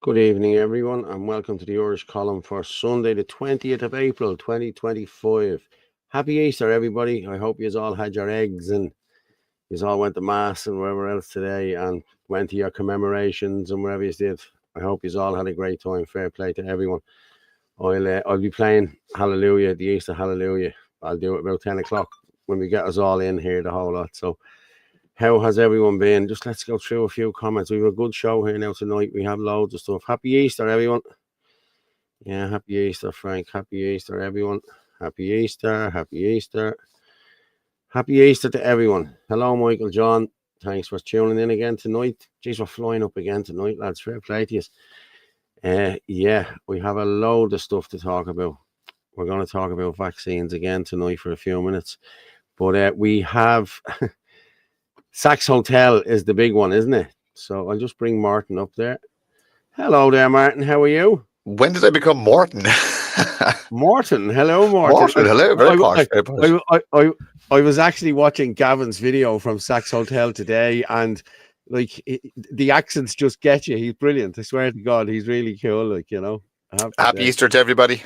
Good evening, everyone, and welcome to the Irish column for Sunday, the 20th of April, 2025. Happy Easter, everybody. I hope you all had your eggs and you all went to Mass and wherever else today and went to your commemorations and wherever you did. I hope you all had a great time. Fair play to everyone. I'll be playing Hallelujah, the Easter Hallelujah. I'll do it about 10 o'clock when we get us all in here, the whole lot. So, how has everyone been? Just let's go through a few comments. We have a good show here now tonight. We have loads of stuff. Happy Easter, everyone. Yeah, happy Easter, Frank. Happy Easter, everyone. Happy Easter. Happy Easter. Happy Easter to everyone. Hello, Michael John. Thanks for tuning in again tonight. Jeez, we're flying up again tonight, lads. Fair play to you. Yeah, we have a load of stuff to talk about. We're going to talk about vaccines again tonight for a few minutes. But we have... Saks Hotel is the big one, isn't it? So I'll just bring Martin up there. Hello there, Martin. How are you? When did I become Morton? Morton. Hello, Morton. Morton, hello. Very posh. I was actually watching Gavin's video from Saks Hotel today, and like the accents just get you. He's brilliant. I swear to God, he's really cool. Like, you know. Happy Easter to everybody.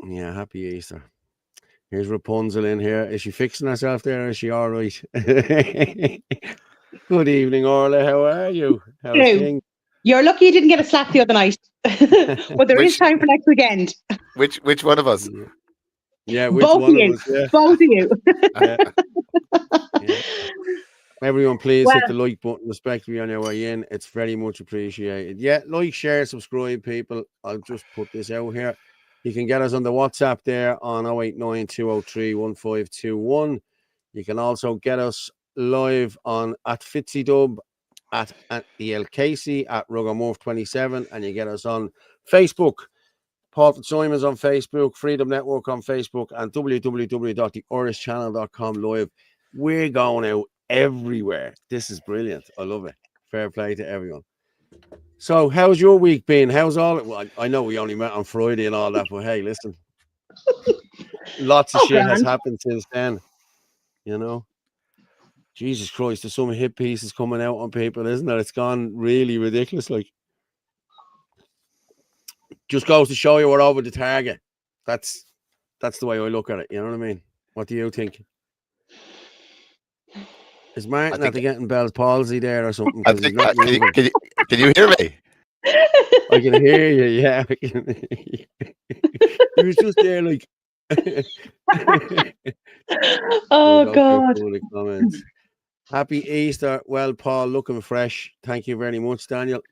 Yeah, happy Easter. Here's Rapunzel in here. Is she fixing herself there? Or is she all right? Good evening, Orla. How are you? How's things? You're lucky you didn't get a slap the other night. But there is time for next weekend. Which one of us? Yeah, which both one of us? Yeah. Both of you. Yeah. Everyone, please hit the like button, respectively, on your way in. It's very much appreciated. Yeah, like, share, subscribe, people. I'll just put this out here. You can get us on the WhatsApp there on 089-203-1521. You can also get us live on at FitzyDub, at the El Casey, at Rugamorph27, and you get us on Facebook. Paul Fitzsimons on Facebook, Freedom Network on Facebook, and www.theirishchannel.com live. We're going out everywhere. This is brilliant. I love it. Fair play to everyone. So, how's your week been? How's all? Well, I know we only met on Friday and all that, but hey, listen, lots of shit has happened since then. You know, Jesus Christ, there's some hit pieces coming out on people, isn't there? It's gone really ridiculous. Like, just goes to show you we're over the target. That's the way I look at it. You know what I mean? What do you think? Is Martin after getting Bell's palsy there or something? Can you hear me? I can hear you, yeah. He was just there like... Oh, God. Happy Easter. Well, Paul, looking fresh. Thank you very much, Daniel.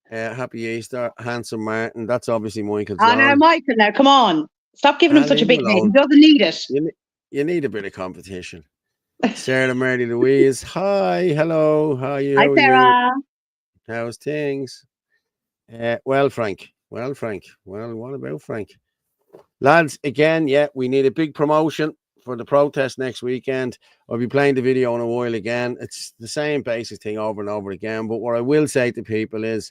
Happy Easter. Handsome Martin. That's obviously Michael John. Now, Michael, now, come on. Stop giving him such a big name. He doesn't need it. You need a bit of competition. Sarah Mary Louise. Hi. Hello. How are you? Hi, Sarah. How's things? Well, Frank. Well, what about Frank? Lads, again, yeah, we need a big promotion for the protest next weekend. I'll be playing the video in a while again. It's the same basic thing over and over again. But what I will say to people is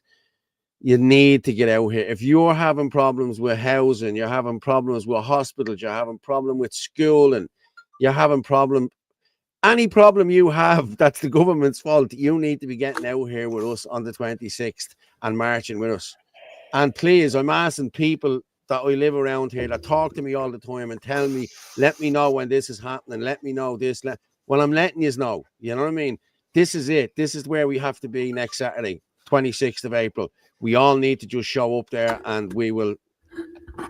you need to get out here. If you're having problems with housing, you're having problems with hospitals, you're having problem with schooling, you're having any problem you have that's the government's fault, you need to be getting out here with us on the 26th and marching with us. And please, I'm asking people that I live around here that talk to me all the time and tell me, let me know when this is happening, let me know this. Well, I'm letting you know, you know what I mean? This is it. This is where we have to be next Saturday, 26th of April. We all need to just show up there and we will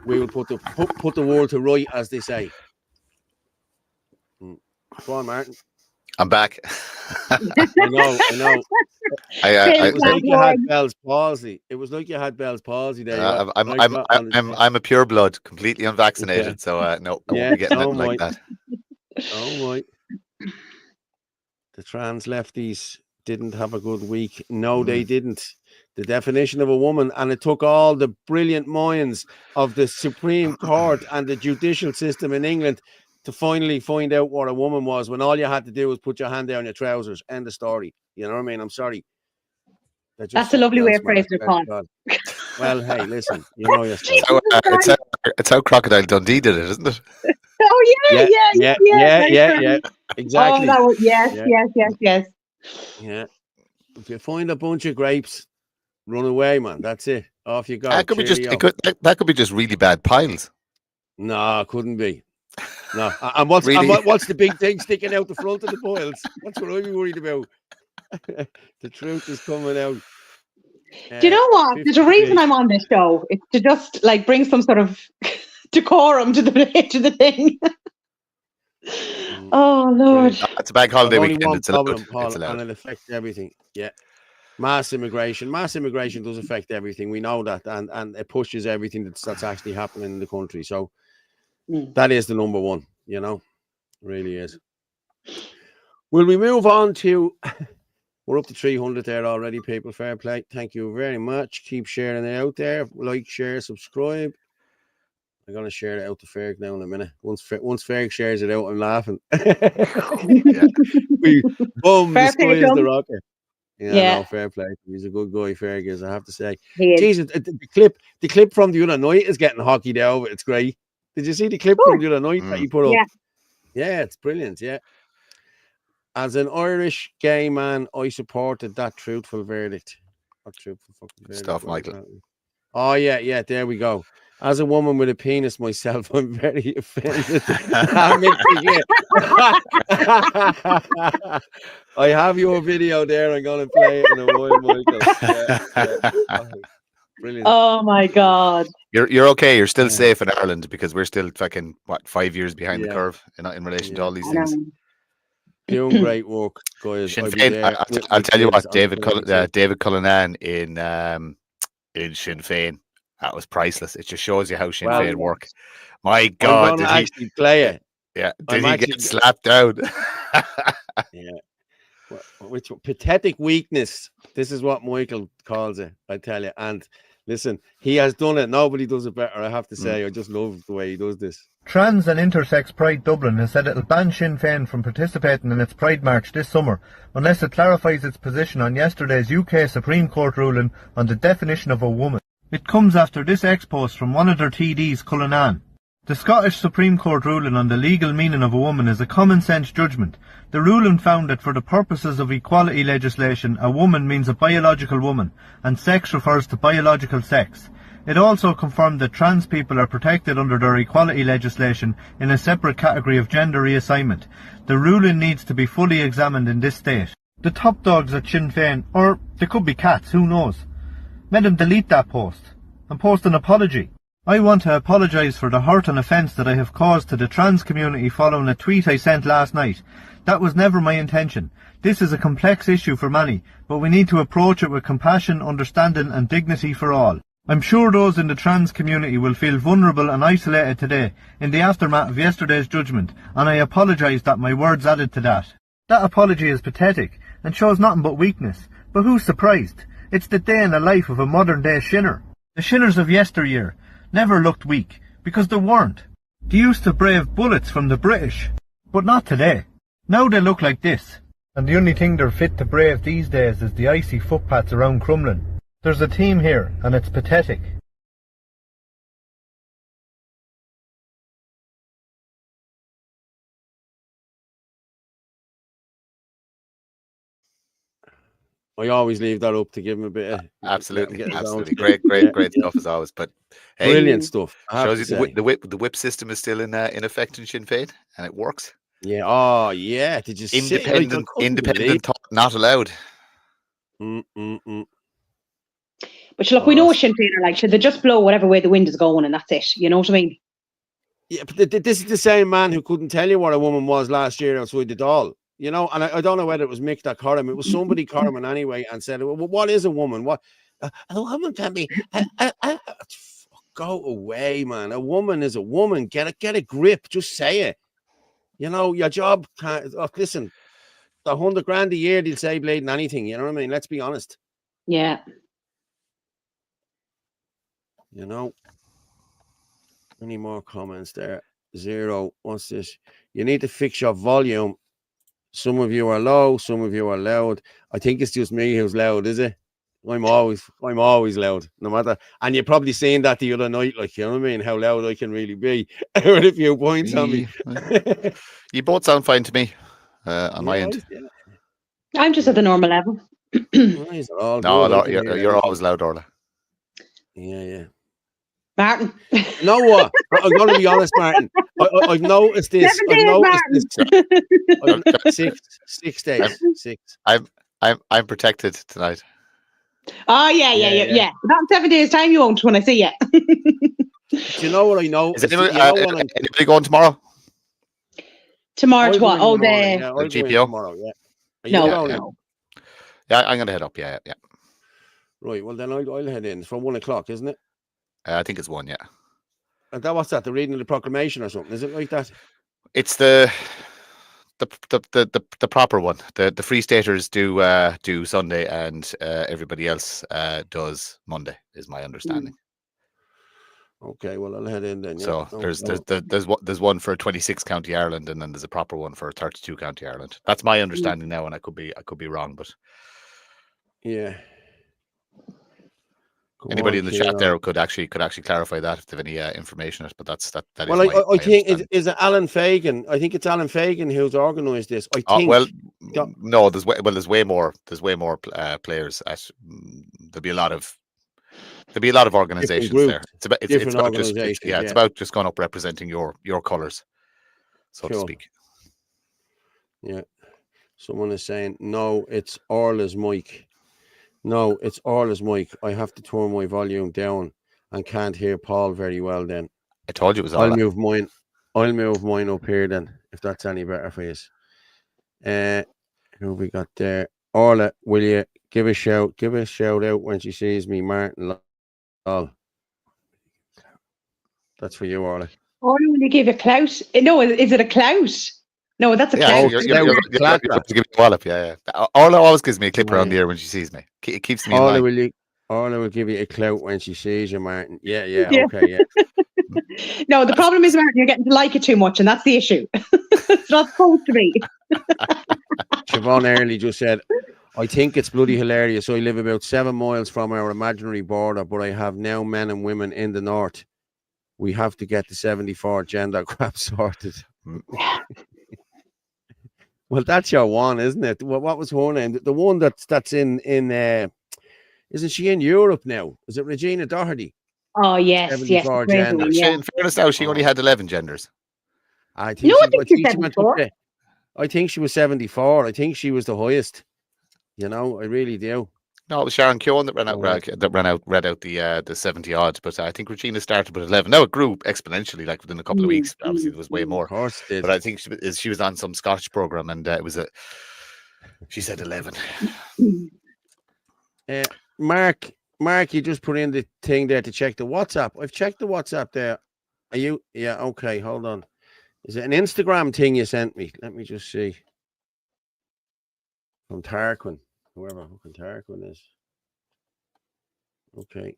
put the world to right, as they say. Go on, Martin. I'm back. I know. It was like you had Bell's palsy. It was like you had Bell's palsy there. I'm a pure blood, completely unvaccinated. Yeah. So no, I won't be getting anything like that. Oh my! The trans lefties didn't have a good week. No, they didn't. the definition of a woman, and it took all the brilliant minds of the Supreme Court and the judicial system in England to finally find out what a woman was, when all you had to do was put your hand down your trousers. End of story. You know what I mean? I'm sorry. That's a lovely way of phrasing it, Paul. Well, hey, listen, you know yourself. It's how Crocodile Dundee did it, isn't it? Oh yeah. Exactly. Oh, yes. Yeah. If you find a bunch of grapes, run away, man. That's it. Off you go. That could be just really bad piles. No, it couldn't be. No. And what's the big thing sticking out the front of the piles? That's what I'd be worried about. The truth is coming out. Do you know what? There's a reason I'm on this show. It's to just like bring some sort of decorum to the thing. Oh Lord! It's a bank holiday weekend. It's allowed. Paul, and it affects everything. Yeah, mass immigration. Mass immigration does affect everything. We know that, and it pushes everything that's actually happening in the country. So that is the number one. You know, it really is. Will we move on to? We're up to 300 there already, people. Fair play. Thank you very much. Keep sharing it out there. Like, share, subscribe. I'm going to share it out to Ferg now in a minute. Once Ferg shares it out, I'm laughing. Boom, the sky is the rocker. Yeah. No, fair play. He's a good guy, Ferg is, I have to say. Jesus, the clip from the other night is getting hockeyed out. It's great. Did you see the clip from the other night that you put up? Yeah, it's brilliant, yeah. As an Irish gay man, I supported that truthful verdict. What truthful fucking verdict? Stuff, Michael. Oh, yeah, there we go. As a woman with a penis myself, I'm very offended. I have your video there. I'm going to play it in a while, Michael. Yeah. Brilliant. Oh, my God. You're okay. You're still safe in Ireland because we're still fucking, 5 years behind the curve in relation to all these things. Doing great work, guys. I'll tell you what, David Cullinan in Sinn Féin, that was priceless. It just shows you how Sinn Féin work. My God, did he actually play it? Yeah, did he get slapped down? Yeah, which pathetic weakness. This is what Michael calls it. I tell you, and listen, he has done it. Nobody does it better. I have to say, I just love the way he does this. Trans and Intersex Pride Dublin has said it'll ban Sinn Féin from participating in its Pride March this summer unless it clarifies its position on yesterday's UK Supreme Court ruling on the definition of a woman. It comes after this ex-post from one of their TDs, Cullinan. The Scottish Supreme Court ruling on the legal meaning of a woman is a common-sense judgment. The ruling found that for the purposes of equality legislation, a woman means a biological woman, and sex refers to biological sex. It also confirmed that trans people are protected under their equality legislation in a separate category of gender reassignment. The ruling needs to be fully examined in this state. The top dogs at Sinn Féin, or they could be cats, who knows, made him delete that post and post an apology. I want to apologise for the hurt and offence that I have caused to the trans community following a tweet I sent last night. That was never my intention. This is a complex issue for many, but we need to approach it with compassion, understanding and dignity for all. I'm sure those in the trans community will feel vulnerable and isolated today in the aftermath of yesterday's judgment, and I apologise that my words added to that. That apology is pathetic and shows nothing but weakness, but who's surprised? It's the day in the life of a modern day Shinner. The Shinners of yesteryear never looked weak, because they weren't. They used to brave bullets from the British, but not today. Now they look like this, and the only thing they're fit to brave these days is the icy footpaths around Crumlin. There's a team here, and it's pathetic. I always leave that up to give him a bit of... Absolutely. Great stuff as always. But hey, brilliant stuff. Shows you the whip system is still in effect in Sinn Féin, and it works. Yeah. Oh, yeah. Did you independent thought not allowed. But look, we know what Sinn Féin are like. They just blow whatever way the wind is going, and that's it. You know what I mean? Yeah, but this is the same man who couldn't tell you what a woman was last year outside the Dáil. You know, and I don't know whether it was Mick that caught him. It was somebody caught him anyway and said, well, what is a woman? What a woman can be. Go away, man. A woman is a woman. Get a grip. Just say it. You know, your job can't... listen, the $100,000 a year, they'll say bleeding anything. You know what I mean? Let's be honest. Yeah. You know, any more comments there? 0. What's this? You need to fix your volume. Some of you are low, some of you are loud. I think it's just me who's loud, is it? I'm always loud, no matter. And you're probably saying that the other night, like, you know what I mean? How loud I can really be with a few points on me. You both sound fine to me on my end. I'm just at the normal level. No, you're always loud, Orla. Yeah. Martin. You know what? I'm going to be honest, Martin. I've noticed this. 6 days. 6. I'm protected tonight. Oh yeah. Not in 7 days' time, you won't when I see you. Do you know what I know? Is anybody going tomorrow? Tomorrow to what? Oh, the GPO. Tomorrow, yeah. No. Yeah, I'm going to head up. Yeah. Right. Well, then I'll head in. It's for 1 o'clock, isn't it? I think it's 1. Yeah. And what's that? The reading of the proclamation or something? Is it like that? It's the proper one. The Free Staters do Sunday, and everybody else does Monday. Is my understanding. Okay, well I'll head in then. Yeah. So there's one for 26 County Ireland, and then there's a proper one for 32 County Ireland. That's my understanding now, and I could be wrong, but yeah. Anybody in the chat there could actually clarify that if they have any information. But that well, is I think is it Alan Fagan? I think it's Alan Fagan who's organised this. I think. No, there's way more players. There'll be a lot of organisations there. It's about just going up representing your colours, so to speak. Yeah. Someone is saying no. It's Orla's mic. No, it's Orla's mic. I have to turn my volume down and can't hear Paul very well then. I told you it was Orla. I'll move mine up here then, if that's any better for you. Who we got there? Orla, will you give a shout out when she sees me, Martin Lall. That's for you, Orla. Orla, will you give a clout? No, is it a clout? No, that's a clout. You're to give me a wallop, yeah. Orla always gives me a clip around the ear when she sees me. It keeps me in line. Orla will give you a clout when she sees you, Martin. Yeah. Okay, yeah. No, the problem is, Martin, you're getting to like it too much, and that's the issue. It's not supposed to be. Siobhan Early just said, I think it's bloody hilarious. I live about 7 miles from our imaginary border, but I have now men and women in the north. We have to get the 74 gender crap sorted. Well, that's your one, isn't it? Well, what was her name? The one that's in isn't she in Europe now? Is it Regina Doherty? Oh yes. In fairness, now she only had 11 genders. I think I think she was 74. I think she was the highest. You know, I really do. No, it was Sharon Keown that read out the 70 odd, but I think Regina started with 11. Now it grew exponentially, like within a couple of weeks. Obviously, there was way more. Of course, it did. But I think she was on some Scottish program, and it was she said 11. Mark, you just put in the thing there to check the WhatsApp. I've checked the WhatsApp there. Are you? Yeah. Okay. Hold on. Is it an Instagram thing you sent me? Let me just see. From Tarquin. Whoever fucking Tarquin is. Okay.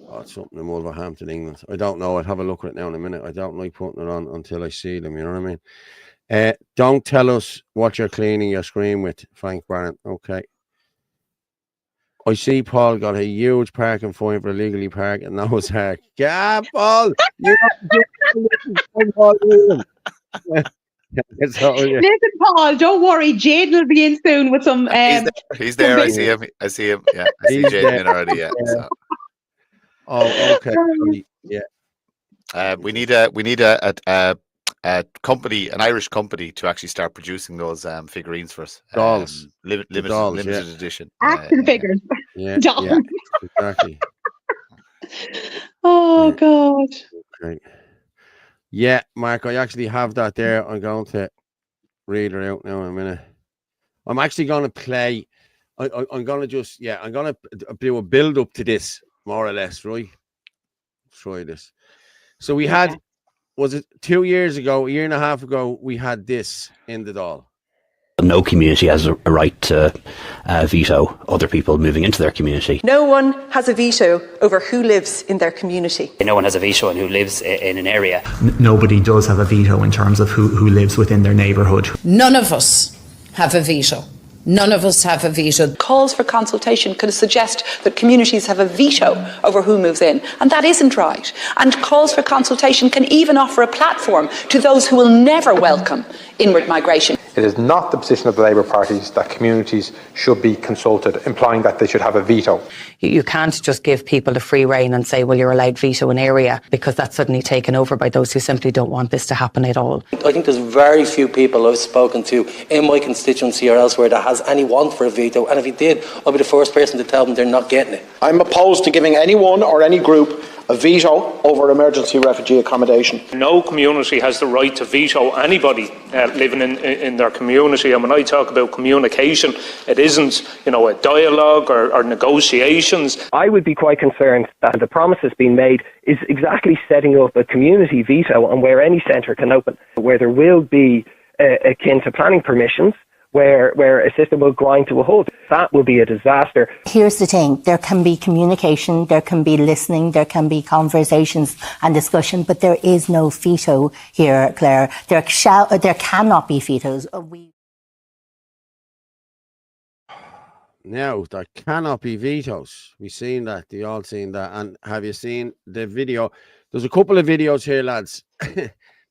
Oh, it's something in Wolverhampton, England. I don't know. I'll have a look at it now in a minute. I don't like putting it on until I see them. You know what I mean? Don't tell us what you're cleaning your screen with, Frank Barron. Okay. I see Paul got a huge parking fine for illegally parking. Noah's Ark. Yeah, Paul. Listen, Paul, don't worry. Jaden will be in soon with some. He's there. I see him. Yeah, I see Jaden in already. Yeah. So. Oh, okay. Yeah. We need a company, an Irish company, to actually start producing those figurines for us. Dolls. Limited edition. Action figures. Yeah. Yeah. Exactly. Oh God. Okay. Yeah, Mark, I actually have that there. I'm going to read it out now in a minute. I'm actually going to play. I'm going to just, I'm going to do a build up to this, more or less, right? Try this. So we had, was it 2 years ago, a year and a half ago, we had this in the doll. No community has a right to veto other people moving into their community. No one has a veto over who lives in their community. No one has a veto on who lives in an area. Nobody does have a veto in terms of who lives within their neighbourhood. None of us have a veto. None of us have a veto. Calls for consultation could suggest that communities have a veto over who moves in, and that isn't right. And calls for consultation can even offer a platform to those who will never welcome inward migration. It is not the position of the Labour parties that communities should be consulted, implying that they should have a veto. You can't just give people a free rein and say, well, you're allowed veto an area, because that's suddenly taken over by those who simply don't want this to happen at all. I think there's very few people I've spoken to in my constituency or elsewhere that has any want for a veto, and if he did, I'll be the first person to tell them they're not getting it. I'm opposed to giving anyone or any group a veto over emergency refugee accommodation. No community has the right to veto anybody living in their community, and when I talk about communication, it isn't, a dialogue or negotiations. I would be quite concerned that the promises being made is exactly setting up a community veto on where any centre can open, where there will be akin to planning permissions, where a system will grind to a halt. That will be a disaster. Here's the thing, there can be communication, there can be listening, there can be conversations and discussion, but there is no veto here, Claire. There cannot be vetoes. Now, there cannot be vetoes. We've seen that, you all seen that. And have you seen the video? There's a couple of videos here, lads.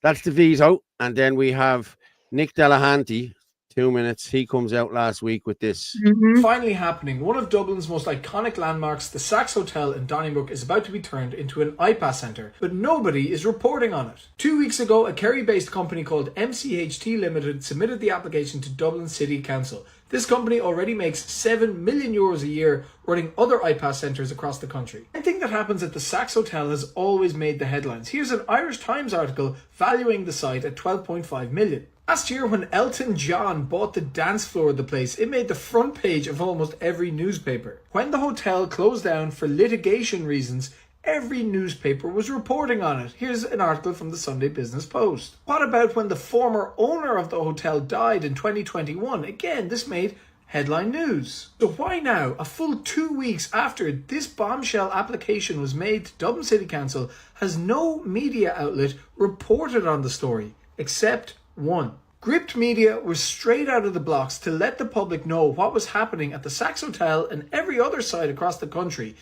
That's the veto. And then we have Nick Delahanty. 2 minutes. He comes out last week with this. Finally happening. One of Dublin's most iconic landmarks, the Saks Hotel in Donnybrook, is about to be turned into an iPass centre, but nobody is reporting on it. 2 weeks ago, a Kerry-based company called MCHT Limited submitted the application to Dublin City Council. This company already makes €7 million a year running other iPass centres across the country. Anything that happens at the Saks Hotel has always made the headlines. Here's an Irish Times article valuing the site at $12.5 million. Last year, when Elton John bought the dance floor of the place, it made the front page of almost every newspaper. When the hotel closed down for litigation reasons, every newspaper was reporting on it. Here's an article from the Sunday Business Post. What about when the former owner of the hotel died in 2021? Again, this made headline news. So why now, a full 2 weeks after this bombshell application was made to Dublin City Council, has no media outlet reported on the story, except one? Gript Media was straight out of the blocks to let the public know what was happening at the Saks Hotel and every other site across the country.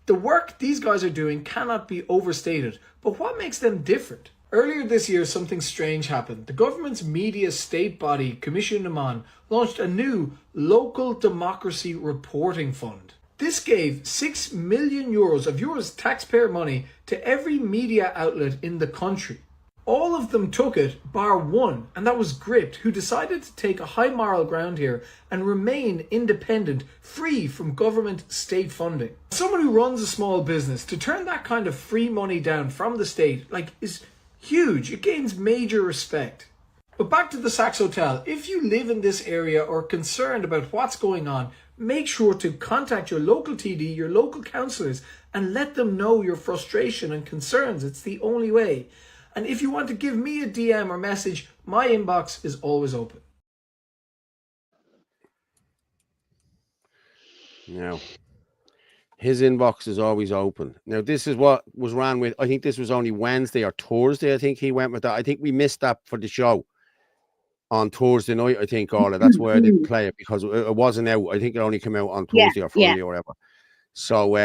The work these guys are doing cannot be overstated, but what makes them different? Earlier this year, something strange happened. The government's media state body, Commission Naman, launched a new local democracy reporting fund. This gave €6 million of your taxpayer money to every media outlet in the country. All of them took it, bar one, and that was Gript, who decided to take a high moral ground here and remain independent, free from government state funding. Someone who runs a small business, to turn that kind of free money down from the state, is huge. It gains major respect. But back to the Saks Hotel. If you live in this area or are concerned about what's going on, make sure to contact your local TD, your local councillors, and let them know your frustration and concerns. It's the only way. And if you want to give me a DM or message, my inbox is always open. Now, his inbox is always open. Now, this is what was ran with, I think this was only Wednesday or Thursday, I think he went with that. I think we missed that for the show on Thursday night, I think, Orla. That's where I didn't play it because it wasn't out. I think it only came out on Thursday or Friday or whatever. So,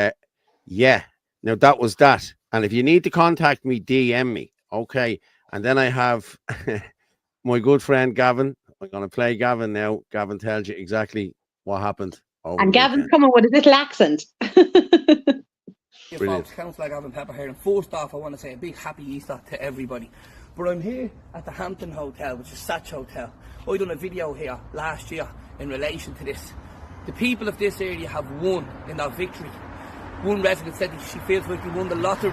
yeah. Now, that was that. And if you need to contact me, DM me. Okay, and then I have my good friend Gavin. I'm going to play Gavin now. Gavin tells you exactly what happened. And Gavin's coming with a little accent. Folks, Councillor Gavin Pepper here, and first off I want to say a big happy Easter to everybody. But I'm here at the Hampton Hotel, which is Sach Hotel. I done a video here last year in relation to this. The people of this area have won in their victory. One resident said that she feels like they won the lottery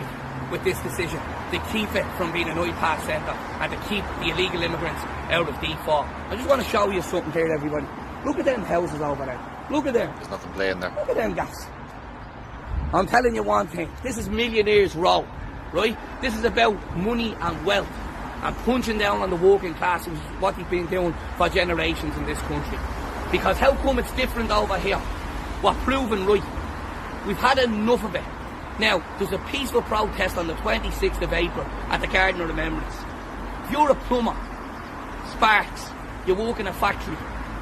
with this decision. They keep it from being an iPass centre and to keep the illegal immigrants out of D4. I just want to show you something here, everybody. Look at them houses over there. Look at them. There's nothing playing there. Look at them gas. I'm telling you one thing. This is Millionaires Row, right? This is about money and wealth. and punching down on the working class, which is what they've been doing for generations in this country. Because how come it's different over here? We're proven right. We've had enough of it. Now, there's a peaceful protest on the 26th of April at the Garden of Remembrance. If you're a plumber, sparks, you work in a factory,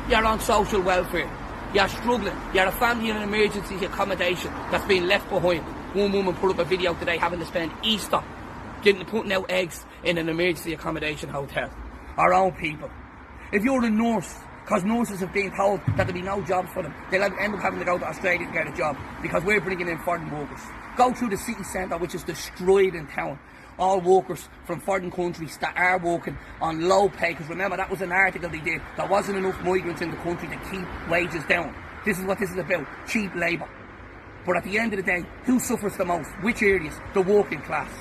you're on social welfare, you're struggling, you're a family in an emergency accommodation that's been left behind. One woman put up a video today having to spend Easter putting out eggs in an emergency accommodation hotel. Our own people. If you're a nurse, because nurses have been told that there'll be no jobs for them, they'll end up having to go to Australia to get a job because we're bringing in foreign workers. Go through the city centre, which is destroyed in town. All workers from foreign countries that are working on low pay, because remember that was an article they did, there wasn't enough migrants in the country to keep wages down. This is what this is about, cheap labour. But at the end of the day, who suffers the most? Which areas? The working class.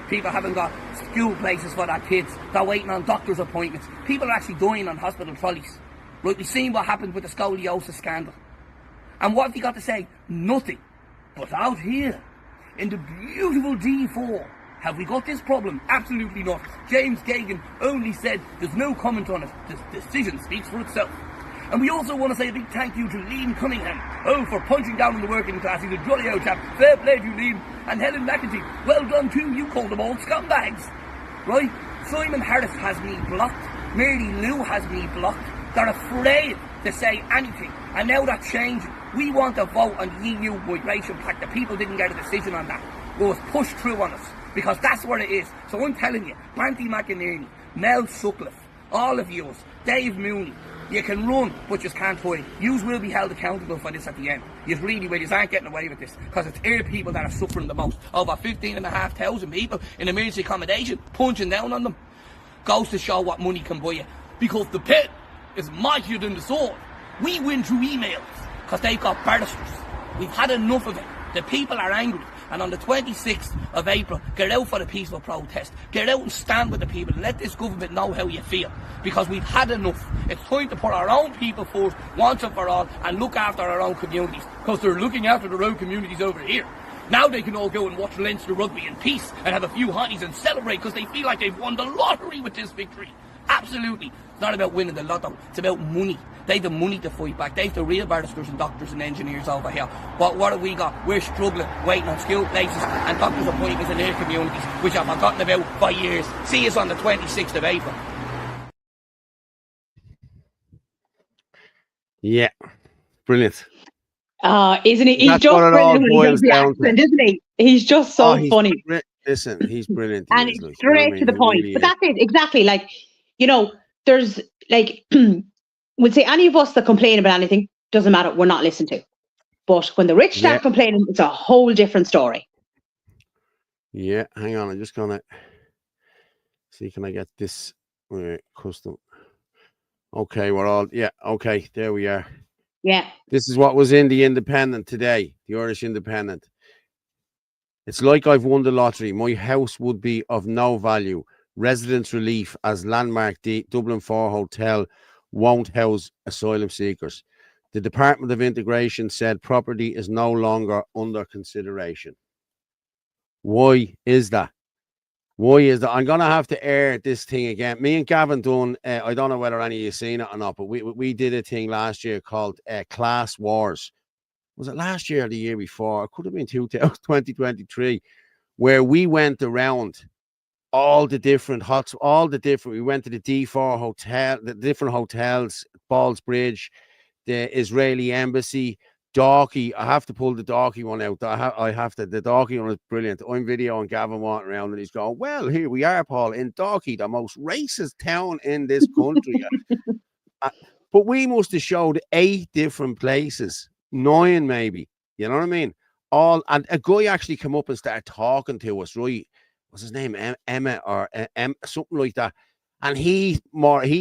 People haven't got school places for their kids, they're waiting on doctor's appointments. People are actually dying on hospital trolleys. Right, we've seen what happened with the scoliosis scandal. And what have you got to say? Nothing. But out here, in the beautiful D4, have we got this problem? Absolutely not. James Kagan only said there's no comment on it. The decision speaks for itself. And we also want to say a big thank you to Liam Cunningham. Oh, for punching down on the working class. He's a jolly old chap. Fair play to you, Liam. And Helen McEntee. Well done too. You called them all scumbags. Right? Simon Harris has me blocked. Mary Lou has me blocked. They're afraid to say anything. And now that's changing. We want a vote on the EU Migration Pact. The people didn't get a decision on that. It was pushed through on us. Because that's what it is. So I'm telling you, Banty McInerney, Mel Sutcliffe, all of yous, Dave Mooney, you can run, but you can't hide. Yous will be held accountable for this at the end. Yous really will. Yous aren't getting away with this. Because it's our people that are suffering the most. Over 15,500 people in emergency accommodation, punching down on them. Goes to show what money can buy you. Because the pit is mightier than the sword. We win through emails, because they've got barristers. We've had enough of it. The people are angry. And on the 26th of April, get out for the peaceful protest. Get out and stand with the people and let this government know how you feel. Because we've had enough. It's time to put our own people first, once and for all, and look after our own communities. Because they're looking after their own communities over here. Now they can all go and watch Leinster rugby in peace and have a few hotties and celebrate because they feel like they've won the lottery with this victory. Absolutely. It's not about winning the lotto. It's about money. They've the money to fight back. They've the real barristers and doctors and engineers over here. But what have we got? We're struggling, waiting on school places and doctors' appointments in their communities, which I've forgotten about for years. See us on the 26th of April. Yeah. Brilliant. Isn't he? He's just brilliant when he does the accent, isn't he? He's just so funny. Listen, he's brilliant. And it's straight to the point. Really, but that's it, exactly. Like, you know, there's like, would say any of us that complain about anything, doesn't matter, we're not listened to. But when the rich start complaining, it's a whole different story. Yeah, hang on, I'm just gonna see, can I get this custom? Okay, we're all, okay, there we are. Yeah. This is what was in the Independent today, the Irish Independent. It's like I've won the lottery. My house would be of no value. Residents relief as landmark Dublin 4 hotel won't house asylum seekers. The Department of Integration said property is no longer under consideration. Why is that? Why is that? I'm going to have to air this thing again. Me and Gavin Dunn, I don't know whether any of you seen it or not, but we did a thing last year called Class Wars. Was it last year or the year before? It could have been 2023, where we went around all the different we went to the D4 hotel, the different hotels, Ballsbridge, the Israeli embassy, Dalkey. I have to pull the Dalkey one out. I have to. The Dalkey one is brilliant. I'm videoing Gavin walking around and he's going, well, here we are, Paul, in Dalkey, the most racist town in this country. But we must have showed 8 different places, 9 maybe. You know what I mean? And a guy actually came up and started talking to us, right? What's his name? Emma or something like that. And he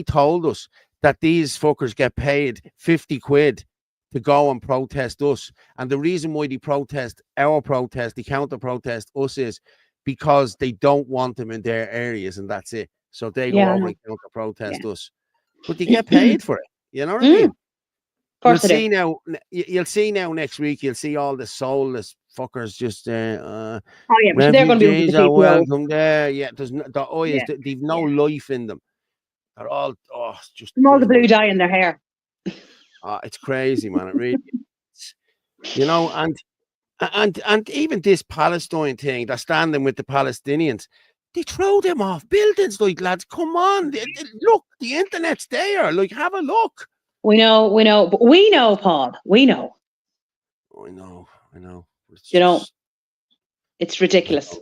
told us that these fuckers get paid 50 quid to go and protest us. And the reason why they protest our protest, they counter protest us, is because they don't want them in their areas, and that's it. So they go over and counter protest us. But they get paid for it. You know what I mean? Of course you'll see now next week, you'll see all the soulless fuckers just oh yeah, but they're going to be welcome there. Yeah, there's no, they've no life in them. They're all just all the blue dye in their hair. It's crazy, man. It really is. You know, and even this Palestine thing, they're standing with the Palestinians. They throw them off buildings, like, lads, come on. Look, the internet's there. Like, have a look. We know, Paul. We know. I know. You know, it's ridiculous.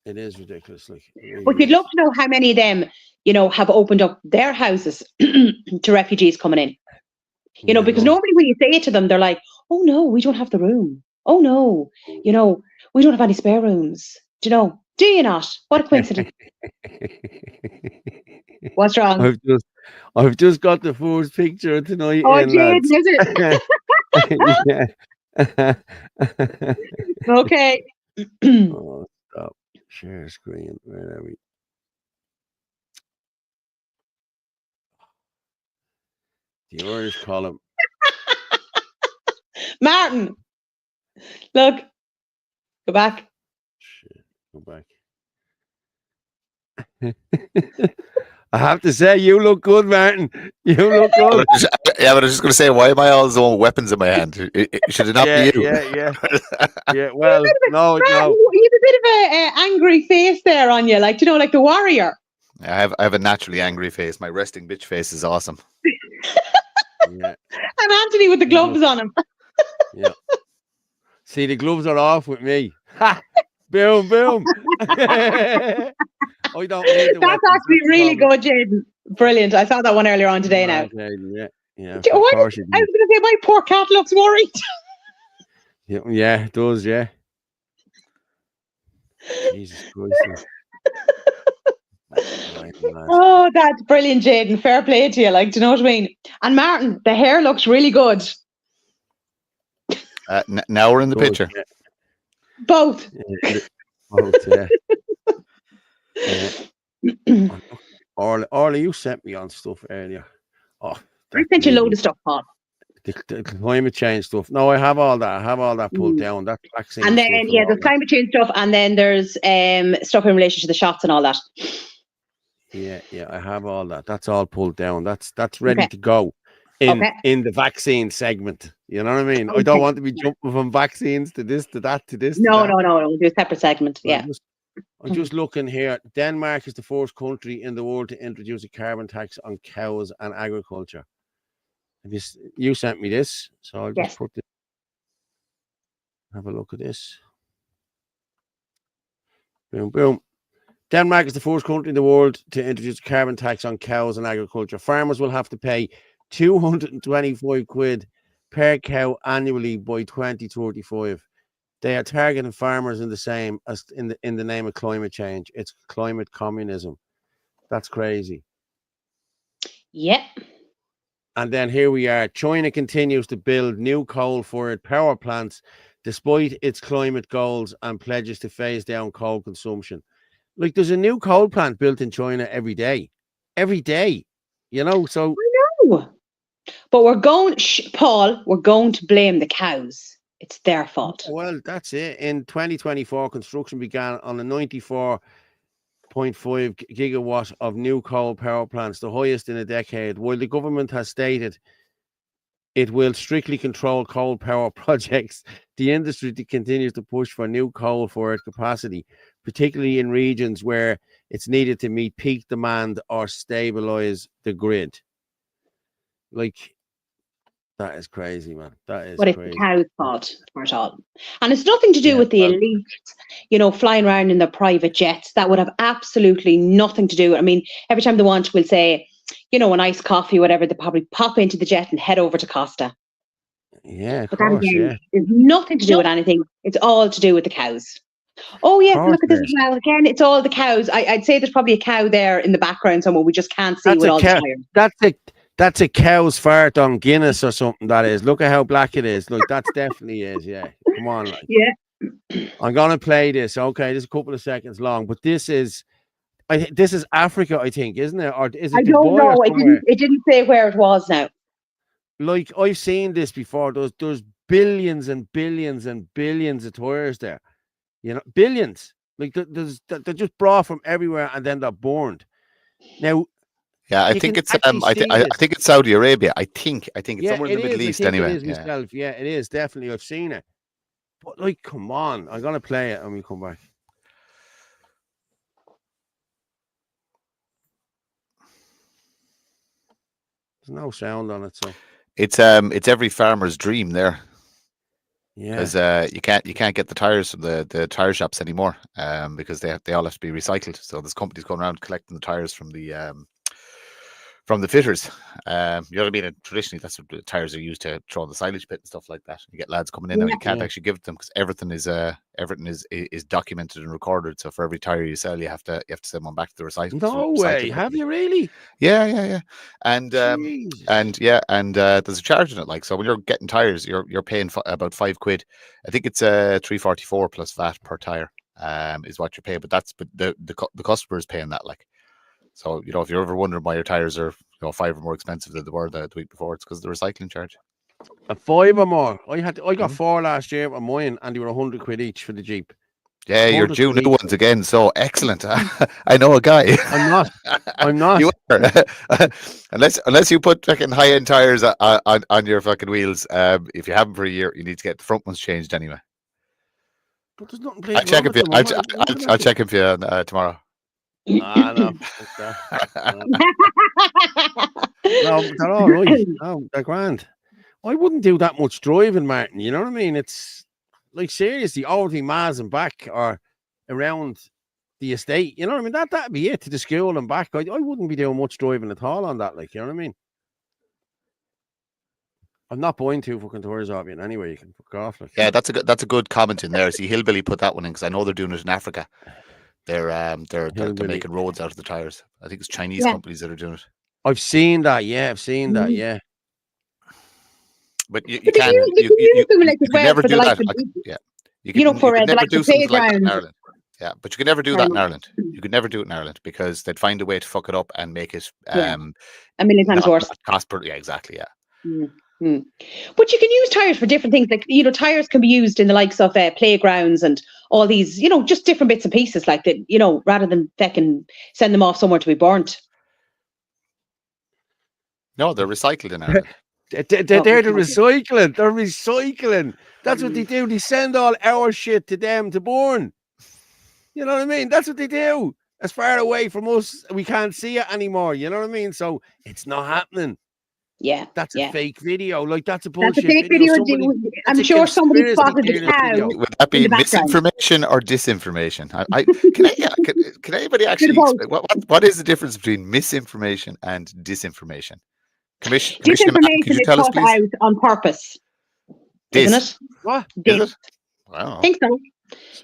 It is ridiculous. Like, but you'd love to know how many of them, you know, have opened up their houses to refugees coming in. You know, because normally when you say it to them, they're like, oh no, we don't have the room. Oh no, you know, we don't have any spare rooms. Do you know? Do you not? What a coincidence. What's wrong? I've just got the first picture tonight. Oh, Jade, is it? Yeah. Okay. Oh, stop. Share screen. Where are we? The Irish column. Martin, look. Go back. Shit, go back. I have to say, you look good, Martin. You look good. Yeah, but I was just going to say, why am I always the one with weapons in my hand? Should it not be you? Yeah. Well, no. You have a bit of an angry face there on you, like, you know, like the warrior. I have a naturally angry face. My resting bitch face is awesome. Yeah. And Anthony with the gloves on him. Yeah. See, the gloves are off with me. Ha! Boom, boom. I don't need the That's actually really good, Jaden. Brilliant. I saw that one earlier on today now. Yeah. I was going to say, my poor cat looks worried. Yeah, it does, yeah. Jesus Christ. Oh, that's brilliant, Jaden. Fair play to you. Like, do you know what I mean? And Martin, the hair looks really good. Now we're in the picture. Yeah. Both. Yeah. Orla, you sent me on stuff earlier. I sent you a load of stuff, Paul. The climate change stuff. No, I have all that. I have all that pulled down. That vaccine. And then there's climate change stuff, and then there's stuff in relation to the shots and all that. Yeah, I have all that. That's all pulled down. That's ready to go in the vaccine segment. You know what I mean? I don't want to be jumping from vaccines to this, to that, to this. No. We'll do a separate segment. Yeah. I'm just looking here. Denmark is the first country in the world to introduce a carbon tax on cows and agriculture. You sent me this, so I'll just put this. Have a look at this. Boom, boom. Denmark is the first country in the world to introduce a carbon tax on cows and agriculture. Farmers will have to pay 225 quid per cow annually by 2035. They are targeting farmers in the same as in the name of climate change. It's climate communism. That's crazy. Yep. And then here we are. China continues to build new coal-fired power plants despite its climate goals and pledges to phase down coal consumption. Like, there's a new coal plant built in China every day. Every day. You know, so... I know. But we're going... Paul, we're going to blame the cows. It's their fault. Well, that's it. In 2024, construction began on a 94.5 gigawatt of new coal power plants, the highest in a decade. While the government has stated it will strictly control coal power projects, the industry continues to push for new coal-fired capacity, particularly in regions where it's needed to meet peak demand or stabilize the grid. Like, that is crazy, man. That is crazy. It's the cow's fault for it all. And it's nothing to do with the elite, you know, flying around in their private jets. That would have absolutely nothing to do. I mean, every time they want, we'll say, you know, an iced coffee, whatever, they probably pop into the jet and head over to Costa. Yeah, but that again, there's nothing to do with anything. It's all to do with the cows. Oh, yes, look at this as well. Again, it's all the cows. I'd say there's probably a cow there in the background somewhere. We just can't see with all the tires. That's a cow's fart on Guinness or something, that is. Look at how black it is. Look, that definitely is, yeah. Come on. Like. Yeah. I'm going to play this. Okay, this is a couple of seconds long, but this is Africa, I think, isn't it? Or is it I don't know. It didn't say where it was now. Like, I've seen this before. There's billions and billions and billions of tires there. You know, billions. Like they're just brought from everywhere and then they're burned. Now, yeah, I think it's I think it's Saudi Arabia. I think it's somewhere in the Middle East anyway. It is myself. Yeah, it is definitely. I've seen it. But like, come on, I'm gonna play it and we come back. There's no sound on it, so it's every farmer's dream there. Yeah, because you can't get the tires from the tire shops anymore, because they all have to be recycled. So there's companies going around collecting the tires from the fitters. You know what I mean? And traditionally, that's what the tires are used to throw in the silage pit and stuff like that. You get lads coming in and you can't actually give it to them because everything is documented and recorded. So for every tire you sell, you have to send one back to the recycling. No way! Have you really? Yeah. And there's a charge in it. Like, so when you're getting tires, you're paying about £5. I think it's $3.44 plus VAT per tire. Is what you're paying, but the customer is paying that, like. So, you know, if you're ever wondering why your tires are, you know, 5 or more expensive than they were the week before, it's because of the recycling charge. A 5 or more. I got 4 last year on mine, and they were £100 each for the Jeep. Yeah, you're due new ones again. So excellent. I know a guy. I'm not. You are. unless you put fucking high end tires on your fucking wheels. If you haven't for a year, you need to get the front ones changed anyway. But there's nothing. I'll check if I'll check if you tomorrow. No, they're all right. No, they're grand. I wouldn't do that much driving, Martin. You know what I mean? It's like, seriously, over the miles and back or around the estate. You know what I mean? That'd be it, to the school and back. I wouldn't be doing much driving at all on that. Like, you know what I mean? I'm not buying 2 fucking tours of you anyway. You can fuck off. Like. Yeah, that's a good comment in there. See, Hillbilly put that one in because I know they're doing it in Africa. They're making roads out of the tires. I think it's Chinese companies that are doing it. I've seen that. Yeah, I've seen that. Yeah. But you never do that. You can never do something like that in Ireland. Yeah, but you can never do that in Ireland. You could never do it in Ireland because they'd find a way to fuck it up and make it a million times worse. Yeah, exactly. Yeah. Mm-hmm. But you can use tires for different things. Like, you know, tires can be used in the likes of playgrounds and all these, you know, just different bits and pieces like that, you know, rather than they can send them off somewhere to be burnt. No, they're recycled in Ireland. They're the recycling. They're recycling. That's what they do. They send all our shit to them to burn. You know what I mean? That's what they do. As far away from us, we can't see it anymore. You know what I mean? So it's not happening. Yeah, that's a fake video. Like, that's a bullshit video. I'm sure somebody spotted the cow. Would that be misinformation or disinformation? Can anybody actually explain what is the difference between misinformation and disinformation? Disinformation is put out on purpose, isn't it? What? Is it? I think so.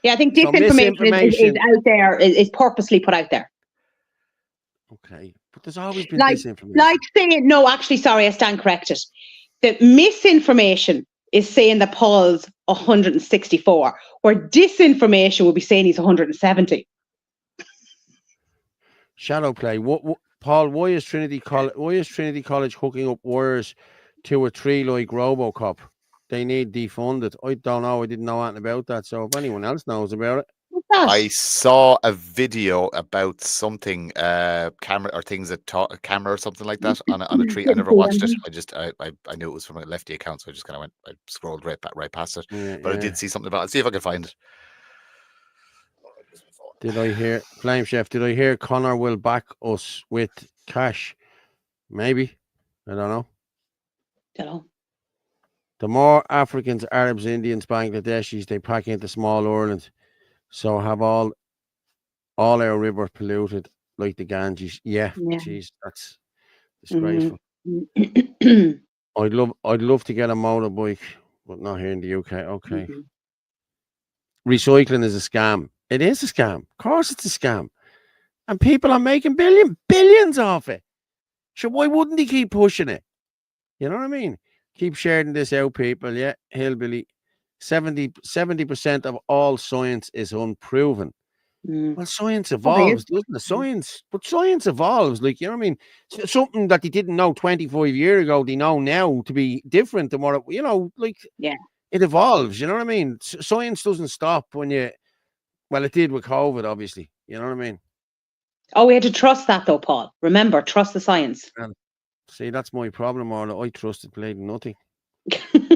Yeah, I think disinformation is out there, is purposely put out there. Okay. But there's always been disinformation. Like saying, no, actually, sorry, I stand corrected. The misinformation is saying that Paul's 164, where disinformation would be saying he's 170. Shadow play. What Paul? Why is Trinity College hooking up wires to a tree like RoboCop? They need defunded. I don't know. I didn't know anything about that. So if anyone else knows about it. I saw a video about something, camera or things that a camera or something like that on a tree. I never watched it. I knew it was from a Lefty account, so I just kind of I scrolled right past it. But I did see something about it. Let's see if I can find it. Did I hear Flame Chef? Did I hear Connor will back us with cash? Maybe. I don't know. The more Africans, Arabs, Indians, Bangladeshis they pack into small Ireland. So have all our rivers polluted like the Ganges. Yeah. Jeez, that's disgraceful. I'd love to get a motorbike, but not here in the UK. Okay. Recycling is a scam. It is a scam. Of course it's a scam. And people are making billions off it. So why wouldn't they keep pushing it? You know what I mean? Keep sharing this out, people. Yeah, Hillbilly. 70% of all science is unproven. Well, science evolves, doesn't it? Science evolves. Like, you know what I mean? Something that they didn't know 25 years ago, they know now to be different than what, you know, like, it evolves. You know what I mean? Science doesn't stop when you. Well, it did with COVID, obviously. You know what I mean? Oh, we had to trust that though, Paul. Remember, trust the science. And see, that's my problem, Orla. I trusted bleeding nothing.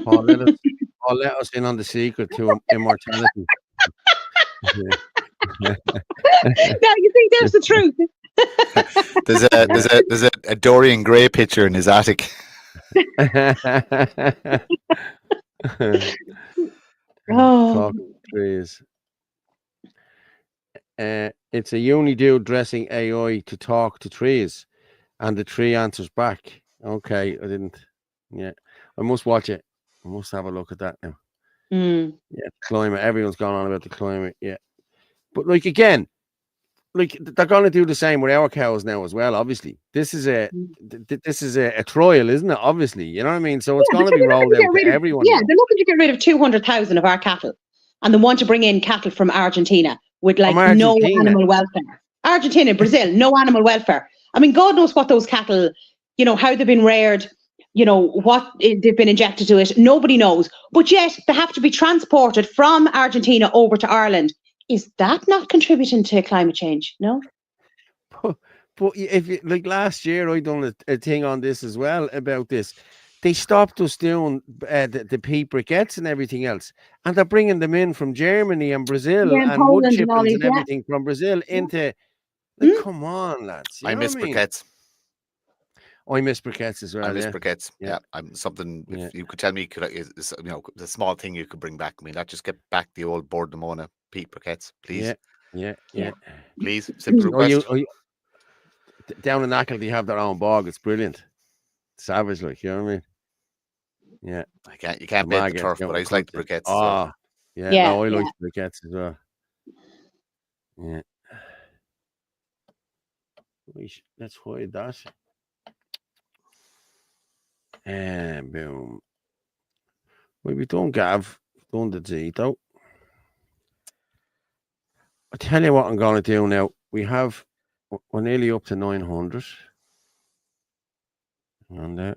Paul let us in on the secret to immortality. Now you think there's the truth. there's a Dorian Gray picture in his attic. Talking trees. It's a uni dude dressing AI to talk to trees, and the tree answers back. Okay, I didn't. Yeah, I must watch it. I must have a look at that now. Yeah, climate. Everyone's gone on about the climate. Yeah, but like again, like they're going to do the same with our cows now as well. Obviously, this is a trial, isn't it? Obviously, you know what I mean. So it's going to be rolled out to everyone. Yeah, they're looking to get rid of 200,000 of our cattle, and they want to bring in cattle from Argentina with like no animal welfare. Argentina, Brazil, no animal welfare. I mean, God knows what those cattle, you know, how they've been reared, you know, what they've been injected to it. Nobody knows. But yet they have to be transported from Argentina over to Ireland. Is that not contributing to climate change? No. But if you, like last year, I done a thing on this as well about this. They stopped us doing the pea briquettes and everything else, and they're bringing them in from Germany and Brazil and wood chippings and everything from Brazil into. Like, come on, lads! I miss briquettes. I miss briquettes as well. I miss briquettes. Yeah, I'm something. If you could tell me, is you know, the small thing you could bring back. I mean, let's just get back the old Bord na Móna peat briquettes, please. Yeah. Please, simple request. Down in Ackle, they have their own bog. It's brilliant. Savage, like, you know what I mean? Yeah. You can't beat the turf, but I just like the briquettes. Oh, yeah. No, I like the briquettes as well. Yeah. Let's hide that. And boom. Well, we don't Gav. Done the Z, though. I tell you what I'm going to do now. We're nearly up to 900. And I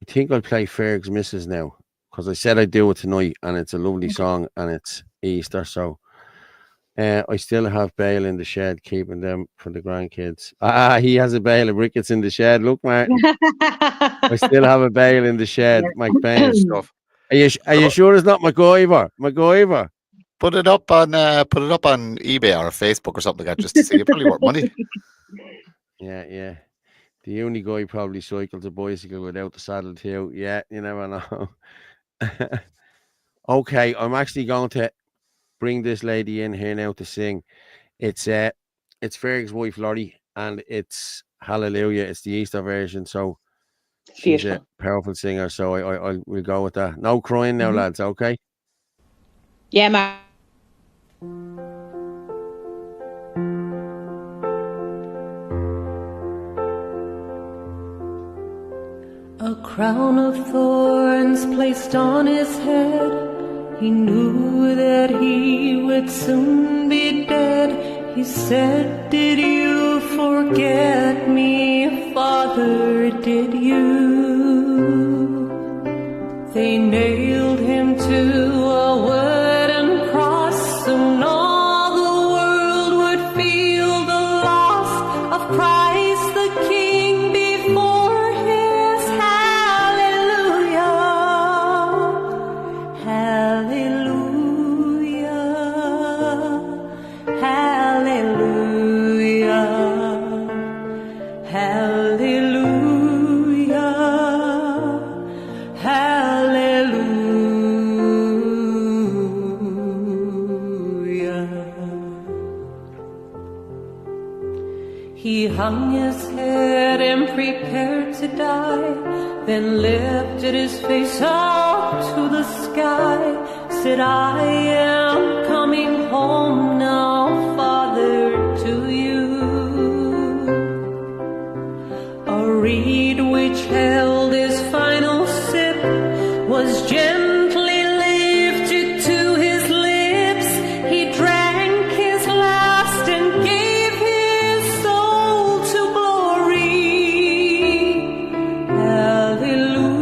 think I'll play Ferg's Misses now, because I said I'd do it tonight, and it's a lovely song, and it's Easter. So I still have bale in the shed, keeping them for the grandkids. He has a bale of briquettes in the shed. Look, Martin. I still have a bale in the shed. Mike Bain stuff. Are you sure it's not MacGyver? Put it up on eBay or Facebook or something like that, just to see. It probably worth money. Yeah. The uni guy probably cycles a bicycle without the saddle too. Yeah, you never know. Okay, I'm actually going to bring this lady in here now to sing. It's Ferg's wife Laurie, and it's Hallelujah. It's the Easter version, so she's a powerful singer. So I will go with that. No crying now, lads. Okay. Yeah, Mark. A crown of thorns placed on his head. He knew that he would soon be dead. He said, "Did you forget me, Father, did you?" They nailed him to a wooden cross, and all the world would feel the loss of Christ the King before his hallelujah, hallelujah, hallelujah, hallelujah, hallelujah. He hung his head and prepared to die, then lifted his face up to the sky, said, "I am coming home now, Father, to you." A reed which held his final sip was gently lifted to his lips. He drank his last and gave his soul to glory. Hallelujah,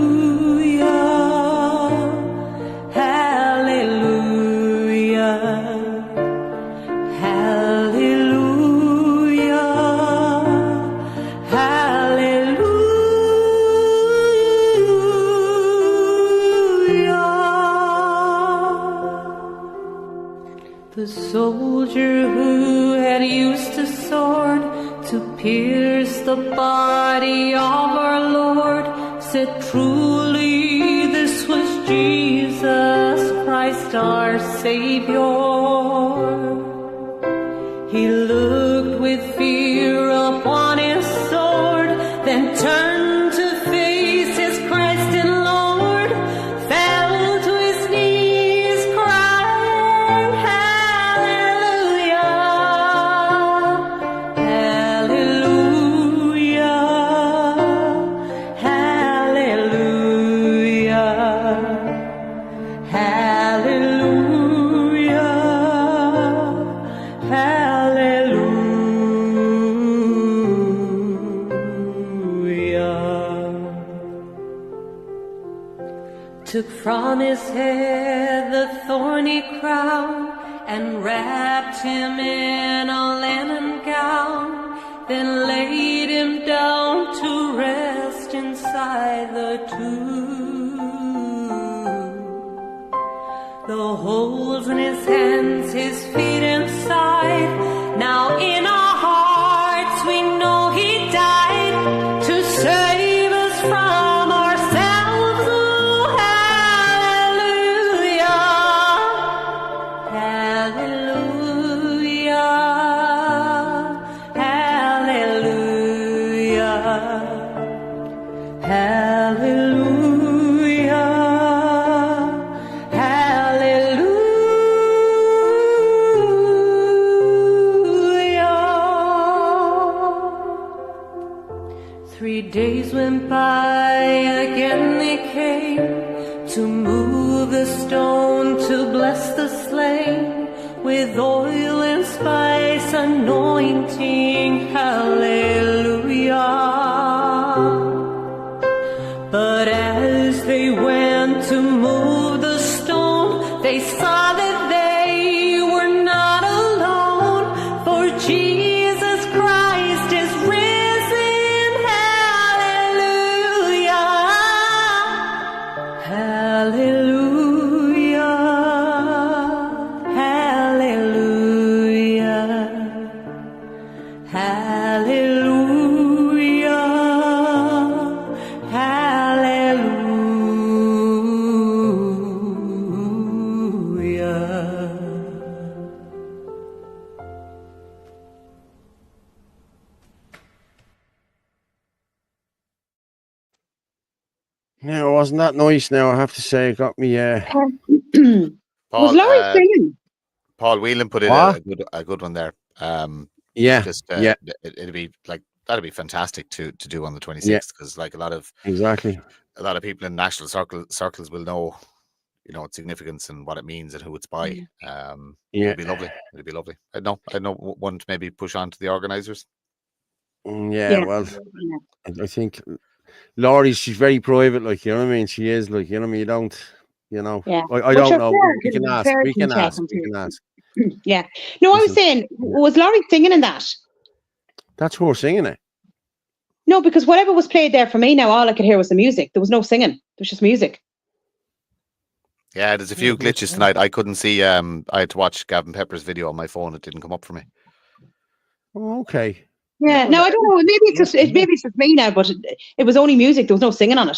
to pierce the body of our Lord, said truly this was Jesus Christ our Savior. He looked with fear upon his sword, then turned to face his Christ and Lord, fell to his knees, crying, Hallelujah, Hallelujah, Hallelujah, Hallelujah, took from his head the thorny crown and wrapped him in a linen gown, then laid him down to rest inside the tomb. The holes in his hands, his feet and side, now in our hearts we know he died to save us from ourselves. Oh, hallelujah, hallelujah, hallelujah, hallelujah, hallelujah. 3 days went by, again they came to move the stone, to bless the slain with oil and spice, anointing, hallelujah. But as they went to move the stone, they saw that they were not alone, for Jesus Christ is risen, hallelujah, hallelujah, hallelujah, hallelujah, hallelujah. Now, wasn't that nice? Now I have to say, it got me. Was Paul, Laurie singing? Paul Whelan put in What? a good one there. Yeah, Just yeah, it'd be like that'd be fantastic to do on the 26th, yeah, because like a lot of exactly. people in national circles will know, you know, its significance and what it means and who it's by. Yeah, It'd be lovely. It'd be lovely. I know one to maybe push on to the organisers. yeah. Yeah. Well, I think Laurie, she's very private, like, you know what I mean. She is, like, you know what I mean. You don't, you know. Yeah. I But don't you're know. fair We to can ask. fair We to can check ask. them We too. can ask. Yeah. No, I was Listen, saying, was Laurie singing in that? that's her singing it. No, because whatever was played there for me now, all I could hear was the music. There was no singing. There was just music. Yeah, there's a few glitches tonight. I couldn't see. I had to watch Gavin Pepper's video on my phone. It didn't come up for me. Oh, okay. Yeah. No, I don't know. Maybe it's just me now, but it was only music. There was no singing on it.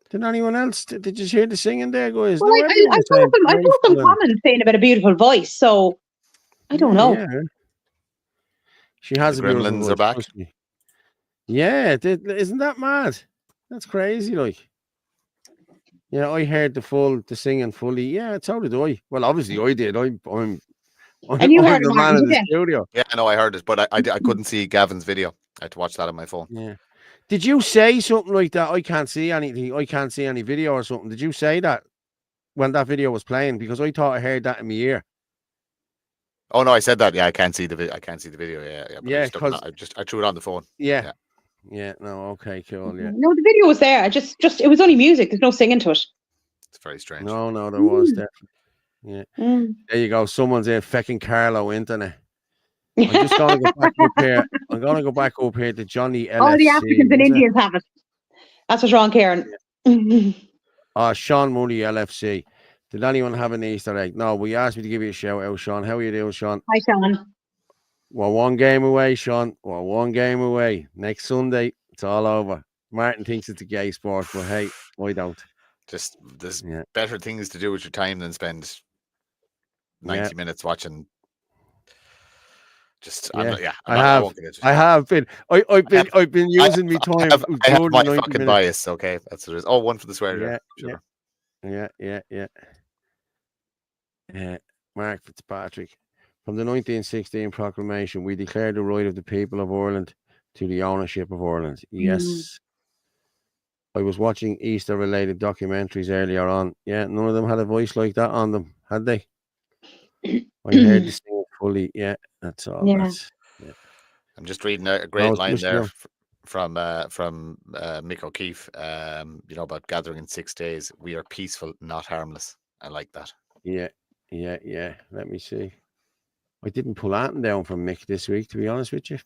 Did anyone else? Did you hear the singing there, guys? Well, No, I everyone was saying saw some beautiful and- comments saying about a beautiful voice, so I don't know. Yeah. She has The a beautiful Gremlins voice, are back. trust me. Yeah, isn't that mad? That's crazy, like. Yeah, I heard the singing fully. Yeah, so did I. Well, obviously I did. I'm And you heard the it, man Martin, in the did you? studio. Yeah, no, I heard it, but I couldn't see Gavin's video. I had to watch that on my phone. Yeah. Did you say something like that? I can't see anything. I can't see any video or something. Did you say that when that video was playing? Because I thought I heard that in my ear. Oh no, I said that. Yeah, I can't see the video. I can't see the video. Yeah. But Yeah, I threw it on the phone. Yeah. No. Okay. Cool. Yeah. No, the video was there. It was only music. There's no singing to it. It's very strange. No, there was definitely. Yeah. There you go. Someone's in fecking Carlo internet. I'm just gonna go back up here. I'm gonna go back up here to Johnny LFC. All the Africans and Indians have it. That's what's wrong, Karen. Sean Mooney LFC. Did anyone have an Easter egg? No, we asked you to give you a shout out, Sean. How are you doing, Sean? Hi, Sean. We're one game away, Sean. We're one game away. Next Sunday, it's all over. Martin thinks it's a gay sport, but hey, I don't. Just there's better things to do with your time than spend 90 minutes watching. I've been using my time. I have my fucking bias. Okay, that's what it is. Oh, one for the swear. Mark Fitzpatrick. From the 1916 proclamation, we declare the right of the people of Ireland to the ownership of Ireland. Yes. I was watching Easter-related documentaries earlier on. Yeah, none of them had a voice like that on them, had they? I heard this thing fully. Yeah, that's all. Yeah. I'm just reading a great line there from Mick O'Keefe. About gathering in 6 days. We are peaceful, not harmless. I like that. Yeah. Let me see. I didn't pull anything down from Mick this week, to be honest with you.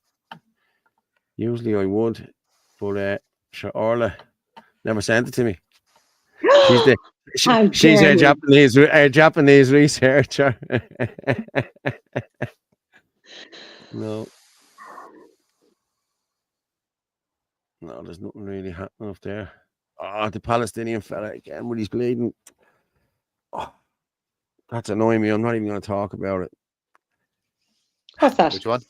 Usually I would, but Orla never sent it to me. She's a Japanese researcher. No, there's nothing really happening up there. Oh, the Palestinian fella again when he's bleeding. Oh, that's annoying me. I'm not even going to talk about it. What's that? Which one?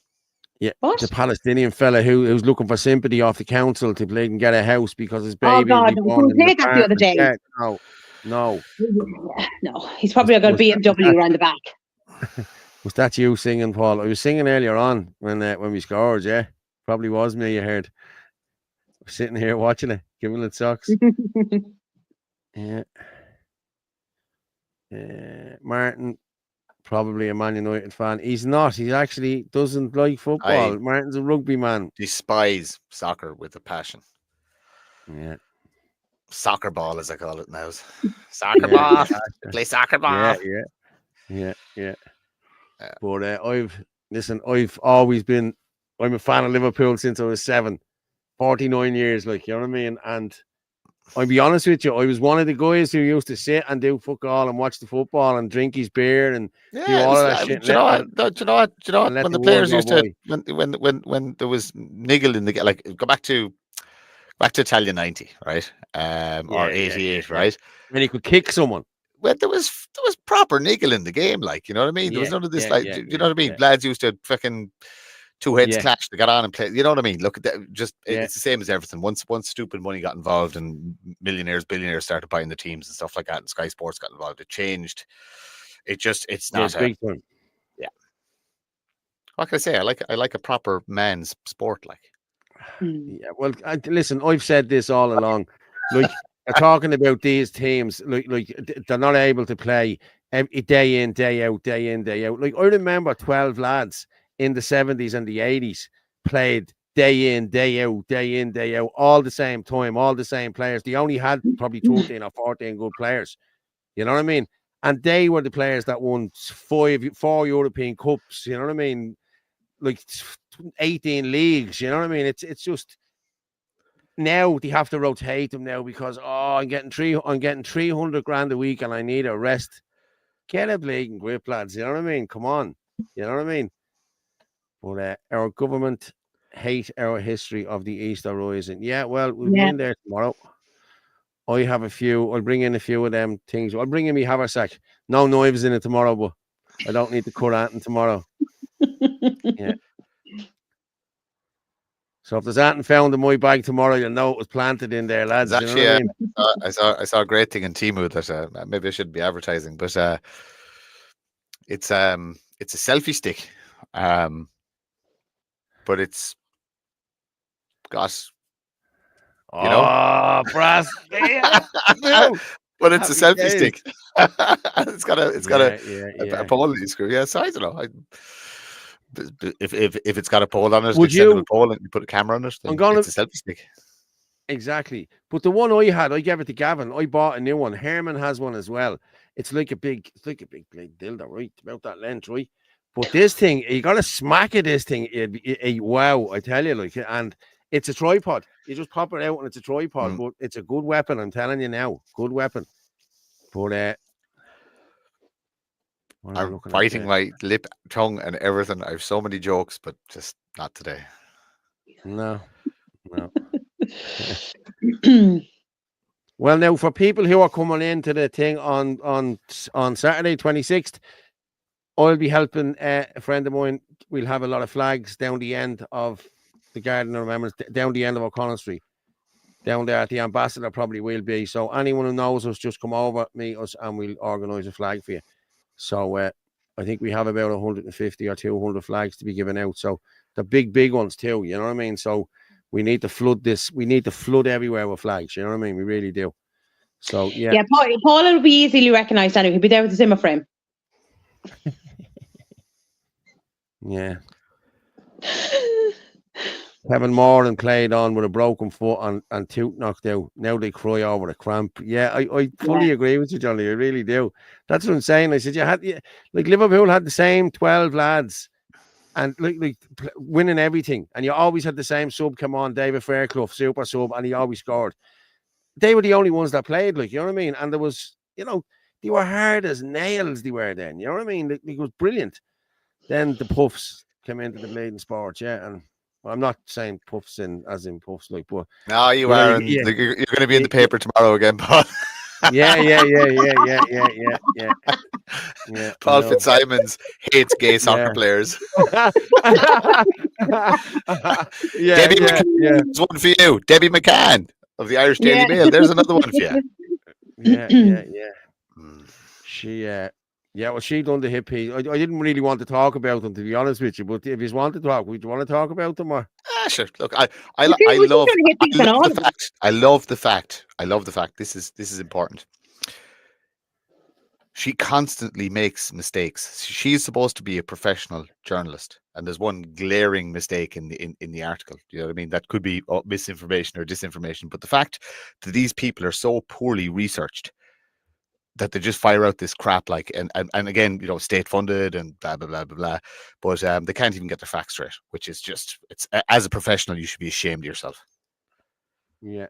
Yeah, the Palestinian fella who's looking for sympathy off the council to bleed and get a house because his baby. Oh God, we played that the other day. Yeah, no. No, he's probably got a BMW around the back. Was that you singing, Paul? I was singing earlier on when we scored. Yeah, probably was me. You heard. I'm sitting here watching it, giving it socks. Yeah. Martin, probably a Man United fan. He's not. He actually doesn't like football. Martin's a rugby man. Despise soccer with a passion. Yeah. Soccer ball, as I call it now. Soccer ball. Play soccer ball. Yeah. But I've always been. I'm a fan of Liverpool since I was 7. 49 years, you know what I mean? And I'll be honest with you, I was one of the guys who used to sit and do fuck all and watch the football and drink his beer and do all of that shit. Do you know what? When the players used to, when there was niggle in the game, like go back to Italia 90, right? Or 88, right? And he could kick someone. Well, there was proper niggle in the game, you know what I mean? There was none of this, you know what I mean? Lads used to fucking two heads clash to get on and play. You know what I mean? Look at that. It's the same as everything. Once stupid money got involved and millionaires, billionaires started buying the teams and stuff like that, and Sky Sports got involved, it changed. It's not big time. Yeah. What can I say? I like a proper man's sport, Yeah. Well, listen, I've said this all along. They're talking about these teams, they're not able to play day in, day out. I remember 12 lads in the 70s and the 80s played day in, day out, all the same time, all the same players. They only had probably 13 or 14 good players. You know what I mean? And they were the players that won 4 European Cups. You know what I mean? 18 leagues. You know what I mean? It's just now they have to rotate them now because I'm getting 300 grand a week and I need a rest. Get a bleeding grip, lads. You know what I mean? Come on. You know what I mean? But our government hate our history of the Easter Rising. Yeah, well, we'll be in there tomorrow. I have a few. I'll bring in a few of them things. I'll bring in my haversack. No knives in it tomorrow, but I don't need to cut anything tomorrow. Yeah. So if there's anything found in my bag tomorrow, you'll know it was planted in there, lads. Actually, you know what I mean? I saw a great thing in Temu that maybe I shouldn't be advertising, but it's a selfie stick. But it's got, brass. But it's a selfie stick. it's got a pole that you screw. Yeah, so I don't know. If it's got a pole on it, a pole and you put a camera on it, then it's a selfie stick. Exactly. But the one I had, I gave it to Gavin. I bought a new one. Herman has one as well. It's like a big blade dildo, right? About that length, right? But this thing, you got to smack at this thing. Wow, I tell you, and it's a tripod. You just pop it out and it's a tripod, but it's a good weapon. I'm telling you now, good weapon. But I'm biting my lip, tongue, and everything. I have so many jokes, but just not today. No. Well, now for people who are coming into the thing on Saturday 26th, I'll be helping a friend of mine. We'll have a lot of flags down the end of the Garden of Remembrance, down the end of O'Connell Street. Down there at the Ambassador probably will be. So anyone who knows us, just come over, meet us, and we'll organise a flag for you. So I think we have about 150 or 200 flags to be given out. So the big ones too, you know what I mean? So we need to flood this. We need to flood everywhere with flags, you know what I mean? We really do. So, yeah. Yeah, Paul will be easily recognised anyway. He'll be there with the Zimmer frame. Yeah. Kevin Moran played on with a broken foot and tooth knocked out. Now they cry over a cramp. Yeah, I fully agree with you, Johnny. I really do. That's what I'm saying. I said like Liverpool had the same 12 lads and like winning everything, and you always had the same sub come on, David Fairclough, super sub, and he always scored. They were the only ones that played, like, you know what I mean? And there was, you know, they were hard as nails. They were then, you know what I mean? It was brilliant. Then the Puffs came into the bleeding sports, yeah, and. I'm not saying puffs as in puffs, like, but no, you are. You're going to be in the paper tomorrow again, Paul. Yeah. Paul Fitzsimons hates gay soccer players. Debbie McCann, there's one for you. Debbie McCann of the Irish Daily Mail. There's another one for you. Yeah. She well, she done the hip piece. I didn't really want to talk about them, to be honest with you. But if you want to talk, would you want to talk about them? Or? Sure. Look, I love the fact. I love the fact. This is important. She constantly makes mistakes. She's supposed to be a professional journalist, and there's one glaring mistake in the article. You know what I mean? That could be misinformation or disinformation. But the fact that these people are so poorly researched that they just fire out this crap, like, and again, you know, state funded and blah blah blah blah blah, but they can't even get the facts straight, which is just, it's, as a professional, you should be ashamed of yourself. Yeah.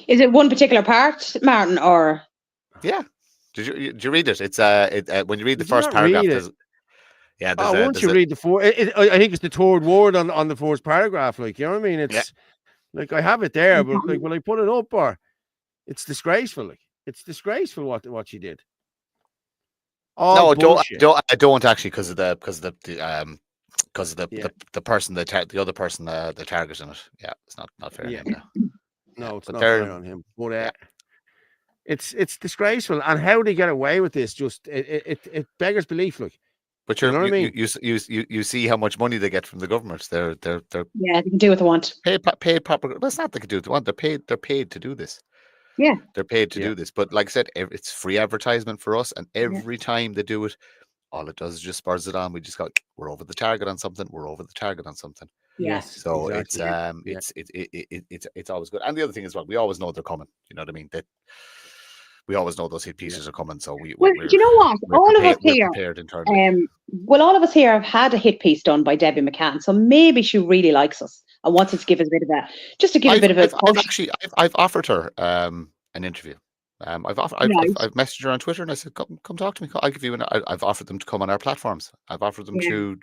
Is it one particular part, Martin, or? Yeah. Did you read it? It's when you read the first paragraph. Once you read the fourth, I think it's the third word on the first paragraph. Like, you know what I mean? It's like, I have it there, but like, will I put it up, or it's disgraceful? Like. It's disgraceful what she did. No, I don't actually, because of the person, the other person, the target in it. Yeah, it's not fair. Yeah. No, it's not fair on him. But it's disgraceful, and how they get away with this, just it beggars belief. Like, but you know what I mean? You see how much money they get from the government. They're they can do what they want. Paid proper. That's not they can do what they want. They're paid to do this. Yeah, they're paid to do this. But like I said, it's free advertisement for us, and every time they do it, all it does is just spurs it on. We just go, we're over the target on something. Yes. So exactly. it's always good. And the other thing is, well, we always know they're coming. You know what I mean? We always know those hit pieces are coming. So do you know what? All of us here, all of us here have had a hit piece done by Debbie McCann. So maybe she really likes us and wants us to give us a bit of a, just to give a bit of a. I've offered her an interview. I've messaged her on Twitter and I said, come talk to me. I'll give you I've offered them to come on our platforms. I've offered them to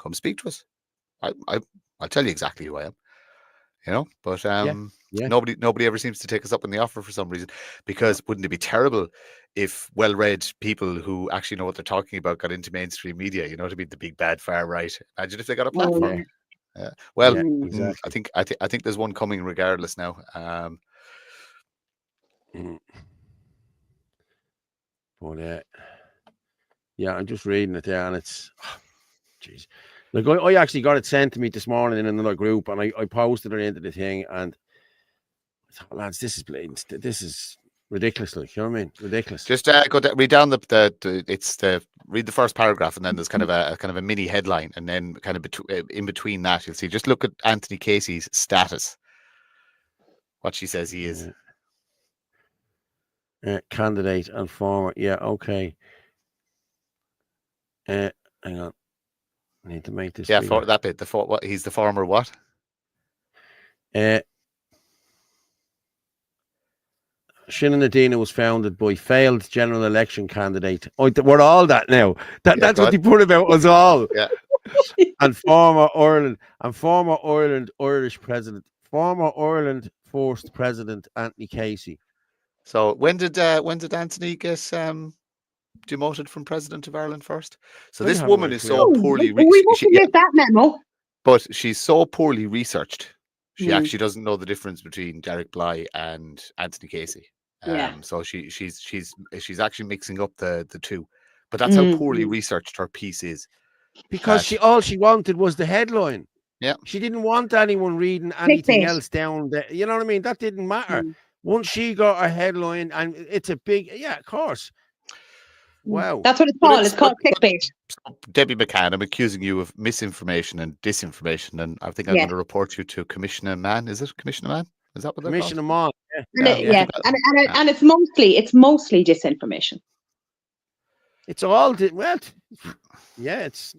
come speak to us. I'll tell you exactly who I am. You know, but nobody ever seems to take us up on the offer for some reason, because wouldn't it be terrible if well-read people who actually know what they're talking about got into mainstream media? You know, to be the big bad far right. Imagine if they got a platform. Exactly. I think there's one coming regardless now. But I'm just reading it there, and it's jeez. Like, I actually got it sent to me this morning in another group, and I posted it into the thing, and I thought, lads, this is blatant. This is ridiculous. Like, you know what I mean? Ridiculous. Just read down read the first paragraph, and then there's kind of a mini headline, and then kind of in between that, you'll see. Just look at Anthony Casey's status. What she says he is. Candidate and former. Yeah. Okay. Hang on. I need to make this. Yeah, for that bit. What he's the former what? Sinn Féin was founded by failed general election candidate. We're all that now. That's what they put about us all. Yeah. And former Ireland Irish president, former Ireland first president Anthony Casey. So when did Anthony get demoted from president of Ireland first? So this woman is so poorly researched. That memo. But she's so poorly researched. She actually doesn't know the difference between Derek Bly and Anthony Casey. So she's actually mixing up the two. But that's how poorly researched her piece is. Because all she wanted was the headline. Yeah. She didn't want anyone reading anything else down there. You know what I mean? That didn't matter. Once she got her headline, and it's a big, of course. Wow. That's what it's called. It's called clickbait. Debbie McCann, I'm accusing you of misinformation and disinformation, and I think I'm going to report you to Commissioner Mann. Is it Commissioner Mann? Is that what they're Commissioner Mann? And it's mostly disinformation. It's all it's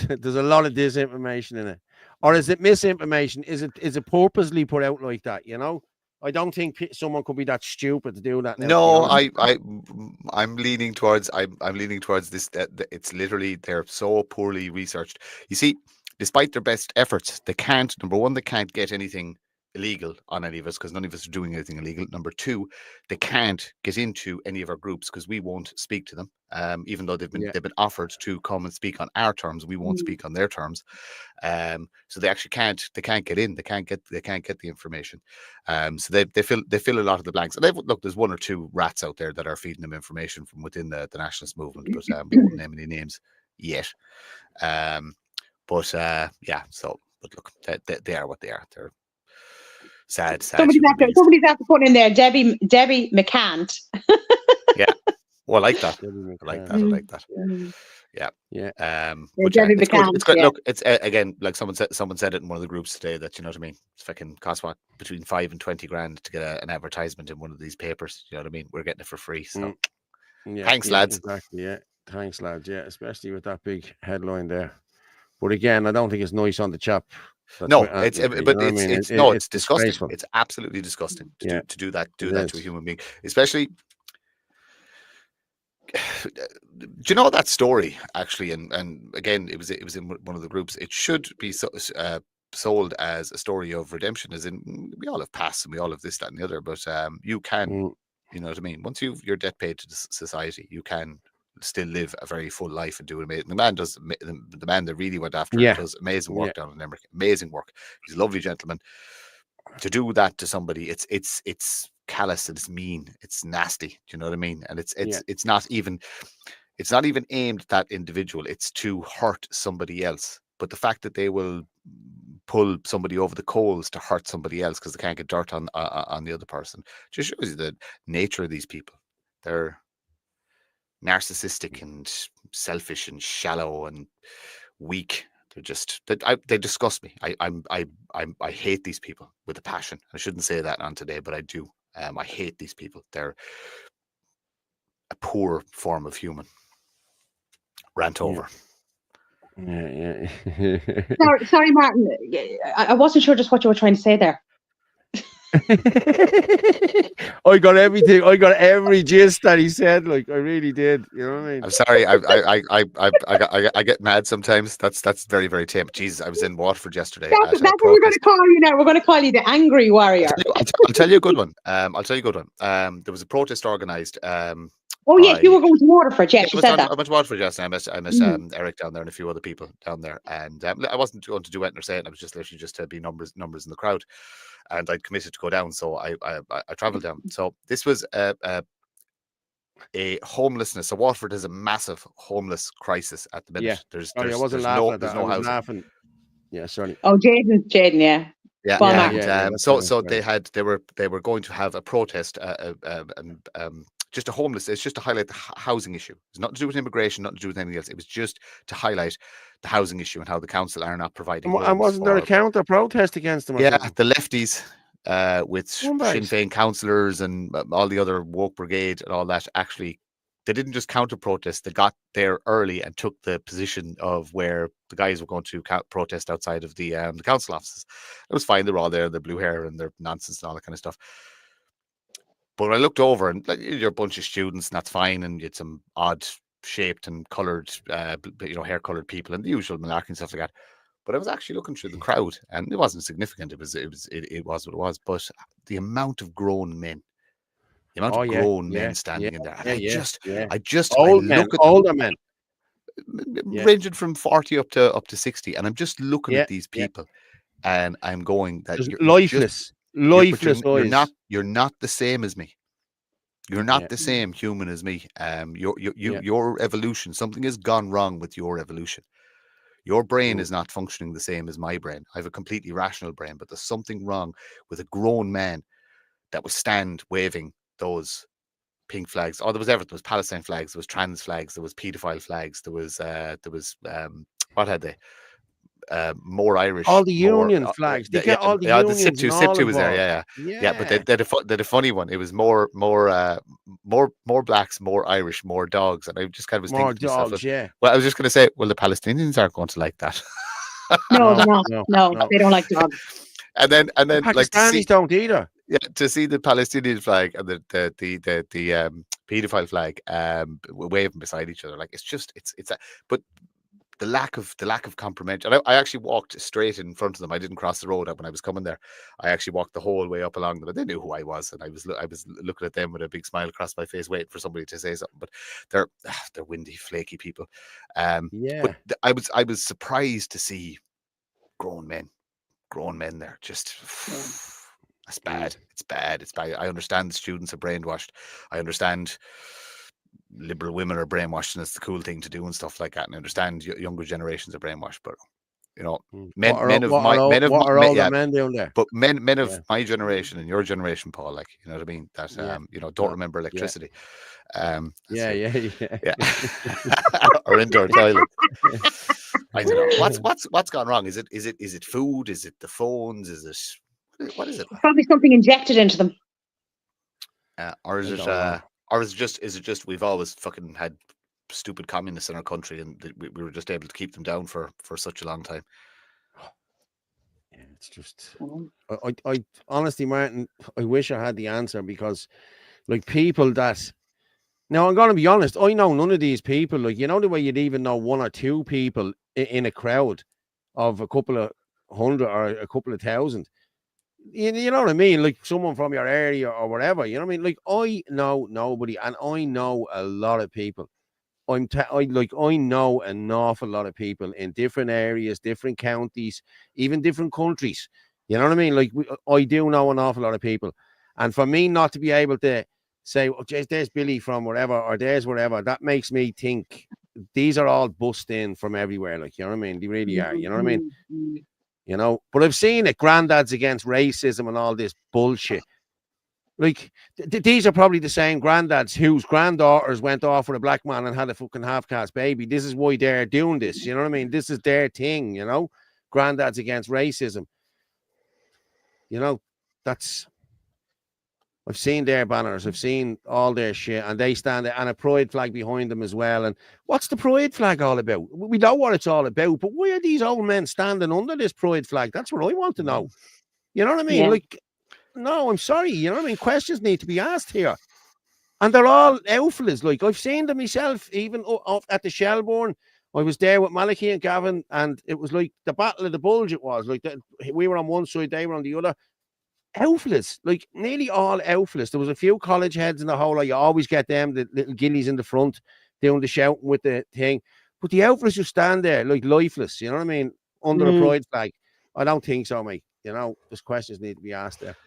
there's a lot of disinformation in it, or is it misinformation? Is it purposely put out like that? You know, I don't think someone could be that stupid to do that. Now, no, you know? I'm leaning towards this. It's literally they're so poorly researched. You see, despite their best efforts, they can't. Number one, they can't get anything illegal on any of us because none of us are doing anything illegal. Number two, they can't get into any of our groups because we won't speak to them. Even though they've been offered to come and speak on our terms, we won't speak on their terms. So they actually can't get in. They can't get the information. So they fill a lot of the blanks. And look, there's one or two rats out there that are feeding them information from within the nationalist movement, but we won't name any names yet. So but look, they are what they are. They're sad. Somebody's after putting in there Debbie McCann. Yeah. Well, I like that. I like that. Yeah. Debbie McCann. It's good. Look, it's again, like someone said it in one of the groups today that, you know what I mean, it's fucking cost between 5 and 20 grand to get an advertisement in one of these papers. You know what I mean? We're getting it for free. So thanks, lads. Exactly. Yeah. Thanks, lads. Yeah, especially with that big headline there. But again, I don't think it's nice on the chap. It's disgusting. It's absolutely disgusting to do that to a human being, especially. Do you know that story actually? And again, it was in one of the groups. It should be sold as a story of redemption, as in we all have past and we all have this, that, and the other. But you can, you know what I mean. Once your debt paid to society, you can still live a very full life and do amazing. The man that really went after it does amazing work down in Limerick. Amazing work. He's a lovely gentleman. To do that to somebody, it's callous, it's mean, it's nasty. Do you know what I mean? And it's not even aimed at that individual. It's to hurt somebody else. But the fact that they will pull somebody over the coals to hurt somebody else because they can't get dirt on the other person just shows you the nature of these people. They're narcissistic and selfish and shallow and weak. They disgust me. I hate these people with a passion. I shouldn't say that on today, but I do. I hate these people. They're a poor form of human. Rant over. Yeah. Sorry, Martin. I wasn't sure just what you were trying to say there. I got everything. I got every gist that he said. Like, I really did. You know what I mean? I'm sorry. I get mad sometimes. That's very, very tame. Jesus, I was in Waterford yesterday. That's what we're going to call you now. We're going to call you the Angry Warrior. I'll tell you a good one. There was a protest organised. Oh yes, you were going to Waterford. Yes, you said that. I went to Waterford yesterday. I met Eric down there and a few other people down there. And I wasn't going to do anything or say it. I was just literally just to be numbers in the crowd. And I'd committed to go down, so I travelled down. So this was a homelessness. So Waterford has a massive homeless crisis at the minute. Yeah. I wasn't laughing at that. I was laughing. Yeah, sorry. Oh, Jaden, yeah. Yeah. So they were going to have a protest, just a homeless. It's just to highlight the housing issue. It's not to do with immigration, not to do with anything else. It was just to highlight the housing issue and how the council are not providing. And wasn't there a counter protest against them? Yeah, the lefties with Sinn Féin councillors and all the other woke brigade and all that. Actually, they didn't just counter protest. They got there early and took the position of where the guys were going to protest outside of the council offices. It was fine. They were all there, their blue hair and their nonsense and all that kind of stuff. But I looked over and like, you're a bunch of students, and that's fine, and you had some odd shaped and coloured, hair coloured people and the usual malarkey and stuff like that. But I was actually looking through the crowd, and it wasn't significant. It was what it was. But the amount of grown men, men standing in there, and I look at older men, ranging from 40 up to 60, and I'm just looking at these people, and I'm going that you're lifeless. You're not the same as me. You're not the same human as me. Your evolution, something has gone wrong with your evolution. Your brain is not functioning the same as my brain. I have a completely rational brain, but there's something wrong with a grown man that was waving those pink flags. Oh, there was everything. There was Palestine flags. There was trans flags. There was pedophile flags. There was what had they? More Irish. All the union flags. They get all the unions. The SIP2 was there. Yeah. But they did a funny one. It was more blacks, more Irish, more dogs, and I just kind of was thinking to myself, well, I was just going to say, well, the Palestinians aren't going to like that. No, they're not. No, they don't like dogs. And then Pakistanis don't either. Yeah, to see the Palestinian flag and the pedophile flag waving beside each other, like but the lack of comprehension. And I actually walked straight in front of them. I didn't cross the road when I was coming there. I actually walked the whole way up along them. They knew who I was, and I was looking at them with a big smile across my face, waiting for somebody to say something. But they're windy, flaky people. But I was surprised to see grown men there. Just that's bad. It's bad. I understand the students are brainwashed. I understand liberal women are brainwashed and it's the cool thing to do and stuff like that. And I understand younger generations are brainwashed, but men down there. But men of my generation and your generation, Paul, like, you know what I mean? That don't remember electricity. Yeah. Or indoor toilets. I don't know. What's gone wrong? Is it food? Is it the phones? What is it? Probably something injected into them. Or is it just we've always fucking had stupid communists in our country, and we were just able to keep them down for such a long time? Yeah, it's just I honestly, Martin, I wish I had the answer, because like people that now, I'm going to be honest, I know none of these people. Like, you know, the way you'd even know one or two people in a crowd of a couple of hundred or a couple of thousand. You know what I mean? Like someone from your area or whatever. You know what I mean? Like, I know nobody, and I know a lot of people. I know an awful lot of people in different areas, different counties, even different countries. You know what I mean? Like, I do know an awful lot of people, and for me not to be able to say, "Oh, geez, there's Billy from wherever or there's wherever," that makes me think these are all bussed in from everywhere. Like, you know what I mean? They really are. You know what I mean? You know, but I've seen it, granddads against racism and all this bullshit. Like, these are probably the same granddads whose granddaughters went off with a black man and had a fucking half-caste baby. This is why they're doing this. You know what I mean? This is their thing, you know? Granddads against racism. You know, I've seen their banners. I've seen all their shit, and they stand there, and a pride flag behind them as well. And what's the pride flag all about? We know what it's all about, but why are these old men standing under this pride flag? That's what I want to know. You know what I mean? Yeah. Like, no, I'm sorry. You know what I mean? Questions need to be asked here. And they're all outfellas. Like, I've seen them myself, even at the Shelbourne. I was there with Malachy and Gavin, and it was like the Battle of the Bulge. It was like we were on one side, they were on the other. Outfellas, like nearly all outfellas. There was a few college heads in the whole. You always get them, the little gillies in the front doing the shouting with the thing. But the outfellas just stand there like lifeless. You know what I mean? Under a pride flag. I don't think so, mate. You know, there's questions need to be asked there.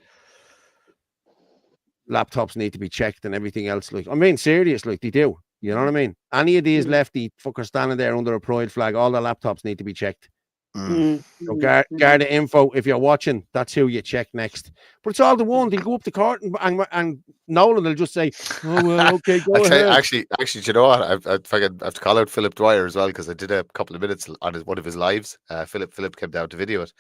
Laptops need to be checked and everything else. Like, I mean, serious, like they do. You know what I mean? Any of these lefty fuckers standing there under a pride flag, all the laptops need to be checked. So Garda Info, if you're watching, that's who you check next. But it's all the one. They'll go up the court and Nolan will just say, "Oh well, okay, go ahead." Actually, you know what? I have to call out Philip Dwyer as well, because I did a couple of minutes on one of his lives. Philip came down to video it.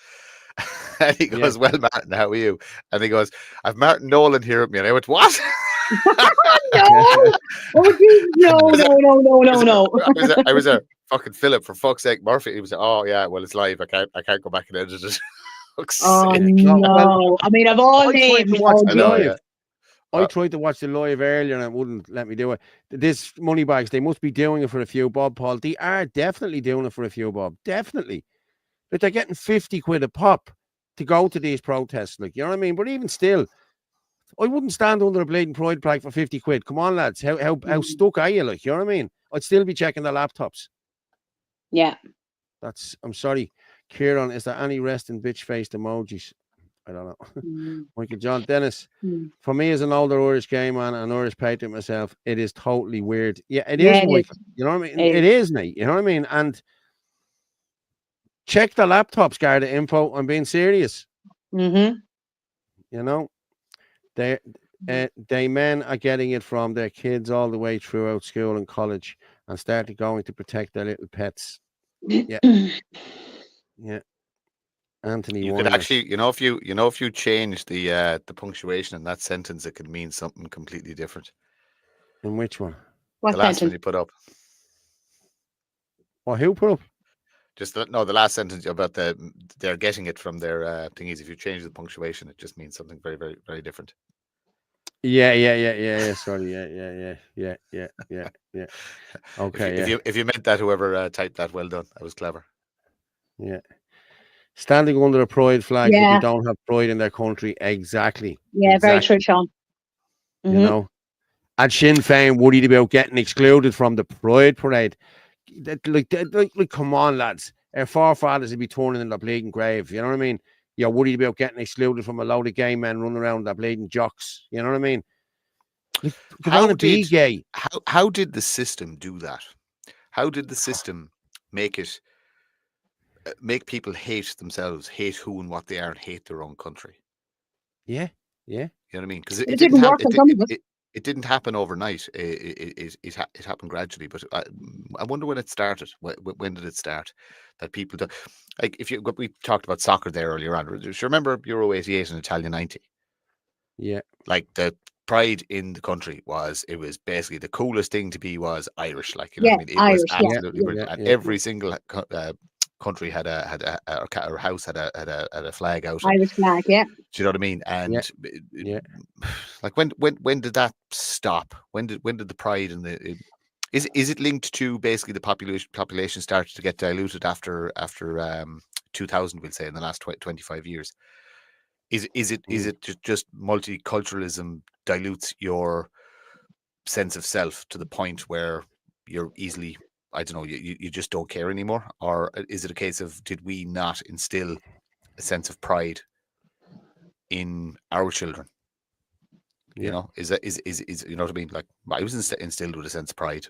And he goes, "Well, Martin, how are you?" And he goes, "I've Martin Nolan here with me." And I went, "What?" No! Oh, geez, no. I was a fucking Philip, for fuck's sake, Murphy. He was like, "Oh yeah, well, it's live. I can't go back and edit it." Oh no! I mean, of all names, I tried to watch the live earlier and it wouldn't let me do it. This Moneybags, they must be doing it for a few bob, Paul. They are definitely doing it for a few bob. Definitely. But they're getting 50 quid a pop to go to these protests. Like, you know what I mean? But even still, I wouldn't stand under a bleeding pride flag for 50 quid. Come on, lads. How stuck are you? Like, you know what I mean? I'd still be checking the laptops. Yeah. I'm sorry. Kieran, is there any resting bitch-faced emojis? I don't know. Michael John Dennis. For me, as an older Irish gay man and Irish patriot myself, it is totally weird. Yeah, it is, Michael. You know what I mean? It is, mate. You know what I mean? And check the laptops, Garda Info. I'm being serious. You know, they men are getting it from their kids all the way throughout school and college and started going to protect their little pets. Yeah. Yeah. Anthony, you could actually, if you change the punctuation in that sentence, it could mean something completely different. In which one? What the last sentence? one you put up. What? Who put up? The last sentence about they're getting it from their thingies. If you change the punctuation, it just means something very, very, very different. Yeah. Sorry. Yeah. Okay. If you meant that, whoever typed that, well done. That was clever. Yeah. Standing under a pride flag, but they don't have pride in their country. Exactly. Yeah, very true, Sean. You know, and Sinn Féin worried about getting excluded from the pride parade. Like, come on, lads. Our forefathers would be turning in the bleeding grave. You know what I mean? You're worried about getting excluded from a load of gay men running around the bleeding jocks. You know what I mean? Like, be gay. How did the system do that? How did the system make people hate themselves, hate who and what they are, and hate their own country? Yeah. You know what I mean? Because it didn't work. It didn't happen overnight. It happened gradually. But I wonder when it started. When did it start? That people do, like we talked about soccer there earlier on. Do you remember Euro '88 and Italia '90? Yeah. Like the pride in the country was basically the coolest thing to be was Irish. Like, you know what I mean? It was absolutely brilliant. And every single country had a house had a flag out. Irish flag, yeah. Do you know what I mean? And like when did that stop? When did the pride and the is it linked to basically the population started to get diluted after 2000? We'll say in the last 25 years. Is it just multiculturalism dilutes your sense of self to the point where you're easily, I don't know, you just don't care anymore? Or is it a case of, did we not instill a sense of pride in our children? You know, is you know what I mean? Like, I was instilled with a sense of pride.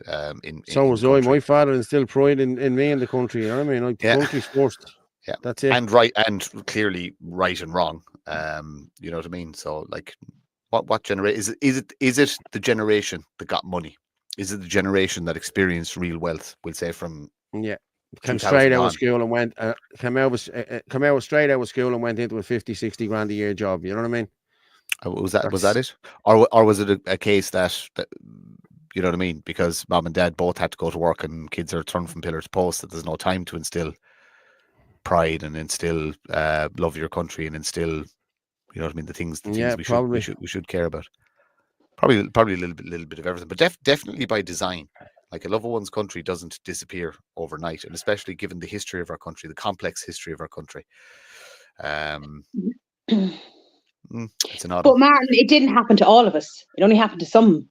So was I. My father instilled pride in me and the country. You know what I mean? Like, the country's first. Yeah, that's it. And right, and clearly right and wrong. You know what I mean? So, like, what generation is it the generation that got money? Is it the generation that experienced real wealth? We'll say from came straight out of school and went come out straight out of school and went into a 50-60 grand a year job. You know what I mean? Was that it, or was it a case that you know what I mean? Because mom and dad both had to go to work and kids are turned from pillar to post. That there's no time to instill pride and instill love of your country and instill, you know what I mean, the things we should care about. Probably a little bit of everything, but definitely by design. Like, a love of one's country doesn't disappear overnight, and especially given the history of our country, the complex history of our country. It's an odd. But Martin, it didn't happen to all of us. It only happened to some.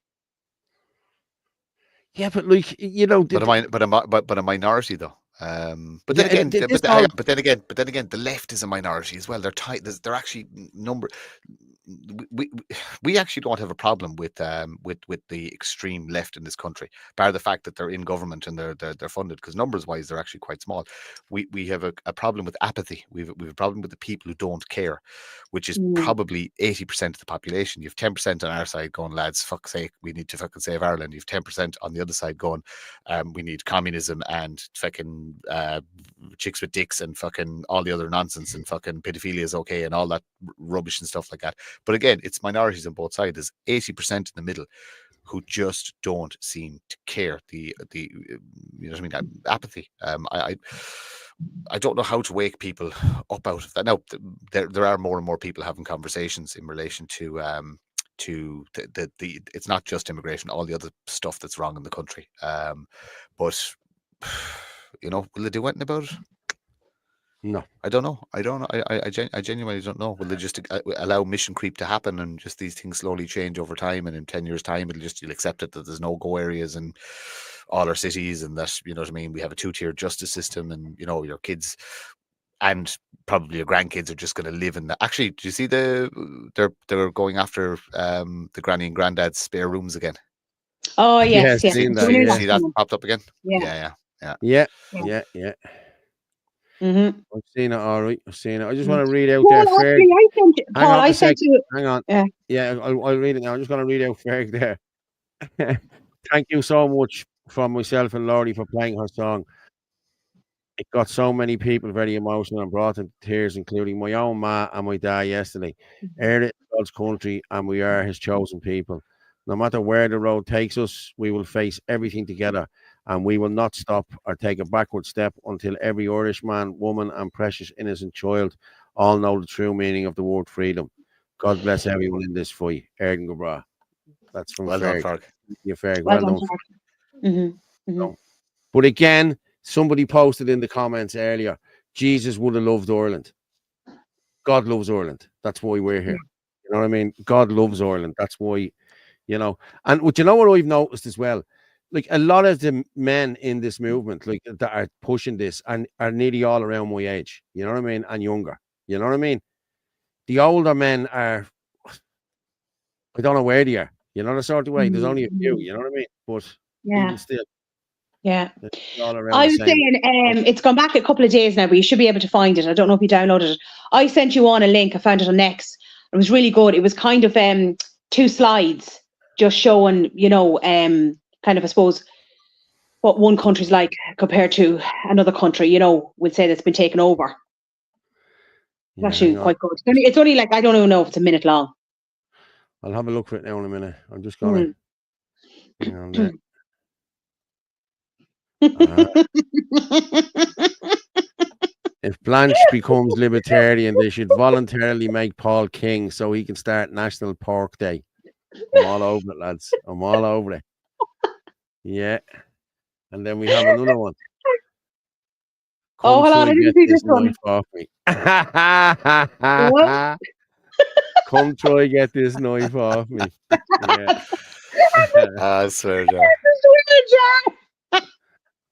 Yeah, but like, you know, but a minority though. But then again, the left is a minority as well. They're tight. They're actually number. We actually don't have a problem with the extreme left in this country, bar the fact that they're in government and they're funded, because numbers wise they're actually quite small. We have a problem with apathy. We've a problem with the people who don't care, which is probably 80% of the population. You have 10% on our side going, lads, fuck's sake, we need to fucking save Ireland. You have 10% on the other side going, we need communism and fucking chicks with dicks and fucking all the other nonsense, and fucking pedophilia is okay and all that rubbish and stuff like that. But again, it's minorities on both sides. There's 80% in the middle who just don't seem to care. The you know what I mean? Apathy. I don't know how to wake people up out of that. Now, there are more and more people having conversations in relation to to the it's not just immigration, all the other stuff that's wrong in the country. But will they do anything about it? No, I don't know. I genuinely don't know. Will they just allow mission creep to happen and just these things slowly change over time? And in 10 years' time, you'll accept it that there's no go areas in all our cities, and that, you know what I mean, we have a 2-tier justice system, and your kids and probably your grandkids are just going to live in that. Actually, do you see they're going after the granny and granddad's spare rooms again? Oh yes. See that popped up again? Yeah. Mm-hmm. I've seen it, all right. I've seen it. I just want to read out Paul, there. Paul, I sent you. Hang on. Yeah, I'll read it now. I'm just going to read out Ferg there. Thank you so much from myself and Laurie for playing her song. It got so many people very emotional and brought them to tears, including my own ma and my dad yesterday. Earth is God's country, and we are his chosen people. No matter where the road takes us, we will face everything together, and we will not stop or take a backward step until every Irish man, woman, and precious innocent child all know the true meaning of the word freedom. God bless everyone in this fight. Erden Gabra. That's from Ferg. Ferg. Yeah, Ferg. Well done. Mm-hmm. But again, somebody posted in the comments earlier, Jesus would have loved Ireland. God loves Ireland. That's why we're here. You know what I mean? God loves Ireland. That's why, and you know what I've noticed as well? Like, a lot of the men in this movement, like, that are pushing this and are nearly all around my age, you know what I mean? And younger, you know what I mean? The older men are, I don't know where they are, you know, the sort of way. There's only a few, you know what I mean? But even still. Yeah. I was saying, it's gone back a couple of days now, but you should be able to find it. I don't know if you downloaded it. I sent you on a link. I found it on X. It was really good. It was kind of 2 slides just showing, kind of, I suppose, what one country's like compared to another country, we'd say that's been taken over. It's actually quite good. It's only like, I don't even know if it's a minute long. I'll have a look for it now in a minute. I'm just going to... If Blanche becomes libertarian, they should voluntarily make Paul king so he can start National Pork Day. I'm all over it, lads. I'm all over it. Yeah. And then we have another one. Hold on, I didn't see this one. Off me. Come try get this knife off me. Yeah. I swear,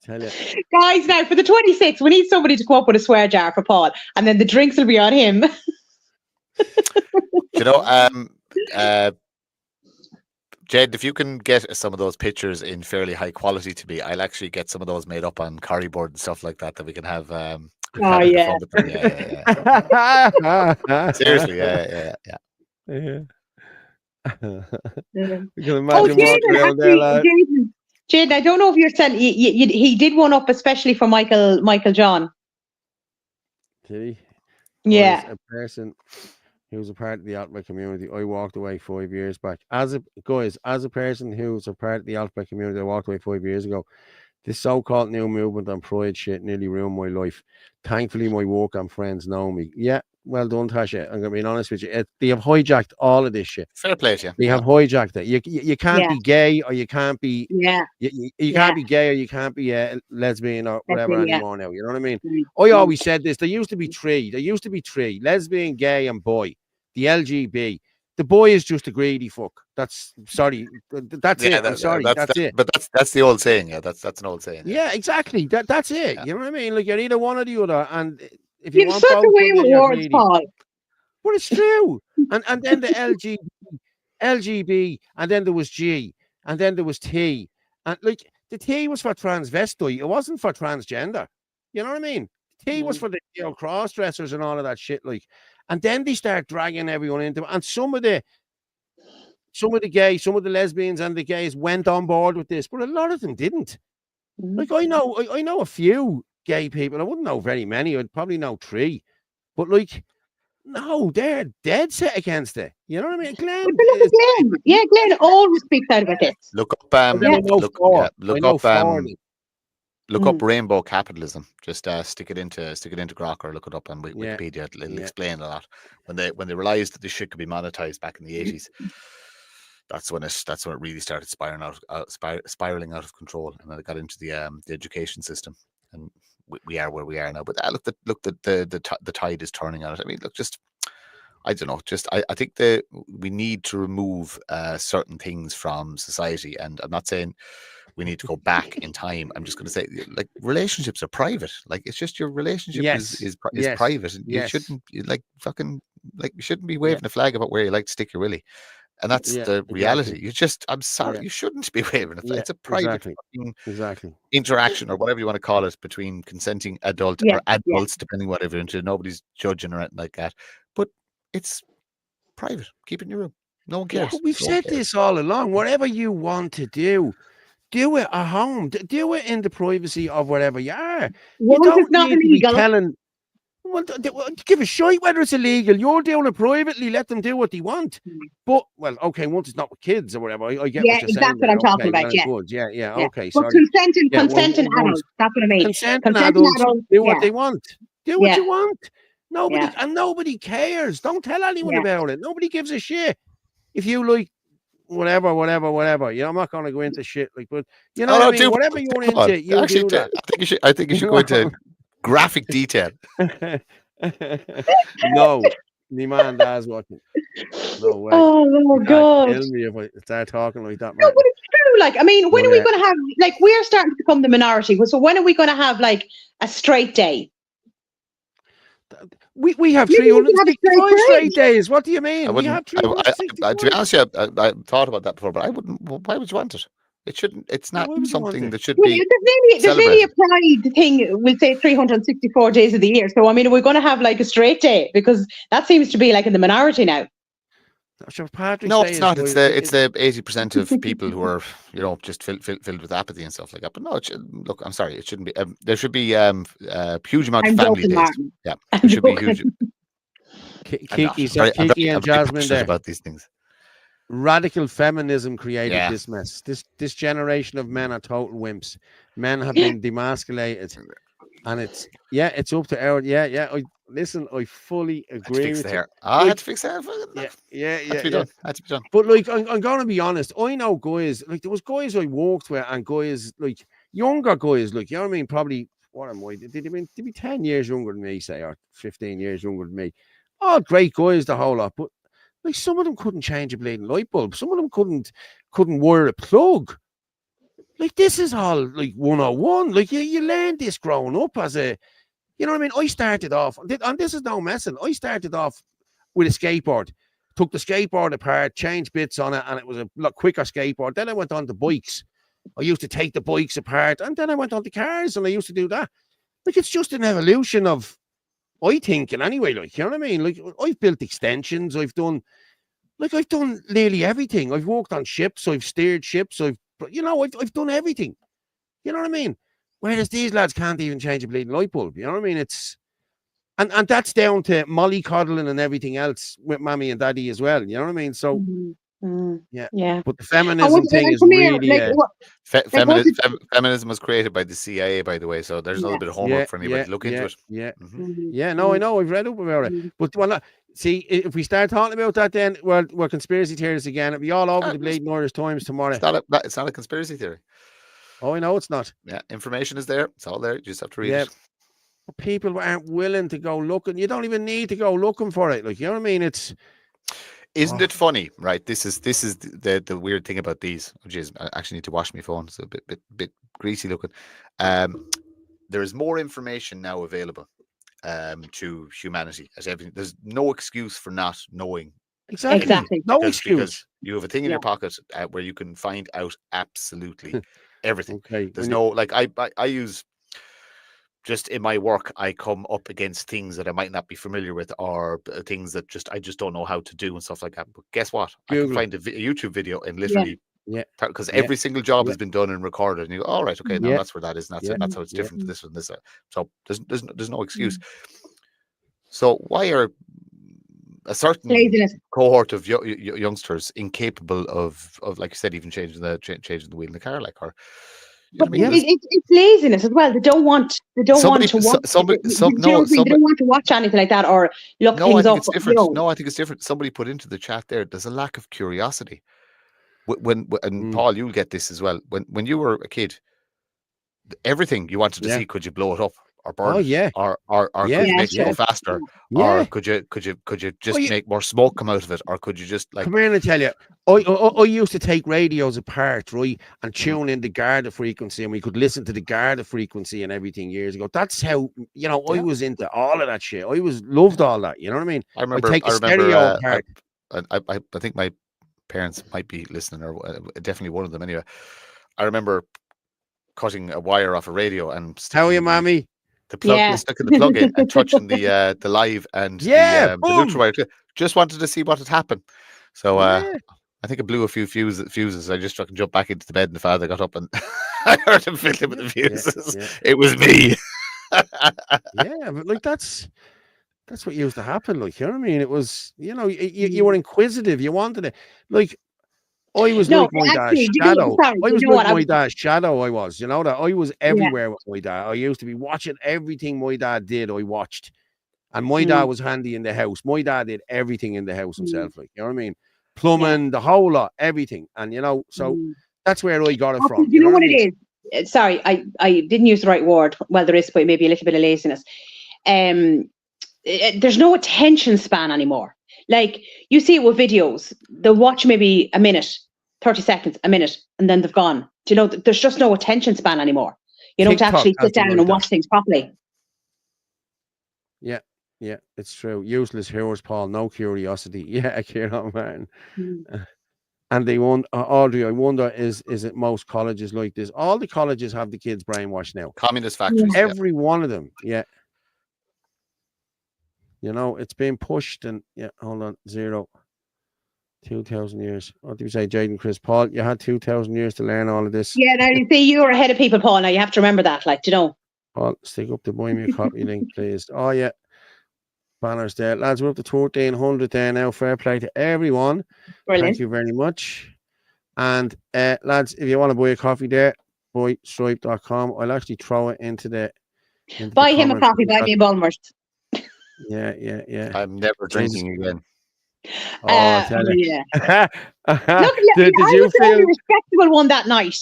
Tell you. Guys, now for the 26th, we need somebody to come up with a swear jar for Paul, and then the drinks will be on him. Jed, if you can get some of those pictures in fairly high quality to me, I'll actually get some of those made up on Curryboard and stuff like that we can have. Yeah. Seriously, yeah. You can imagine walking around there, lad. Jaden, I don't know if you're telling he did one up especially for Michael John. Did he? Yeah. A person who was a part of the Altback community. I walked away 5 years back. As a person who was a part of the Altback community, I walked away 5 years ago. This so-called new movement on pride shit nearly ruined my life. Thankfully, my work and friends know me. Yeah, well done, Tasha. I'm going to be honest with you. They have hijacked all of this shit. Fair play to you. They have hijacked it. You can't be gay, or you can't be you can't be gay, or you can't be lesbian or whatever anymore now. You know what I mean? I always said this. There used to be three. Lesbian, gay, and boy. The LGB. The boy is just a greedy fuck. That's it. I'm sorry. That's it. But that's the old saying. Yeah, that's an old saying. Yeah, exactly. That's it. Yeah. You know what I mean? Like, you're either one or the other. And if you want such a way with words, Paul. But it's true. and then the LGB, and then there was G, and then there was T. And like, the T was for transvestite. It wasn't for transgender. You know what I mean? T was for the cross dressers and all of that shit. Like, and then they start dragging everyone into it. And some of the gays, some of the lesbians and the gays went on board with this, but a lot of them didn't. Like, I know a few gay people. I wouldn't know very many. I'd probably know 3. But like, no, they're dead set against it. You know what I mean? Glenn. Glenn always speaks out about this. Look up rainbow capitalism. Just stick it into Grok or look it up on Wikipedia. It'll explain a lot. When they realized that this shit could be monetized back in the 80s. that's when it really started spiraling out of control, and then it got into the education system, and we are where we are now. But the tide is turning on it. I mean, look, just I don't know. Just I think that we need to remove certain things from society, and I'm not saying we need to go back in time. I'm just going to say, like, relationships are private. Like, it's just your relationship is private, and you shouldn't you shouldn't be waving a flag about where you like to stick your willy. And that's the reality. Exactly. I'm sorry, you shouldn't be waving a flag. It's a private exactly interaction, or whatever you want to call it, between consenting adults, depending whatever into. Nobody's judging or anything like that. But it's private. Keep it in your room. No one cares. Yeah, we've said this all along. Whatever you want to do it at home. Do it in the privacy of wherever you are. Well, you don't it's not need illegal. To be telling. Well, give a shite whether it's illegal. You're doing it privately. Let them do what they want. But, well, okay, once it's not with kids or whatever, I get what you're saying. That's what I'm talking about. Okay, but sorry. Consent and adults. That's what I mean. Consent and adults do what they want. Do what you want. Nobody cares. Don't tell anyone about it. Nobody gives a shit. If you like whatever. You know, I'm not going to go into shit like, but you know what I mean. Whatever you're into, you do that. I think you should go into graphic detail. No, my man dad's watching. No way. Oh God! Tell me if I start talking like that. No, but it's true. Like, I mean, when are we going to have? Like, we're starting to become the minority. So when are we going to have like a straight day? We have 365 straight days. What do you mean? We have 365. To be honest, I thought about that before, but I wouldn't. Why would you want it? It shouldn't. It's not something that should be. There's maybe a pride thing. We'll say 364 days of the year. So I mean, we're going to have like a straight day, because that seems to be like in the minority now. No, it's not. It's the 80% of people who are, you know, just filled with apathy and stuff like that. But no, look, I'm sorry, it shouldn't be. There should be a huge amount of family days. Martin. Yeah, there should be huge. Kiki and Jasmine there about these things. Radical feminism created this mess. This generation of men are total wimps. Men have been demasculated, and it's up to our I fully agree with you. I had to fix that. Had to be done. But like, I'm going to be honest. I know guys, like, there was guys I worked with, and guys like younger guys, like, you know what I mean. Probably, what am I? They'd be 10 years younger than me, say, or 15 years younger than me. Oh, great guys, the whole lot. But like, some of them couldn't change a bleeding light bulb. Some of them couldn't wire a plug. Like, this is all like 101. Like, you learn this growing up as a. You know what I mean? I started off, and this is no messing. I started off with a skateboard, took the skateboard apart, changed bits on it, and it was a lot quicker skateboard. Then I went on to bikes. I used to take the bikes apart, and then I went on to cars, and I used to do that. Like, it's just an evolution of, I think, and anyway, like, you know what I mean? Like, I've built extensions. I've done nearly everything. I've worked on ships. I've steered ships. I've done everything. You know what I mean? Whereas these lads can't even change a bleeding light bulb. You know what I mean? It's and that's down to mollycoddling and everything else with mommy and daddy as well. You know what I mean? So yeah. But the feminism thing is really feminism was created by the CIA, by the way. So there's a little bit of homework for anybody to look into it. No, I know. I've read up about it. But see, if we start talking about that, then we're conspiracy theorists again. It'll be all over the bleeding Irish Times tomorrow. It's not a conspiracy theory. Oh, I know it's not. Yeah, information is there. It's all there. You just have to read it. But people aren't willing to go looking. You don't even need to go looking for it. Like, you know what I mean? Isn't it funny, right? This is the weird thing about these. Which is, I actually need to wash my phone. It's a bit greasy looking. There is more information now available to humanity as everything. There's no excuse for not knowing. Exactly. No excuse. Because you have a thing in your pocket where you can find out absolutely everything. Okay. There's no, like, I use, just in my work, I come up against things that I might not be familiar with, or things that I just don't know how to do and stuff like that. But guess what? Google. I can find a YouTube video and literally, because every single job has been done and recorded, and you go, all right, okay, now that's where that is, and that's how it's different to this and this. So there's no excuse. So why are a certain cohort of youngsters incapable of, like you said, even changing the wheel in the car, like, or but it's laziness as well. They don't want to watch. They don't want to watch anything like that or look things up. It's different. No, I think it's different. Somebody put into the chat there, there's a lack of curiosity. And Paul, you'll get this as well. When you were a kid, everything you wanted to see, could you blow it up or burn it? Or could you make it go faster? Or could you just make more smoke come out of it? Or could you just come here and tell you, I used to take radios apart, right, and tune in the Garda frequency, and we could listen to the Garda frequency and everything years ago. That's how, you know, I was into all of that shit. I loved all that, you know what I mean? I remember stereo apart. I think my parents might be listening, or definitely one of them anyway. I remember cutting a wire off a radio and how are you, mommy? The plug, sticking the plug in and touching the live and the neutral wire. Just wanted to see what had happened. So I think it blew a few fuses. I just jumped back into the bed, and the father got up, and I heard him fiddling with the fuses. It was me. But like that's what used to happen. Like, you know what I mean? It was, you know, you were inquisitive. You wanted it. Like, I was like my dad's shadow. I was like my dad's shadow. I was, you know, that I was everywhere with my dad. I used to be watching everything my dad did. I watched, and my dad was handy in the house. My dad did everything in the house himself. Like, you know what I mean? Plumbing, the whole lot, everything. And you know, so that's where I got it from. You know what it is? Sorry, I didn't use the right word. Well, there is maybe a little bit of laziness. There's no attention span anymore. Like, you see it with videos. They'll watch maybe a minute, 30 seconds, a minute, and then they've gone. Do you know, there's just no attention span anymore. You don't actually sit down and watch things properly. Yeah, it's true. Useless heroes, Paul. No curiosity. Yeah, Kieran Martin. And they won. Audrey, I wonder, is it most colleges like this? All the colleges have the kids brainwashed now. Communist factories. Every one of them. Yeah. You know, it's been pushed, and hold on, 2,000 years. What do you say, Jaden, Chris? Paul, you had 2,000 years to learn all of this. Yeah, now you see, you're ahead of people, Paul. Now you have to remember that, like, you know. Paul, stick up the buy me a copy link, please. Oh, yeah. Banners there. Lads, we're up to 1,400 there now. Fair play to everyone. Brilliant. Thank you very much. And lads, if you want to buy a coffee there, buy stripe.com. I'll actually throw it into the buy him a coffee, buy me a Bulmers. Yeah. I'm never drinking again. Oh, I tell you. Yeah. Look, I was the only respectable one that night.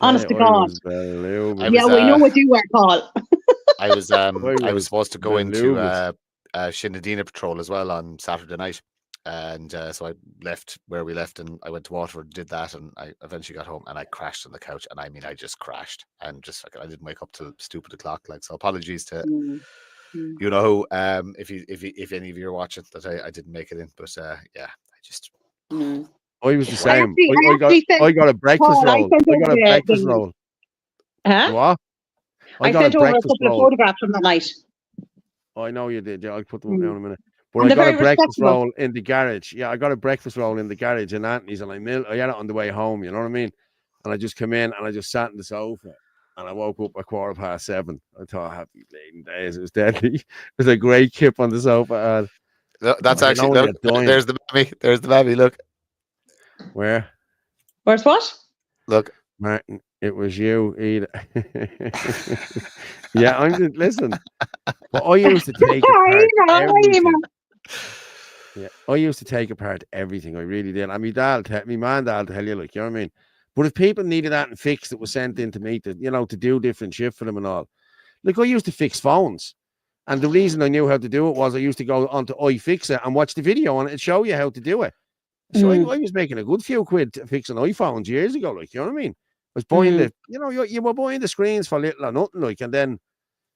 Honest to God. We know what you were, Paul. I was supposed to go into Shinadina Patrol as well on Saturday night, and so I left where we left, and I went to Waterford, did that, and I eventually got home, and I crashed on the couch, and I mean, I just crashed, and just I didn't wake up till stupid o'clock, like, so apologies to you know, if any of you are watching that I didn't make it in, but I just. I was the same. I got a breakfast roll. I got a breakfast roll. Huh? What? I sent over a couple of photographs from that night. I know you did. Yeah, I'll put them up now in a minute. But I got a breakfast roll in the garage. Yeah, I got a breakfast roll in the garage in Anthony's, and I had it on the way home. You know what I mean? And I just came in and I just sat in the sofa, and I woke up at 7:15. I thought, happy bleeding days. It was deadly. It was a great kip on the sofa. That's actually there's the baby. There's the baby. Look. Where? Where's what? Look, Martin. It was you, Ida. Yeah, listen. But I used to take apart everything. Yeah, I used to take apart everything. I really did. And my man, dad, tell you, like, you know what I mean. But if people needed that and fixed, it was sent in to me to, you know, to do different shit for them and all. Like, I used to fix phones, and the reason I knew how to do it was I used to go onto iFixit and watch the video on it and show you how to do it. So I was making a good few quid fixing iPhones years ago, like, you know what I mean. I was buying the, you know, you were buying the screens for little or nothing, like, and then,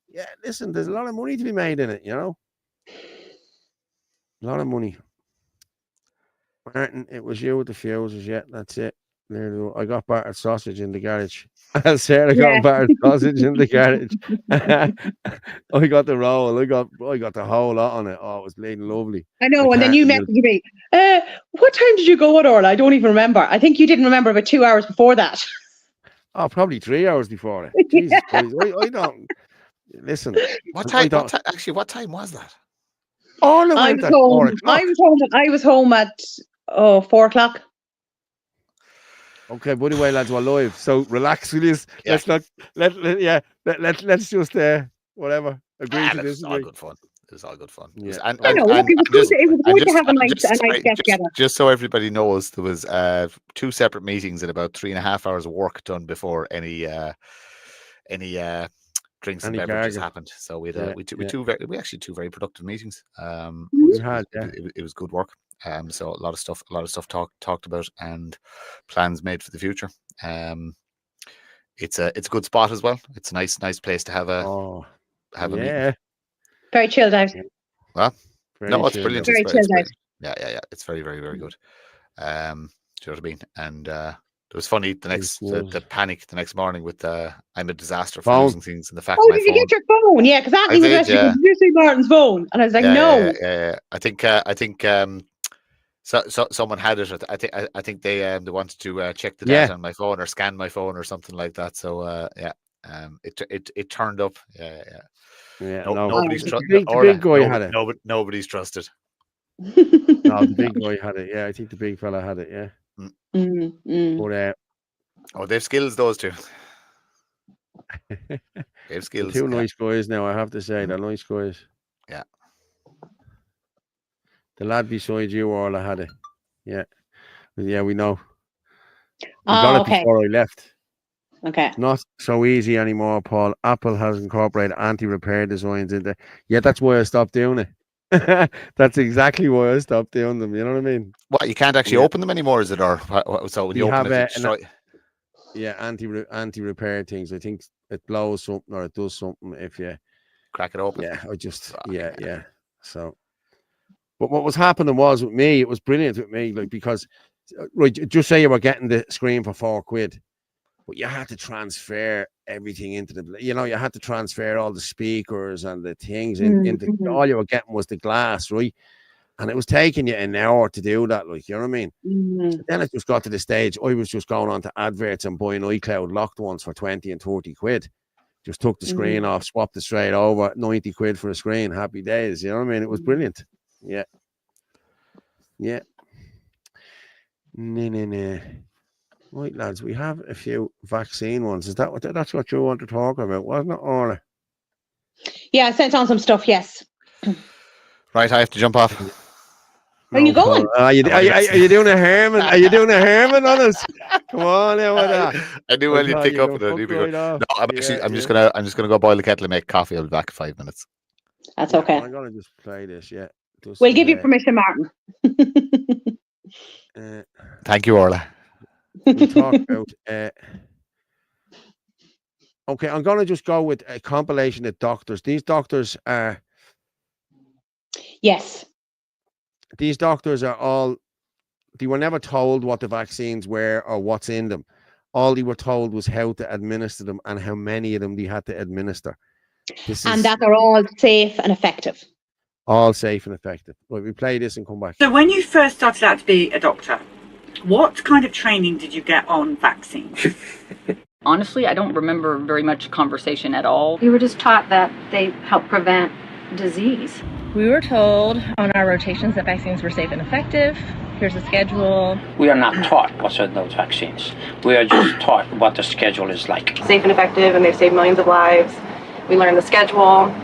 yeah, listen, there's a lot of money to be made in it, you know. A lot of money. Martin, it was you with the fuses, yeah, that's it. There, I got battered sausage in the garage. Sarah got battered sausage in the garage. I got the roll. I got the whole lot on it. Oh, it was bleeding lovely. I know. And then you messaged me. What time did you go with Orla? I don't even remember. I think you didn't remember about 2 hours before that. Oh, probably 3 hours before it. Jesus Christ. I don't listen. What time was that? Oh no, I was home at 4 o'clock. Okay, by the way, lads, we're live, so relax with this. Yeah. Let's just whatever agree to this. It's all good fun. was all good fun. Yeah. I know. Look, it was good to have a nice get together. Just so everybody knows, there was 2 separate meetings and about 3.5 hours of work done before any drinks and beverages happened. So we actually 2 very productive meetings. It was good work. So a lot of stuff talked about and plans made for the future. It's a good spot as well. It's a nice place to have a meeting. Very chilled out. Well, no, it's brilliant. Very chilled out. Yeah. It's very, very, very good. Do you know what I mean? And it was funny the panic the next morning with I'm a disaster for losing things and the fact. Oh, did you get your phone? Yeah, because Anthony was asking, did you see Martin's phone? And I was like, no. Yeah. I think so someone had it. I think they wanted to check the data on my phone or scan my phone or something like that. So it turned up. Yeah. Nobody's trusted. The big guy had it. Nobody's trusted. No, the big guy had it. Yeah, I think the big fella had it. Yeah. But they've skills, those two. They've skills. 2 nice guys now, I have to say. They're nice guys. Yeah. The lad beside you, Orla, had it. Yeah. Yeah, we know. We got it before I left. Okay. Not so easy anymore, Paul. Apple has incorporated anti-repair designs in there. Yeah, that's why I stopped doing it. That's exactly why I stopped doing them. You know what I mean? What, you can't actually open them anymore, is it? Or so when you open it, anti-repair things. I think it blows something or it does something if you crack it open. Yeah, yeah. So, but what was happening was with me, it was brilliant with me, like, because right, just say you were getting the screen for £4, but you had to transfer everything into the, you had to transfer all the speakers and the things into all you were getting was the glass, right? And it was taking you an hour to do that, like, you know what I mean? So then it just got to the stage, I was just going on to adverts and buying iCloud locked ones for 20 and 30 quid. Just took the screen off, swapped it straight over, 90 quid for a screen, happy days, you know what I mean? It was brilliant. Yeah. No. Right, lads, we have a few vaccine ones. Is that's what you want to talk about, wasn't it, Orla? Yeah, I sent on some stuff, yes. Right, I have to jump off. Where are you going? Are you doing a Herman? Are you doing a Herman on us? Come on, now with that. I knew when you'd pick up and I'd be good. No, I'm just gonna go boil the kettle and make coffee. I'll be back in 5 minutes. That's okay. I'm gonna just play this, yeah. We'll give you permission, Martin. Thank you, Orla. We talk about okay, I'm gonna just go with a compilation of doctors. These doctors are These doctors are all, they were never told what the vaccines were or what's in them. All they were told was how to administer them and how many of them they had to administer. That they're all safe and effective. All safe and effective. Right, we play this and come back. So when you first started out to be a doctor, what kind of training did you get on vaccines? Honestly, I don't remember very much conversation at all. We were just taught that they help prevent disease. We were told on our rotations that vaccines were safe and effective. Here's the schedule. We are not taught what's in those vaccines. We are just taught what the schedule is like. Safe and effective, and they've saved millions of lives. We learned the schedule.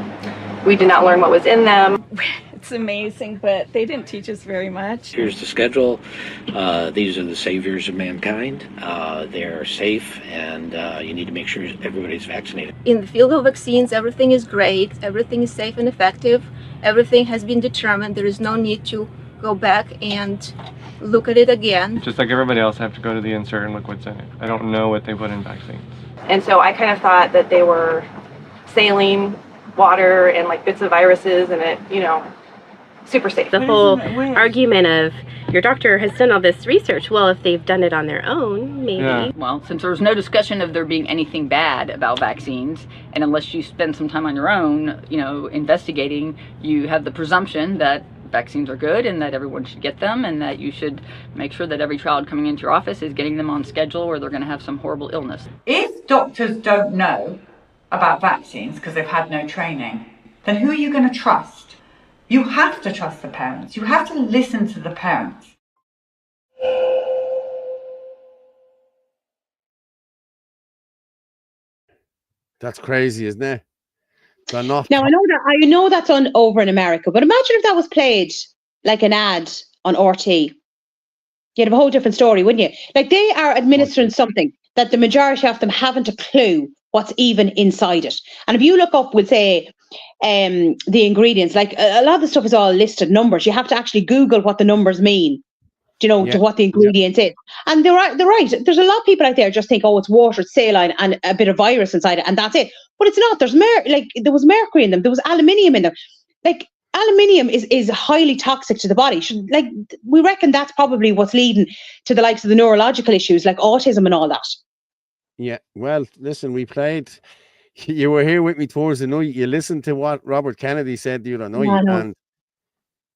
We did not learn what was in them. It's amazing, but they didn't teach us very much. Here's the schedule. These are the saviors of mankind. They're safe, and you need to make sure everybody's vaccinated. In the field of vaccines, everything is great. Everything is safe and effective. Everything has been determined. There is no need to go back and look at it again. Just like everybody else, I have to go to the insert and look what's in it. I don't know what they put in vaccines. And so I kind of thought that they were saline water and like bits of viruses and it, super safe. The whole argument of your doctor has done all this research. Well, if they've done it on their own, maybe. Yeah. Well, since there was no discussion of there being anything bad about vaccines, and unless you spend some time on your own, investigating, you have the presumption that vaccines are good and that everyone should get them and that you should make sure that every child coming into your office is getting them on schedule or they're going to have some horrible illness. If doctors don't know about vaccines because they've had no training, then who are you going to trust? You have to trust the parents. You have to listen to the parents. That's crazy, isn't it? They're not. Now, I know that's on over in America, but imagine if that was played like an ad on RT. You'd have a whole different story, wouldn't you? Like, they are administering something that the majority of them haven't a clue what's even inside it. And if you look up, we'll say, the ingredients, like a lot of the stuff is all listed numbers. You have to actually Google what the numbers mean, to what the ingredients is. And they're right. There's a lot of people out there just think, oh, it's water, it's saline, and a bit of virus inside it, and that's it. But it's not. There was mercury in them. There was aluminium in them. Like, aluminium is highly toxic to the body. We reckon that's probably what's leading to the likes of the neurological issues like autism and all that. Yeah. Well, listen, we played. You were here with me towards the night. You listened to what Robert Kennedy said the other night, and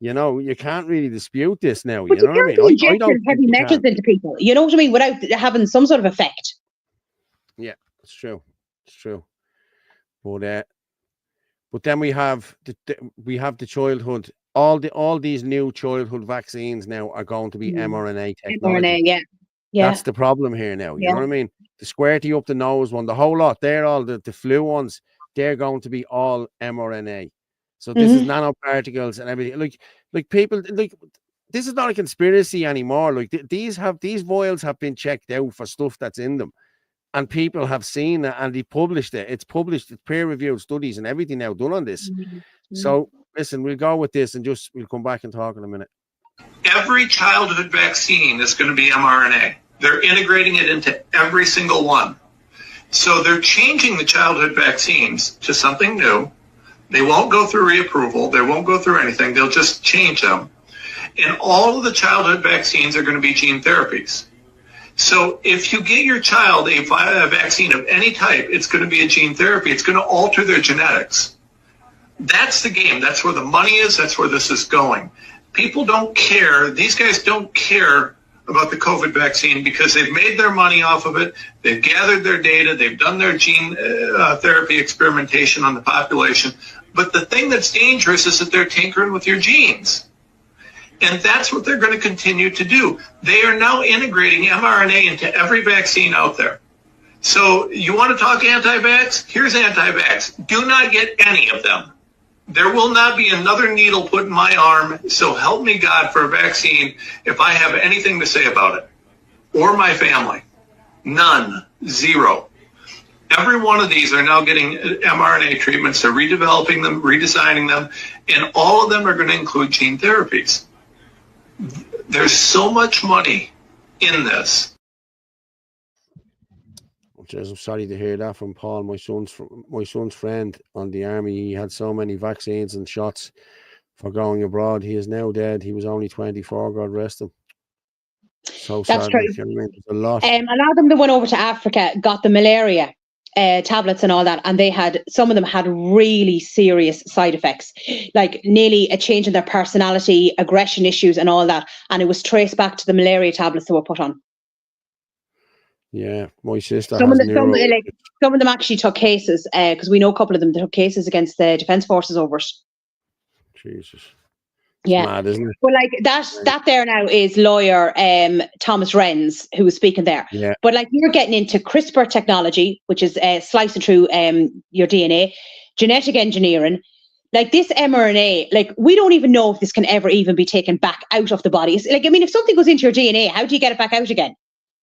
you can't really dispute this now. But you know what I mean? I don't heavy metals into people. You know what I mean? Without having some sort of effect. Yeah, it's true. It's true. But then we have the childhood. All these new childhood vaccines now are going to be mRNA technology. mRNA, yeah. That's the problem here now. You know what I mean? The squirty up the nose one, the whole lot. They're all the flu ones. They're going to be all mRNA. So this is nanoparticles and everything. Like people, like, this is not a conspiracy anymore. Like these vials have been checked out for stuff that's in them, and people have seen it and they published it. It's published, it's peer-reviewed studies and everything now done on this. So listen, we'll go with this and we'll come back and talk in a minute. Every childhood vaccine is going to be mRNA. They're integrating it into every single one. So they're changing the childhood vaccines to something new. They won't go through reapproval. They won't go through anything. They'll just change them. And all of the childhood vaccines are going to be gene therapies. So if you get your child a vaccine of any type, it's going to be a gene therapy. It's going to alter their genetics. That's the game. That's where the money is. That's where this is going. People don't care. These guys don't care about the COVID vaccine because they've made their money off of it. They've gathered their data. They've done their gene therapy experimentation on the population. But the thing that's dangerous is that they're tinkering with your genes. And that's what they're going to continue to do. They are now integrating mRNA into every vaccine out there. So you want to talk anti-vax? Here's anti-vax. Do not get any of them. There will not be another needle put in my arm, so help me God, for a vaccine if I have anything to say about it. Or my family. None. Zero. Every one of these are now getting mRNA treatments. They're redeveloping them, redesigning them, and all of them are going to include gene therapies. There's so much money in this. I'm sorry to hear that from Paul, my son's friend on the army. He had so many vaccines and shots for going abroad. He is now dead. He was only 24. God rest him. So that's sad. true. There's a lot. A lot of them that went over to Africa got the malaria tablets and all that, and some of them had really serious side effects, like nearly a change in their personality, aggression issues, and all that. And it was traced back to the malaria tablets that were put on. Yeah, my sister. Some of them actually took cases because we know a couple of them that took cases against the Defence Forces over it. Jesus. Yeah, mad, isn't it? Well, like that there now is lawyer Thomas Renz who was speaking there. Yeah. But like you're getting into CRISPR technology, which is slicing through your DNA, genetic engineering. Like this mRNA, like we don't even know if this can ever even be taken back out of the body. It's like, I mean, if something goes into your DNA, how do you get it back out again?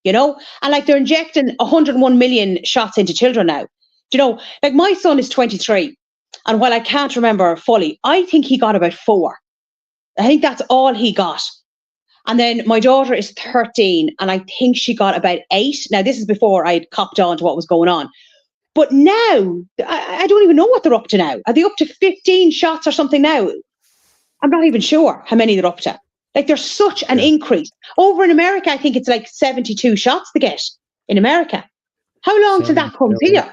You know, and like they're injecting 101 million shots into children now. Do you know, like my son is 23, and while I can't remember fully, I think he got about 4. I think that's all he got. And then my daughter is 13, and I think she got about 8. Now, this is before I'd copped on to what was going on. But now, I don't even know what they're up to now. Are they up to 15 shots or something now? I'm not even sure how many they're up to. Like, there's such an increase. Over in America, I think it's like 72 shots to get in America. How long till that comes here?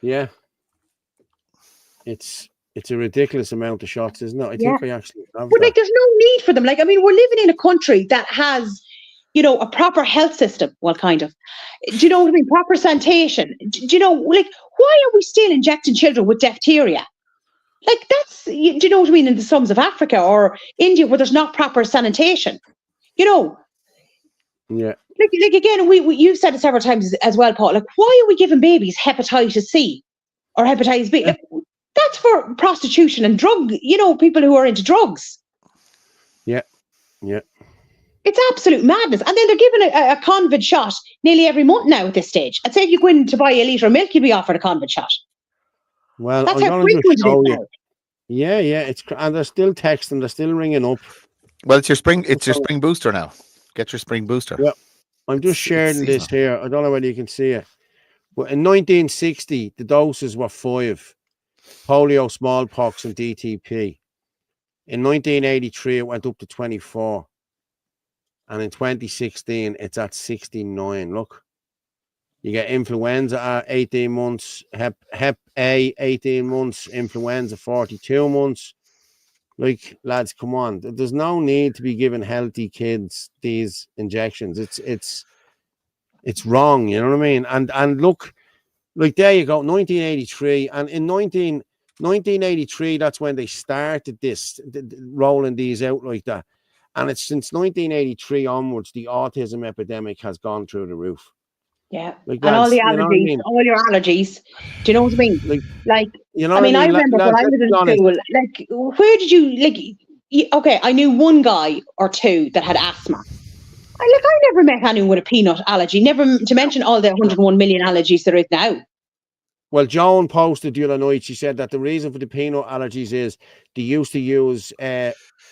Yeah. It's a ridiculous amount of shots, isn't it? I think I actually have But like, there's no need for them. Like, I mean, we're living in a country that has, you know, a proper health system. Well, kind of. Do you know what I mean? Proper sanitation. Do you know, like, why are we still injecting children with diphtheria? Like, that's, do you know what I mean, in the slums of Africa or India where there's not proper sanitation, you know? Yeah. Like again, you've said it several times as well, Paul, like, why are we giving babies hepatitis C? or hepatitis B. Like, that's for prostitution and drug, people who are into drugs. Yeah. It's absolute madness. And then they're given a COVID shot nearly every month now at this stage. I'd say if you go in to buy a litre of milk, you'd be offered a COVID shot. Well, that's I'm how going frequent to show it is you. Yeah. And they're still texting. They're still ringing up. Well, it's your spring booster now. Get your spring booster. Yeah. I'm just sharing this here. I don't know whether you can see it. But in 1960, the doses were 5. Polio, smallpox, and DTP. In 1983, it went up to 24. And in 2016, it's at 69. Look, you get influenza at 18 months, Hep A 18 months, influenza 42 months. Like, lads, come on. There's no need to be giving healthy kids these injections. It's wrong, you know what I mean? And look, like, there you go, 1983. And in 1983, that's when they started this, rolling these out like that. And it's since 1983 onwards, the autism epidemic has gone through the roof. Yeah, like and all the allergies, all your allergies. Do you know what I mean? Like you know, I remember when I was in school. Like, where did you okay, I knew one guy or two that had asthma. I never met anyone with a peanut allergy. Never to mention all the 101 million allergies there is now. Well, Joan posted the other night. She said that the reason for the peanut allergies is they used to use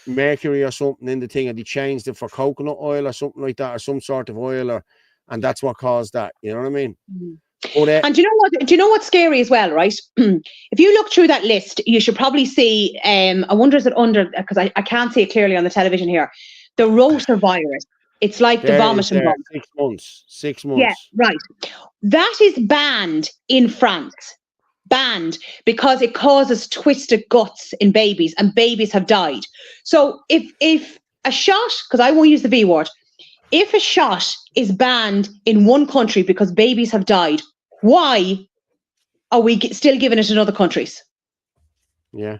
mercury or something in the thing, and they changed it for coconut oil or something like that, or some sort of oil, and that's what caused that. You know what I mean? But, and do you know what? Do you know what's scary as well, right? If you look through that list, you should probably see. I wonder is it under, because I can't see it clearly on the television here. The rotavirus. It's like the vomiting bug. 6 months. 6 months. Yeah, right. That is banned in France. Banned because it causes twisted guts in babies, and babies have died. So if a shot, because I won't use the V word, if a shot is banned in one country because babies have died, why are we still giving it in other countries? Yeah.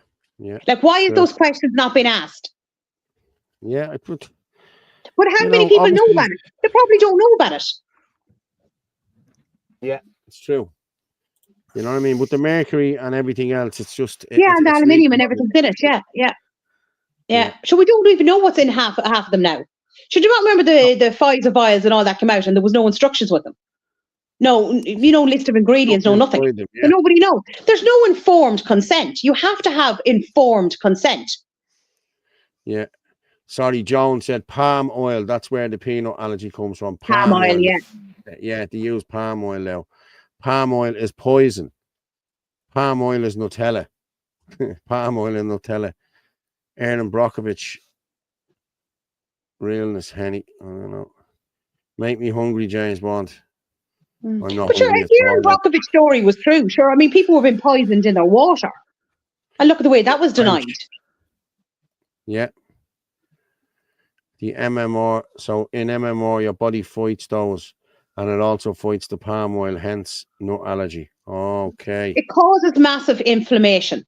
Like, why is those questions not being asked? Yeah, but how many people know about it? They probably don't know about it. Yeah, it's true. You know what I mean? With the mercury and everything else, it's just... and the aluminium and everything's in it, yeah. So we don't even know what's in half of them now. Should you not remember the Pfizer vials and all that came out, and there was no instructions with them? No, list of ingredients, no nothing. So nobody knows. There's no informed consent. You have to have informed consent. Yeah. Sorry, Joan said palm oil. That's where the peanut allergy comes from. Palm oil, yeah. Yeah, they use palm oil now. Palm oil is poison. Palm oil is Nutella. Palm oil and Nutella. Aaron Brockovich. Realness, Henny. I don't know. Make me hungry, James Bond. But sure, if the Aaron Brockovich story was true, sure. I mean, people have been poisoned in their water. And look at the way that was denied. Yeah. The MMR, so in MMR, your body fights those, and it also fights the palm oil, hence nut allergy. Okay. It causes massive inflammation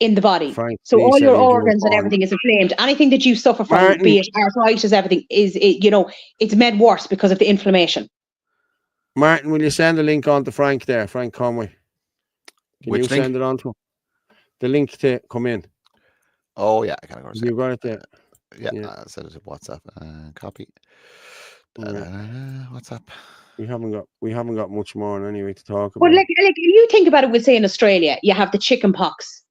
in the body. So all your organs and everything is inflamed. Anything that you suffer from, be it arthritis, everything, it's made worse because of the inflammation. Martin, will you send a link on to Frank there, Frank Conway? Can you send it on to him? The link to come in. Oh, yeah. I gotta go. You got it there. Yeah. I said it to WhatsApp. Copy. WhatsApp. We haven't got much more anyway to talk about. But like you think about it, we'll say in Australia, you have the chickenpox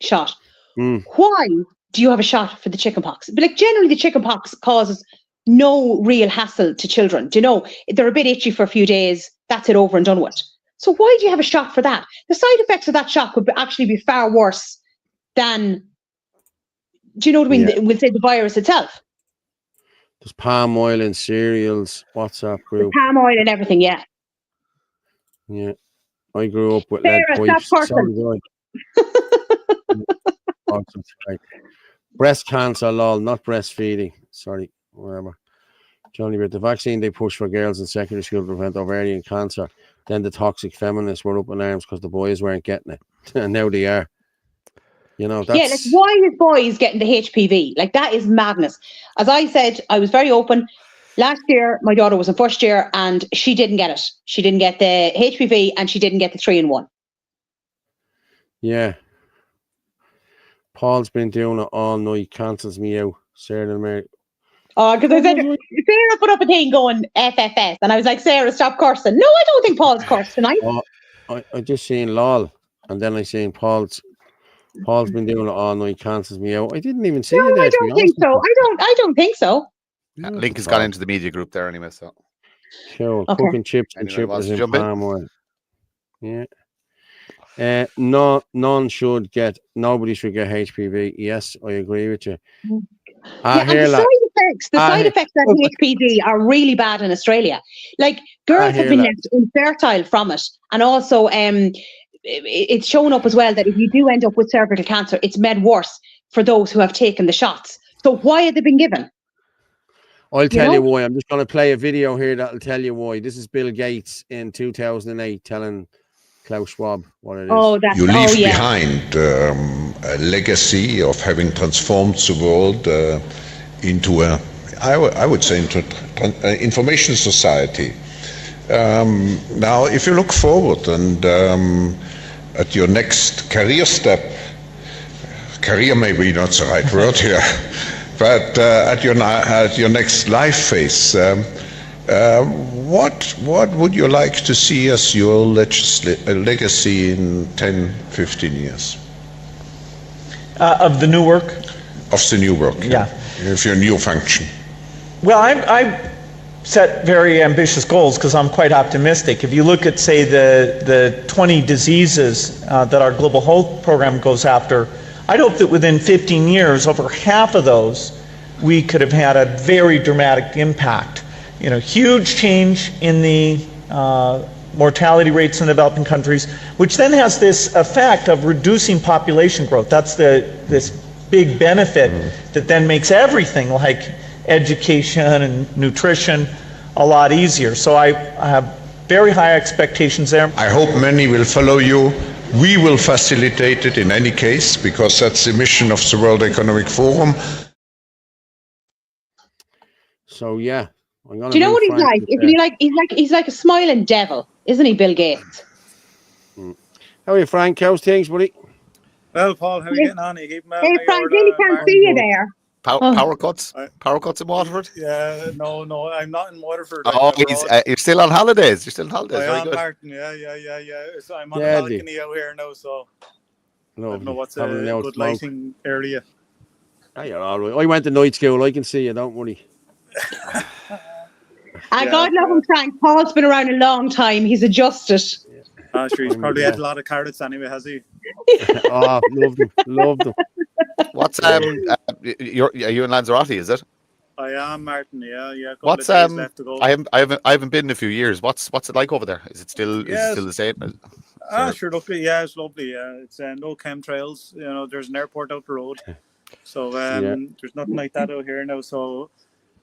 shot. Why do you have a shot for the chickenpox? But like generally the chickenpox causes no real hassle to children. Do you know? They're a bit itchy for a few days. That's it, over and done with. So why do you have a shot for that? The side effects of that shot could actually be far worse than, do you know what I mean? Yeah. We'll say the virus itself. There's palm oil in cereals, WhatsApp group. The palm oil and everything, yeah. Yeah. I grew up with lead pipes. Breast cancer, lol, not breastfeeding. Sorry, whatever. Johnny, but the vaccine they push for girls in secondary school to prevent ovarian cancer. Then the toxic feminists were up in arms because the boys weren't getting it. And now they are. You know, that's... Yeah, like, why is boys getting the HPV? Like, that is madness. As I said, I was very open. Last year, my daughter was in first year and she didn't get it. She didn't get the HPV and she didn't get the 3-in-1. Yeah. Paul's been doing it all night, cancels me out. Sarah and Mary. Oh, because I said, Sarah put up a thing going FFS, and I was like, Sarah, stop cursing. No, I don't think Paul's cursed tonight. Oh, I just seen lol, and then I seen Paul's been doing it all night, cancels me out. I didn't even see it there. I don't think so. I don't think so. Yeah, Link has gone into the media group there anyway, so. Cool. Okay. Cooking chips and chippers in palm oil. Yeah. Nobody should get HPV. Yes, I agree with you. The side effects of HPV are really bad in Australia. Like, girls have been left infertile from it, and also it's shown up as well that if you do end up with cervical cancer, it's made worse for those who have taken the shots. So why have they been given? I'll tell you why. I'm just going to play a video here that'll tell you why. This is Bill Gates in 2008 telling Klaus Schwab what it is. You leave behind a legacy of having transformed the world into I would say, into information society. Now, if you look forward and at your next career step, career may be not the right word here, but at your next life phase, what would you like to see as your legacy in 10, 15 years? Of the new work? Of the new work, yeah. Of your new function. Well, I set very ambitious goals because I'm quite optimistic. If you look at, say, the 20 diseases that our global health program goes after, I'd hope that within 15 years, over half of those, we could have had a very dramatic impact. You know, huge change in the mortality rates in developing countries, which then has this effect of reducing population growth. That's this big benefit that then makes everything like education and nutrition a lot easier. So I have very high expectations there. I hope many will follow you. We will facilitate it in any case, because that's the mission of the World Economic Forum. So yeah. Do you know what he's like? Isn't he's like a smiling devil, isn't he, Bill Gates? How are you, Frank? How's things, buddy? Well, Paul, how are you getting on? You keeping Hey, Frank, really can't see you there. Power cuts? Power cuts in Waterford? Yeah, no, I'm not in Waterford. Oh, you're still on holidays. You're still on holidays. I Very am, good. Martin. Yeah. So I'm on the balcony out here now, so I don't know what's a good lighting area. Oh, you're all right. I went to night school. I can see you. Don't worry. God love him, Frank. Paul's been around a long time. He's adjusted. Sure, he's probably had a lot of carrots anyway, has he? Oh, loved them. What's are you in Lanzarote? Is it? I am, Martin. Yeah. What's left to go. I haven't been in a few years. What's it like over there? Is it still the same? Sure. Look, it's lovely. It's no chemtrails. You know, there's an airport out the road, so there's nothing like that out here now. So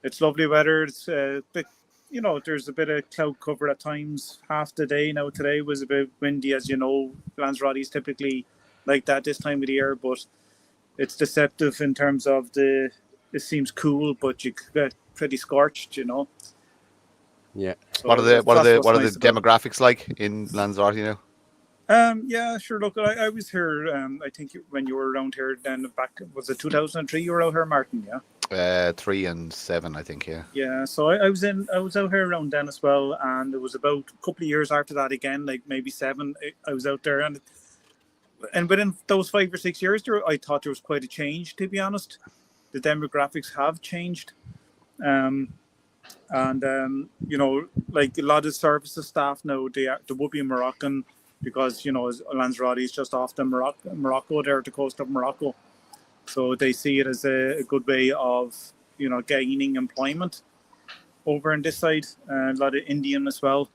it's lovely weather. It's a bit. You know, there's a bit of cloud cover at times, half the day. Now, today was a bit windy, as you know. Lanzarote is typically like that this time of the year, but it's deceptive in terms of it seems cool, but you get pretty scorched, you know. Yeah. So what are the demographics like in Lanzarote now? Yeah, sure. Look, I was here. I think when you were around here, then back was it 2003? You were out here, Martin? Yeah. 3 and 7, I think. Yeah. Yeah. So I was out here around then as well, and it was about a couple of years after that again, like maybe 7. I was out there, and within those 5 or 6 years, I thought there was quite a change. To be honest, the demographics have changed, you know, like a lot of services staff now, they would be Moroccan. Because, you know, Lanzarote is just off the Morocco there, the coast of Morocco. So they see it as a good way of, you know, gaining employment over on this side. A lot of Indian as well.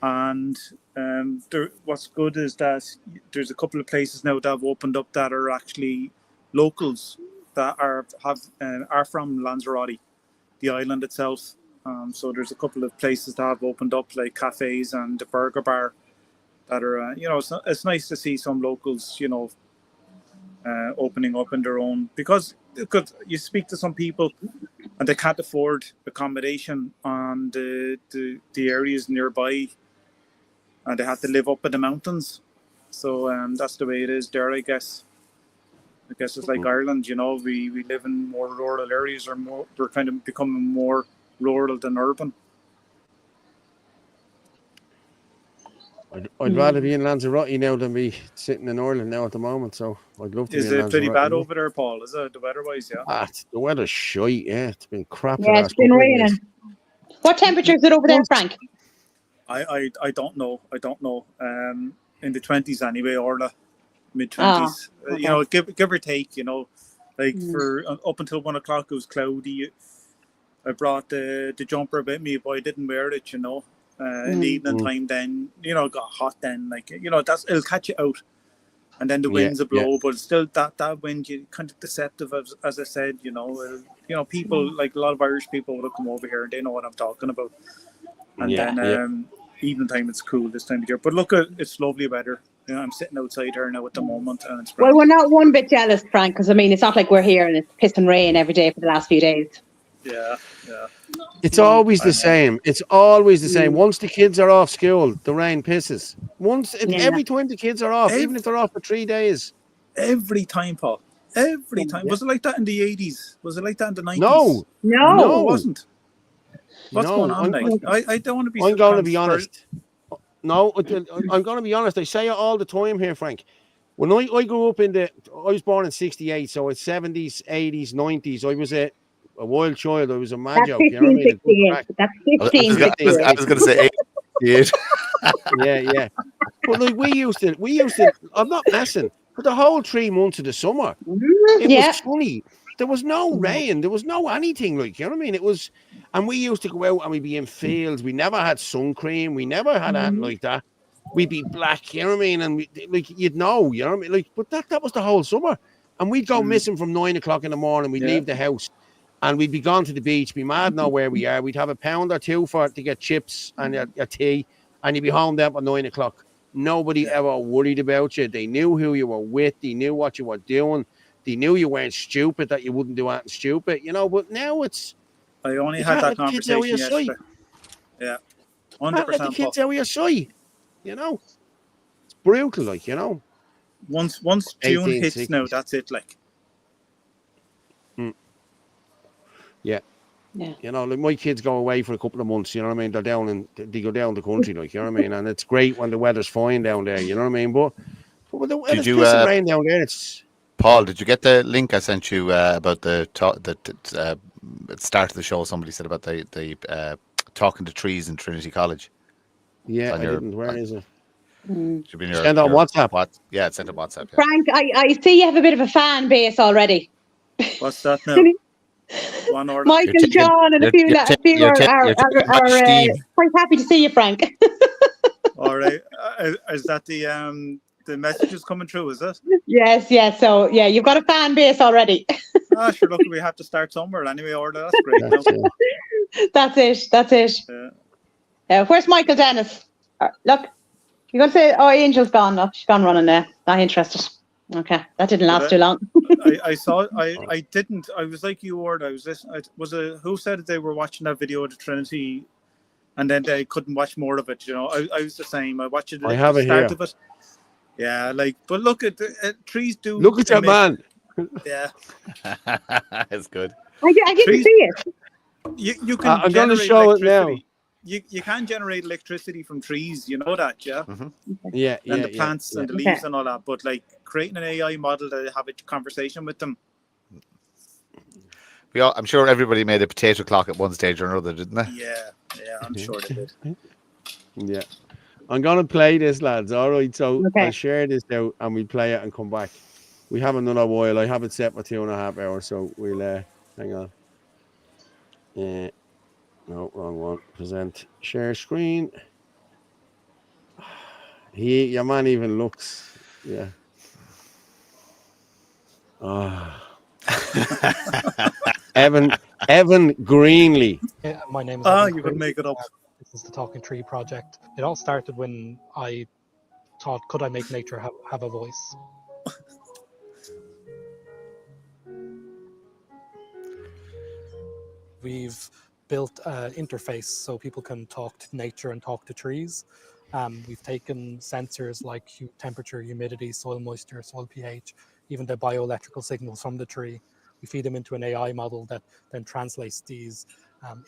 And what's good is that there's a couple of places now that have opened up that are actually locals that are from Lanzarote, the island itself. So there's a couple of places that have opened up, like cafes and the burger bar. That are, you know, it's nice to see some locals, you know, opening up in their own, because because you speak to some people and they can't afford accommodation on the areas nearby, and they have to live up in the mountains. So that's the way it is there, I guess. I guess it's like Ireland, you know, we live in more rural areas, or we're kind of becoming more rural than urban. I'd rather be in Lanzarote now than be sitting in Ireland now at the moment. So I'd love to. Is it pretty bad over there, Paul? Is it the weather-wise? Yeah. The weather's shite. Yeah, it's been crap. Yeah, it's been raining. What temperature is it over there, Frank? I don't know. In the 20s anyway, or the mid-20s. Okay. You know, give or take. You know, like for up until 1 o'clock it was cloudy. I brought the jumper with me, but I didn't wear it. You know. In the evening time, then you know, it got hot. Then, like, you know, it'll catch you out, and then the winds will blow. But still, that wind, you kind of deceptive, as I said. You know, people like a lot of Irish people will come over here and they know what I'm talking about. And then evening time, it's cool this time of year. But look, it's lovely weather. You know, I'm sitting outside here now at the moment, and it's great. Well, we're not one bit jealous, Frank, because I mean, it's not like we're here and it's pissing rain every day for the last few days. Yeah. It's always the same. It's always the same. Once the kids are off school, the rain pisses. Every time the kids are off, even if they're off for 3 days. Every time, Paul. Every time. Was it like that in the 80s? Was it like that in the 90s? No, it wasn't. What's going on, mate? I don't want to be. I'm going to be honest. No, I'm going to be honest. I say it all the time here, Frank. When I grew up I was born in '68, so it's 70s, 80s, 90s. I was a wild child. I was a mad joke. You know what I mean? That's 15. I was going to say 8. Yeah. But like we used to. I'm not messing. For the whole 3 months of the summer, it was sunny. There was no rain. There was no anything. Like, you know what I mean? It was, and we used to go out and we'd be in fields. We never had sun cream. We never had anything like that. We'd be black. You know what I mean? And you'd know. You know what I mean? Like, but that was the whole summer. And we'd go missing from 9 o'clock in the morning. We'd leave the house. And we'd be gone to the beach, be mad know where we are. We'd have a pound or two to get chips and a tea, and you'd be home then by 9 o'clock. Nobody ever worried about you. They knew who you were with. They knew what you were doing. They knew you weren't stupid, that you wouldn't do anything stupid, you know. But now it's. I only had that conversation yesterday. Yeah, 100%. Let the kids out of your sight, you know. It's brutal, like, you know. Once June hits now, that's it, like. Yeah. You know, like my kids go away for a couple of months, you know what I mean? They go down the country, like, you know what I mean? And it's great when the weather's fine down there, you know what I mean? But when it's pissing rain down there, it's... Paul, did you get the link I sent you about the start of the show? Somebody said about the talking to trees in Trinity College. Yeah, I didn't. Where is it? Should be send on WhatsApp. Yeah, it's sent on WhatsApp. Yeah. Frank, I see you have a bit of a fan base already. What's that now? Michael, John, and a few are quite happy to see you, Frank. All right. Is that the messages coming through, is it? Yes. So, yeah, you've got a fan base already. Sure, look, we have to start somewhere anyway, Orla. That's great. That's it. Where's Michael Dennis? Look, you're going to say, Angel's gone. Look, she's gone running there. Not interested. Okay, that didn't last too long. I saw. I didn't. I was like you, Orla. I was listening. Who said that they were watching that video of the Trinity, and then they couldn't watch more of it? You know, I was the same. I watched it. I have it here. Of it. Yeah, like, but look at trees do. Look at that man. Yeah, it's good. I didn't see it. You can. I'm going to show it now. You can generate electricity from trees, you know that, yeah? Mm-hmm. Yeah. And the plants and the leaves and all that. But like creating an AI model to have a conversation with them. I'm sure everybody made a potato clock at one stage or another, didn't they? Yeah, I'm sure they did. Yeah. I'm going to play this, lads. All right. So I'll share this out and we'll play it and come back. We have another while. I have it set for 2.5 hours. So we'll, hang on. Yeah. No, wrong one. Present, share screen. Your man even looks, yeah. Evan Greenlee. Yeah, my name is. You could make it up. This is the Talking Tree project. It all started when I thought, could I make nature have a voice? We've built an interface so people can talk to nature and talk to trees. We've taken sensors like temperature, humidity, soil moisture, soil pH, even the bioelectrical signals from the tree. We feed them into an AI model that then translates these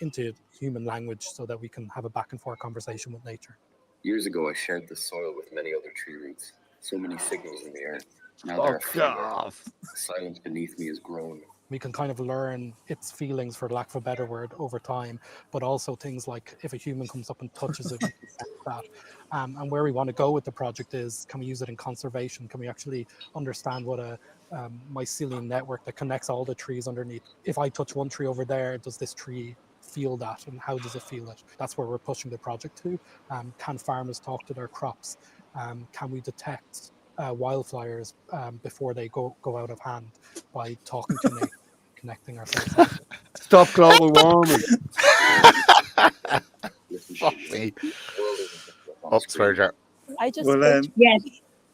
into human language so that we can have a back and forth conversation with nature. Years ago, I shared the soil with many other tree roots. So many signals in the air. Now they're everywhere. The silence beneath me has grown. We can kind of learn its feelings, for lack of a better word, over time, but also things like if a human comes up and touches it, we can sense that. And where we want to go with the project is, can we use it in conservation? Can we actually understand what a mycelium network that connects all the trees underneath? If I touch one tree over there, does this tree feel that, and how does it feel it? That's where we're pushing the project to. Can farmers talk to their crops? Can we detect wildfires before they go out of hand by talking to nature, connecting ourselves? Stop global warming. Fuck me. Oh, swear. I just yes.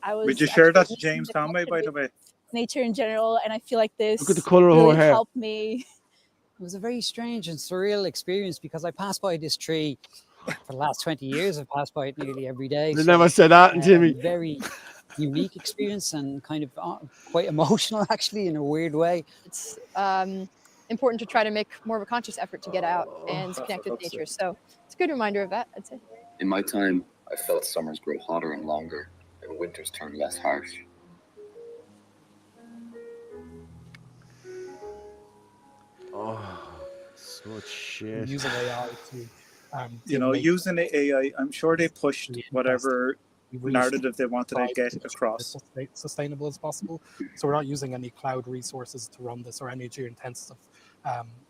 I was. Would you share that to James Conway, by the way? Nature in general, and I feel like this Look at the colour really of her hair. helped me. It was a very strange and surreal experience because I passed by this tree for the last 20 years. I've passed by it nearly every day. They never said that, Jimmy. Very unique experience and kind of quite emotional, actually, in a weird way. It's important to try to make more of a conscious effort to get out and connect with nature. So it's a good reminder of that, I'd say. In my time, I felt summers grow hotter and longer, and winters turn less harsh. Oh, such shit. Using AI to, using the AI, I'm sure they pushed whatever narrative they wanted to get across. Sustainable as possible. So we're not using any cloud resources to run this or energy intensive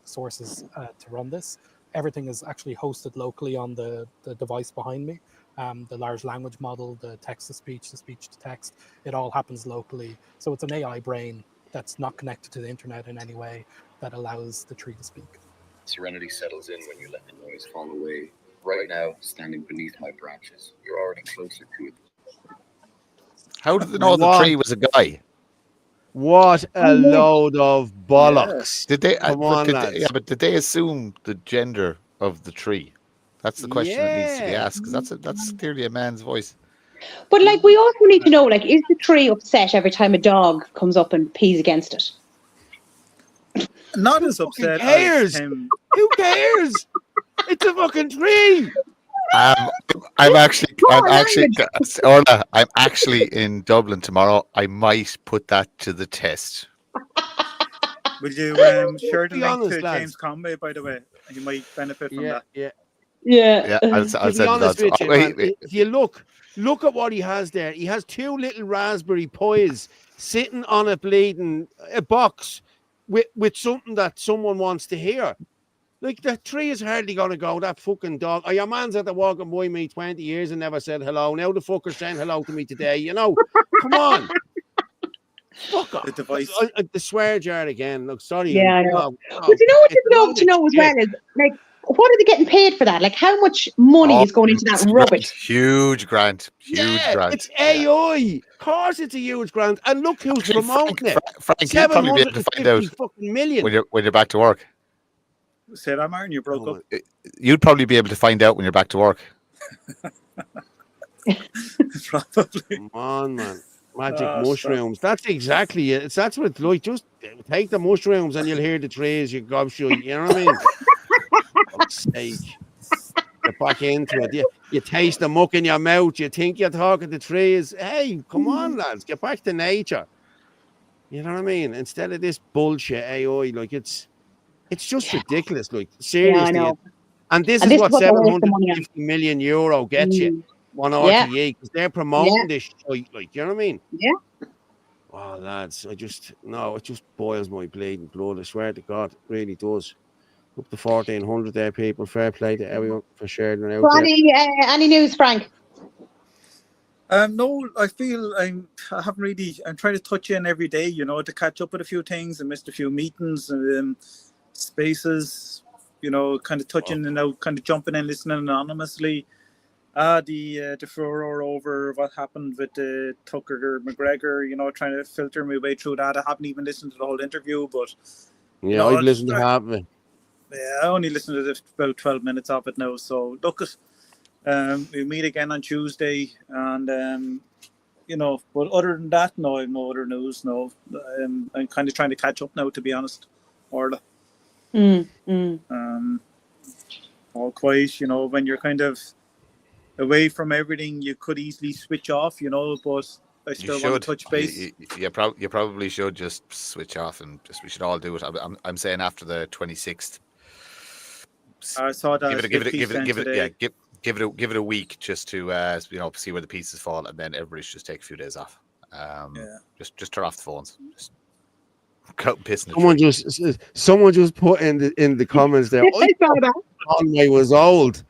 sources to run this. Everything is actually hosted locally on the device behind me. The large language model, the text-to-speech, the speech-to-text, it all happens locally. So it's an AI brain that's not connected to the internet in any way that allows the tree to speak. Serenity settles in when you let the noise fall away. Right now, standing beneath my branches, you're already closer to it. How did they know the tree was a guy? What a load of bollocks. Did they? Come on, lads. But did they assume the gender of the tree? That's the question that needs to be asked, because that's clearly a man's voice. But like, we also need to know, like, is the tree upset every time a dog comes up and pees against it? Not as upset. Who cares? Who cares? It's a fucking tree. I'm actually in Dublin tomorrow. I might put that to the test. Would you share the link to James Conway, by the way? You might benefit from that. Yeah. I'll send that. If you look at what he has there. He has two little raspberry pies sitting on a bleeding box with something that someone wants to hear. Like, the tree is hardly going to go, that fucking dog. Your man's at the walking by me 20 years and never said hello. Now the fucker's saying hello to me today, Come on. Fuck off. The swear jar again. Look, sorry. Yeah, I know. But you know what you'd love to know as well is, like, what are they getting paid for that? Like, how much money is going into that rubbish? Huge grant. Grant. It's AI. Of course it's a huge grant. And look who's promoting it. Frank, you'd probably be able to find out million. when you're back to work. Say that, Martin, you broke up. You'd probably be able to find out when you're back to work. Probably. Come on, man. Magic mushrooms. That's exactly it. That's what it's like. Just take the mushrooms and you'll hear the trees. You gobshite. You know what I mean? Fuck's sake. Get back into it. You taste the muck in your mouth. You think you're talking to trees. Hey, come on, lads. Get back to nature. You know what I mean? Instead of this bullshit AI, like, it's just ridiculous. Like, seriously. Yeah, I know. And this is what 750 million euro gets you. One RTE, because they're promoting this shit, like, you know what I mean? Yeah. Oh, lads, it just boils my bleeding blood. I swear to God, it really does. Up to 1,400 there, people. Fair play to everyone for sharing it out. Well, any news, Frank? No, I feel I'm trying to touch in every day, to catch up with a few things. I missed a few meetings and spaces, kind of touching and out, kind of jumping in, listening anonymously. The furor over what happened with Tucker McGregor, trying to filter my way through that. I haven't even listened to the whole interview, but I've listened to half of it. Yeah, I only listened to about 12 minutes of it now. So look, we meet again on Tuesday, and but other than that, no, I have no other news. No, I'm kind of trying to catch up now, to be honest, Orla. All quiet, when you're kind of away from everything, you could easily switch off, but I still want to touch base. You probably should just switch off, and we should all do it. I'm saying after the 26th. I saw that. Give it a week just to see where the pieces fall, and then everybody should just take a few days off. Just turn off the phones. Just go piss in the Someone just put in the comments there. I saw that Conway was old.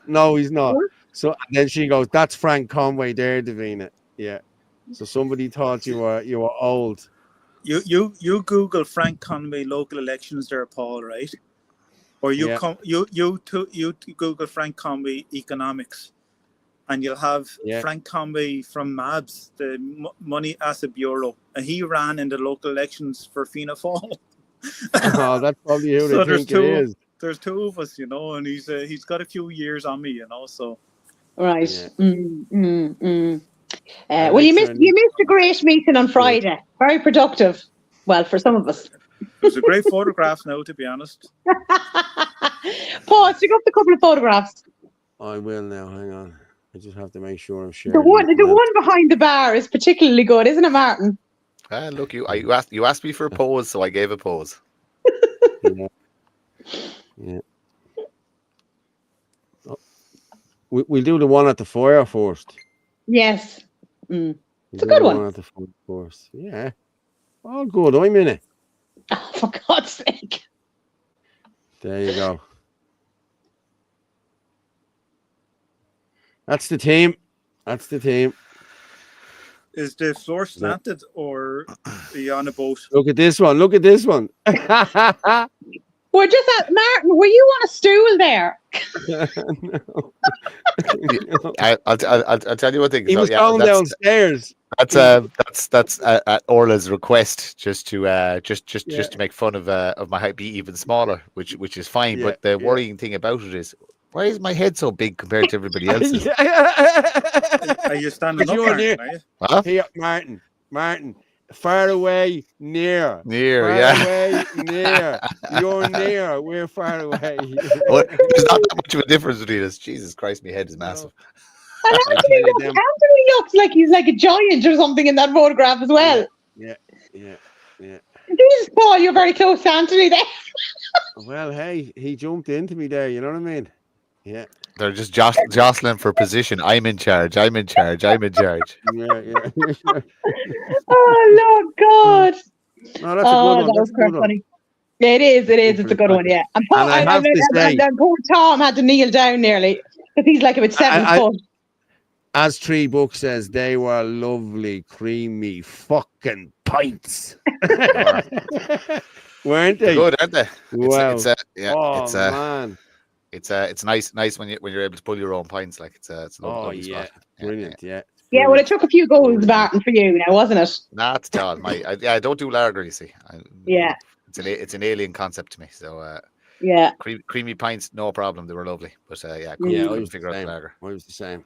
No, he's not. So then she goes, "That's Frank Conway there, Davina." Yeah. So somebody thought you were old. You Google Frank Conway local elections there, Paul, right? Or you Google Frank Conway economics, and you'll have Frank Conway from MABS, the Money Asset Bureau, and he ran in the local elections for Fianna Fáil. Oh, that's probably who they think it is. There's two of us, and he's got a few years on me, so. Right. Yeah. Well, you missed a great meeting on Friday. Very productive. Well, for some of us. There's a great photograph now, to be honest. Paul, stick up a couple of photographs. I will now. Hang on. I just have to make sure I'm sharing. The one behind the bar is particularly good, isn't it, Martin? Look, you asked me for a pose, so I gave a pose. Yeah. Oh. We'll do the one at the fire first. Yes. It's a good one. At the fire first. Yeah. All good. I'm in it. Oh, for God's sake. There you go. That's the team. Is the floor slanted or are you on a boat? Look at this one. We're just at Martin. Were you on a stool there? I'll tell you one thing. He was going downstairs. That's at Orla's request, just to make fun of my height be even smaller, which is fine. Yeah, but the worrying thing about it is, why is my head so big compared to everybody else's? Are you standing up, Martin? Huh? Here, Martin. Far away, near. Far away, near. You're near. We're far away. Well, there's not that much of a difference between us. Jesus Christ, my head is massive. And Anthony looks like he's like a giant or something in that photograph as well. Yeah. Jesus, Paul, you're very close to Anthony there. Well, hey, he jumped into me there. You know what I mean? Yeah. They're just jostling for position. I'm in charge. Yeah. Oh, Lord God. No, that's a good one. That was quite funny. Yeah, it is. It's a good one, yeah. And Paul, I have to say, poor Tom had to kneel down nearly because he's like about 7 foot. As Tree Book says, they were lovely, creamy fucking pints. Weren't they? Good, aren't they? Wow. Man. It's nice when you're able to pull your own pints. Like it's a lovely spot. Brilliant, yeah. Yeah, well, it took a few goals, Martin, for you now, wasn't it? Not at all. I don't do lager, you see. It's an alien concept to me. So creamy pints, no problem. They were lovely, but couldn't figure out the lager. I was the same.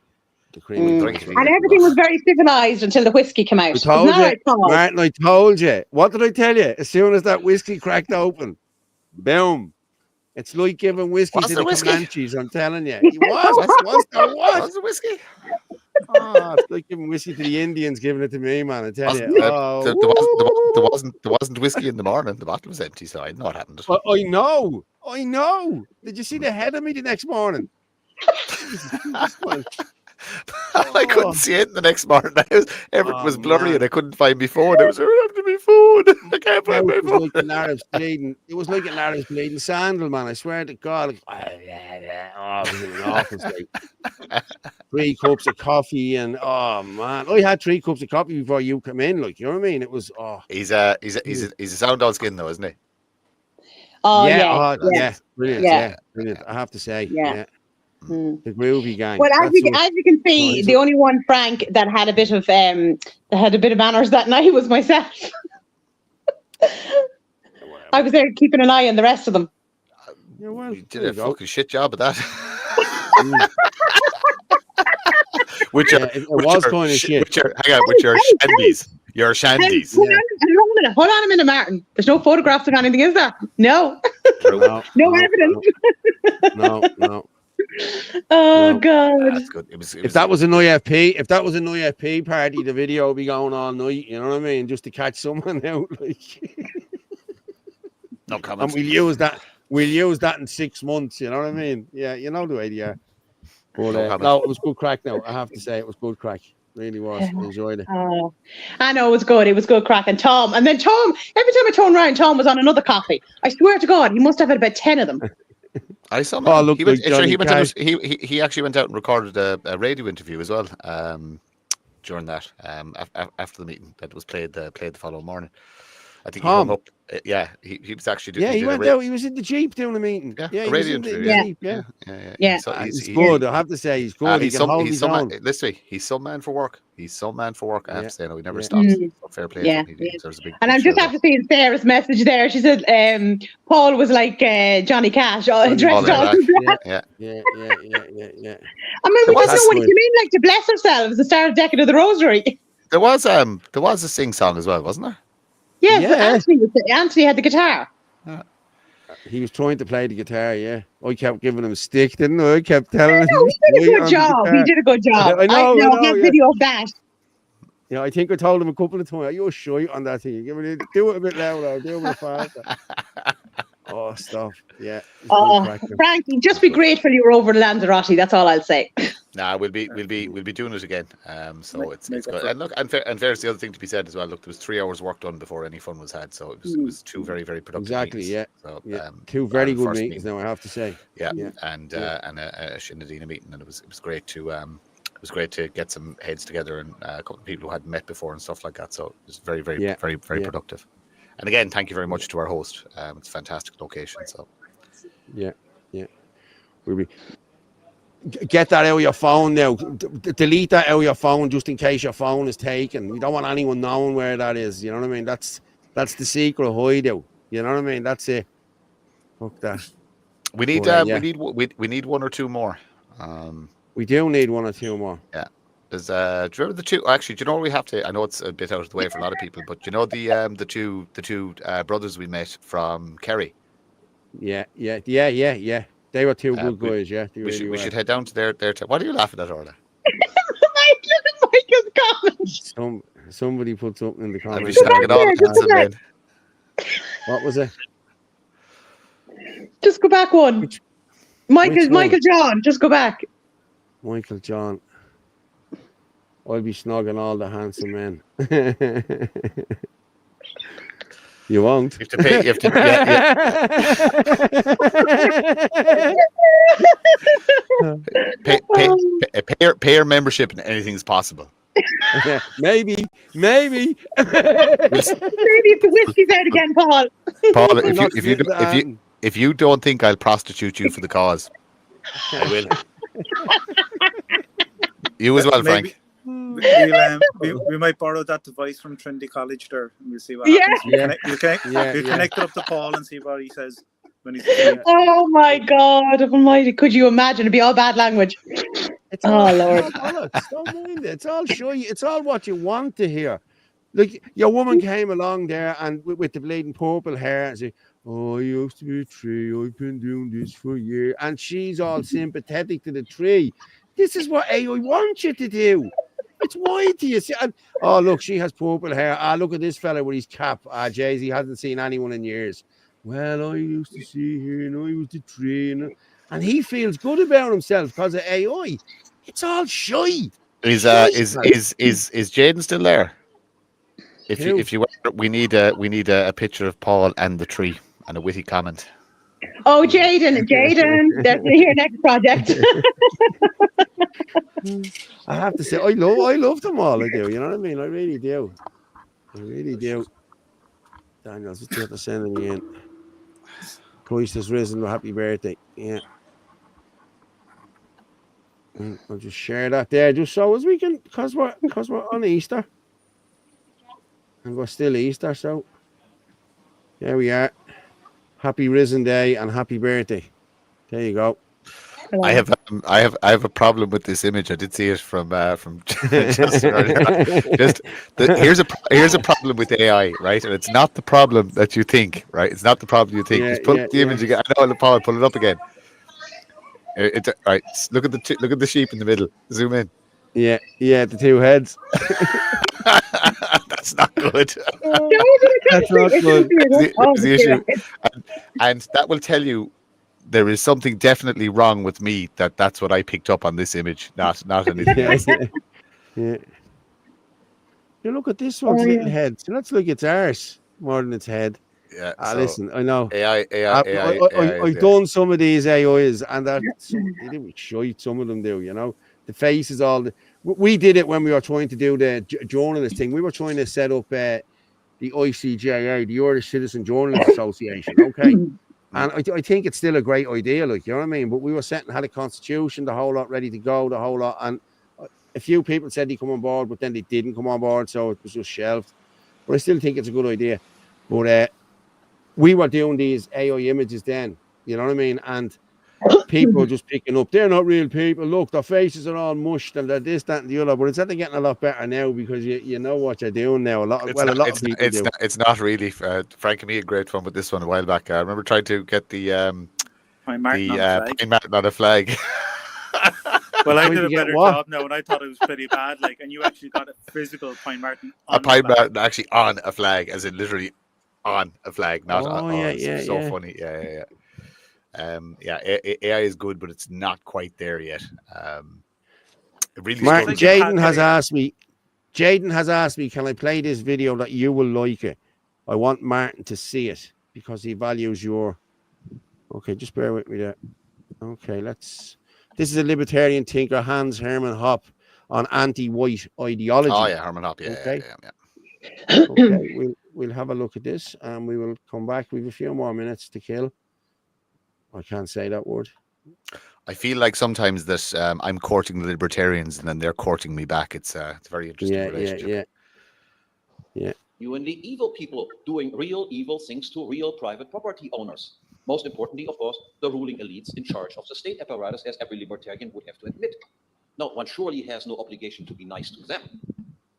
The creamy and everything was very civilized until the whiskey came out. Martin, I told you. What did I tell you? As soon as that whiskey cracked open, boom. It's like giving whiskey to the Comanches, I'm telling you. What's the whiskey? Oh, it's like giving whiskey to the Indians, giving it to me, man. I tell you. There wasn't whiskey in the morning. The bottle was empty, so I know what happened. I know. Did you see the head of me the next morning? I couldn't see it the next morning. Everything was blurry and I couldn't find my phone. It was after my phone. I can't find my phone. It was like an Arab's bleeding sandal, man. I swear to God. It was in an awful state. 3 cups of coffee and man, I had 3 cups of coffee before you come in. Like, you know what I mean? It was He's a sound on skin though, isn't he? Yeah, brilliant. Yeah, brilliant. I have to say, the groovy gang. Well, as you can see, the only one, Frank, that had a bit of manners that night was myself. I was there keeping an eye on the rest of them. Yeah, well, you did a fucking shit job at that. Which are shandies. Your shandies. Hold on a minute, Martin. There's no photographs of anything, is there? No. No evidence. No. Oh God. That's good. If that was an IFP party, the video would be going all night. You know what I mean? Just to catch someone out. Like. No comments. And we'll use that in 6 months. You know what I mean? Yeah, you know the idea. But no, it was good crack. Now I have to say it was good crack. Really was. I enjoyed it. Oh, I know it was good. It was good crack. And Tom, every time I turned around, Tom was on another coffee. I swear to God, he must have had about 10 of them. I saw him. He actually went out and recorded a radio interview as well during that after the meeting that was played the following morning. I think Tom. he hung up. Yeah, he was actually doing. Yeah, he went out. He was in the Jeep doing a meeting. Yeah, he radio was in interview. the Jeep. Yeah. So he's good. I have to say, he's good. He's some man. Listen, he's some man for work. He's some man for work. I have to say, no, he never stops. So fair play. Yeah. He deserves a big. And I'm just after seeing Sarah's message there. She said, Paul was like Johnny Cash, dressed all in black. Yeah. I mean, we don't know what you mean, like to bless ourselves, the start of Decade of the Rosary. There was a sing song as well, wasn't there? Yes, Anthony had the guitar. He was trying to play the guitar, I kept giving him a stick, didn't I? I kept telling him. He did a good job. He did a good job. I know. I have video of that. Yeah, I think I told him a couple of times, you're shy on that thing. Do it a bit louder, do it a bit faster. Oh, stuff. Yeah. Frankie, just be grateful you were over Lanzarote. That's all I'll say. Nah, we'll be doing it again. So it's good. And look, and there's the other thing to be said as well. Look, there was 3 hours work done before any fun was had. So it was 2 very, very productive. Exactly. Meetings. Yeah. So, 2 very good meetings. Now I have to say. Yeah. And a Shinadina meeting, and it was great to get some heads together and a couple of people who hadn't met before and stuff like that. So it was very, very, very, very productive. And again, thank you very much to our host. It's a fantastic location. So, yeah. We'll be get that out of your phone now. Delete that out of your phone just in case your phone is taken. We don't want anyone knowing where that is. You know what I mean? That's the secret hideout. You know what I mean? That's it. Fuck that. We need we need 1 or 2 more. We do need 1 or 2 more. Yeah. There's do you remember the 2? Actually, do you know what we have to? I know it's a bit out of the way for a lot of people, but do you know the two brothers we met from Kerry? Yeah. They were 2 good guys. Yeah, we should head down to their. What are you laughing at, Orla? Michael's comments. Somebody put something in the comments. What was it? Just go back one. Michael John. Just go back. Michael John. I'll be snogging all the handsome men. You won't. You have to pay. You have to pay your membership, and anything's possible. Maybe. Maybe if the whiskey's out again, Paul. Paul, if you don't think I'll prostitute you for the cause, I will. You as well, Frank. We might borrow that device from Trinity College there, and we'll see what happens. You connect it up to Paul and see what he says when he's. Oh my God! Almighty, could you imagine? It'd be all bad language. Lord! Don't mind it. It's all show you. It's all what you want to hear. Like your woman came along there and with the bleeding purple hair and say, "Oh, I used to be a tree. I've been doing this for a year," and she's all sympathetic to the tree. This is what AI wants you to do. It's why do you see? And, oh, look, she has purple hair. Look at this fella with his cap. Jay-Z hasn't seen anyone in years. Well, I used to see here, and I was the tree, and he feels good about himself because of AI. It's all shy. Is Jaden still there? If you we need a picture of Paul and the tree and a witty comment. Oh, Jaden, that's your next project. I have to say, I love them all. I do. You know what I mean? I really do. Daniel's just have to send me in. Christ has risen. Happy birthday. Yeah. I'll just share that there, just so as we can, because we're on Easter, and we're still Easter. So there we are. Happy Risen Day and happy birthday. There you go. I have a problem with this image. I did see it from just earlier. Here's a problem with AI, right? And it's not the problem that you think, right? It's not the problem you think. Just pull up the image again. I know, Paul, pull it up again. Right. Look at the sheep in the middle. Zoom in. Yeah, the two heads. That's not good. That's not good. That's the issue, and that will tell you. There is something definitely wrong with me. That's what I picked up on this image, not anything else. Yeah. You look at this one's little head. So let's look at its arse more than its head. Yeah. Listen, I know. AI. I've done some of these AIs, and they didn't shite. Some of them do. You know, the faces, we did it when we were trying to do the journalist thing. We were trying to set up the ICJA, the Irish Citizen Journalists Association. Okay. And I think it's still a great idea, like, you know what I mean? But we were had a constitution, the whole lot ready to go, the whole lot. And a few people said they come on board, but then they didn't come on board, so it was just shelved. But I still think it's a good idea. But we were doing these AI images then, you know what I mean? And people were just picking up, they're not real people. Look, their faces are all mushed and they're this, that, and the other. But it's actually getting a lot better now because you know what you're doing now. A lot of people do. It's not really. Frank and me had great fun with this one a while back. I remember trying to get the Pine Martin on a flag. Well, I did a better job now, and I thought it was pretty bad. Like, and you actually got a physical Pine Martin on Martin actually on a flag, as in literally on a flag, not on. It's so funny. Yeah. AI is good, but it's not quite there yet. Really, Jaden has asked me, can I play this video that you will like it? I want Martin to see it because he values your. Okay, just bear with me there. Okay, this is a libertarian thinker, Hans Hermann Hoppe, on anti-white ideology. Oh yeah, Hermann Hoppe. Okay. Yeah. Okay, we'll have a look at this and we will come back. We have a few more minutes to kill. I can't say that word. I feel like sometimes that I'm courting the libertarians and then they're courting me back. It's a very interesting relationship. Yeah. You and the evil people doing real evil things to real private property owners. Most importantly, of course, the ruling elites in charge of the state apparatus, as every libertarian would have to admit. No, one surely has no obligation to be nice to them.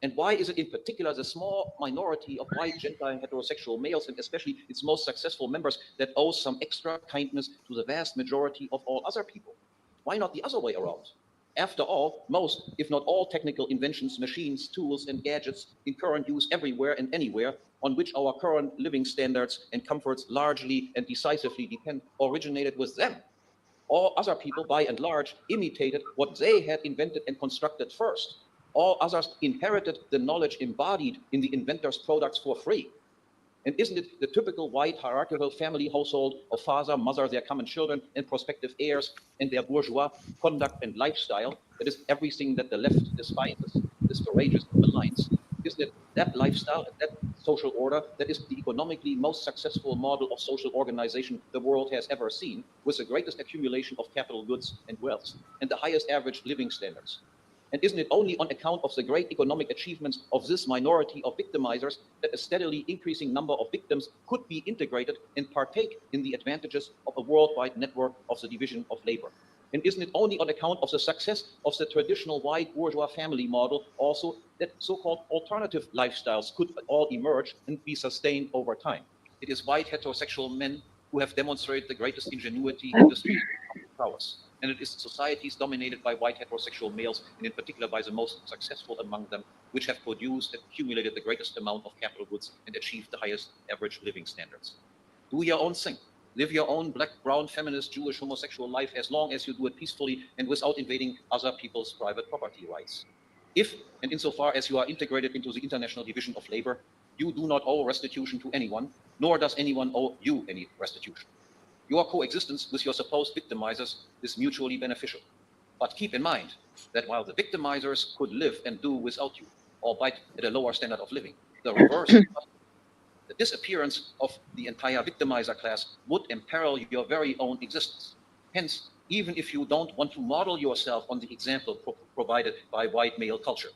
And why is it in particular the small minority of white, gentile, heterosexual males, and especially its most successful members, that owes some extra kindness to the vast majority of all other people? Why not the other way around? After all, most, if not all, technical inventions, machines, tools, and gadgets in current use everywhere and anywhere, on which our current living standards and comforts largely and decisively depend, originated with them. All other people, by and large, imitated what they had invented and constructed first. All others inherited the knowledge embodied in the inventor's products for free. And isn't it the typical white hierarchical family household of father, mother, their common children, and prospective heirs, and their bourgeois conduct and lifestyle that is everything that the left despises, disparages, and maligns? Isn't it that lifestyle and that social order that is the economically most successful model of social organization the world has ever seen, with the greatest accumulation of capital goods and wealth, and the highest average living standards? And isn't it only on account of the great economic achievements of this minority of victimizers that a steadily increasing number of victims could be integrated and partake in the advantages of a worldwide network of the division of labor? And isn't it only on account of the success of the traditional white bourgeois family model also that so-called alternative lifestyles could all emerge and be sustained over time? It is white heterosexual men who have demonstrated the greatest ingenuity, industry, and prowess. And it is societies dominated by white heterosexual males, and in particular by the most successful among them, which have produced and accumulated the greatest amount of capital goods and achieved the highest average living standards. Do your own thing. Live your own black, brown, feminist, Jewish, homosexual life as long as you do it peacefully and without invading other people's private property rights. If, and insofar as you are integrated into the international division of labor, you do not owe restitution to anyone, nor does anyone owe you any restitution. Your coexistence with your supposed victimizers is mutually beneficial. But keep in mind that while the victimizers could live and do without you, albeit at a lower standard of living, the reverse, the disappearance of the entire victimizer class would imperil your very own existence. Hence, even if you don't want to model yourself on the example provided by white male culture,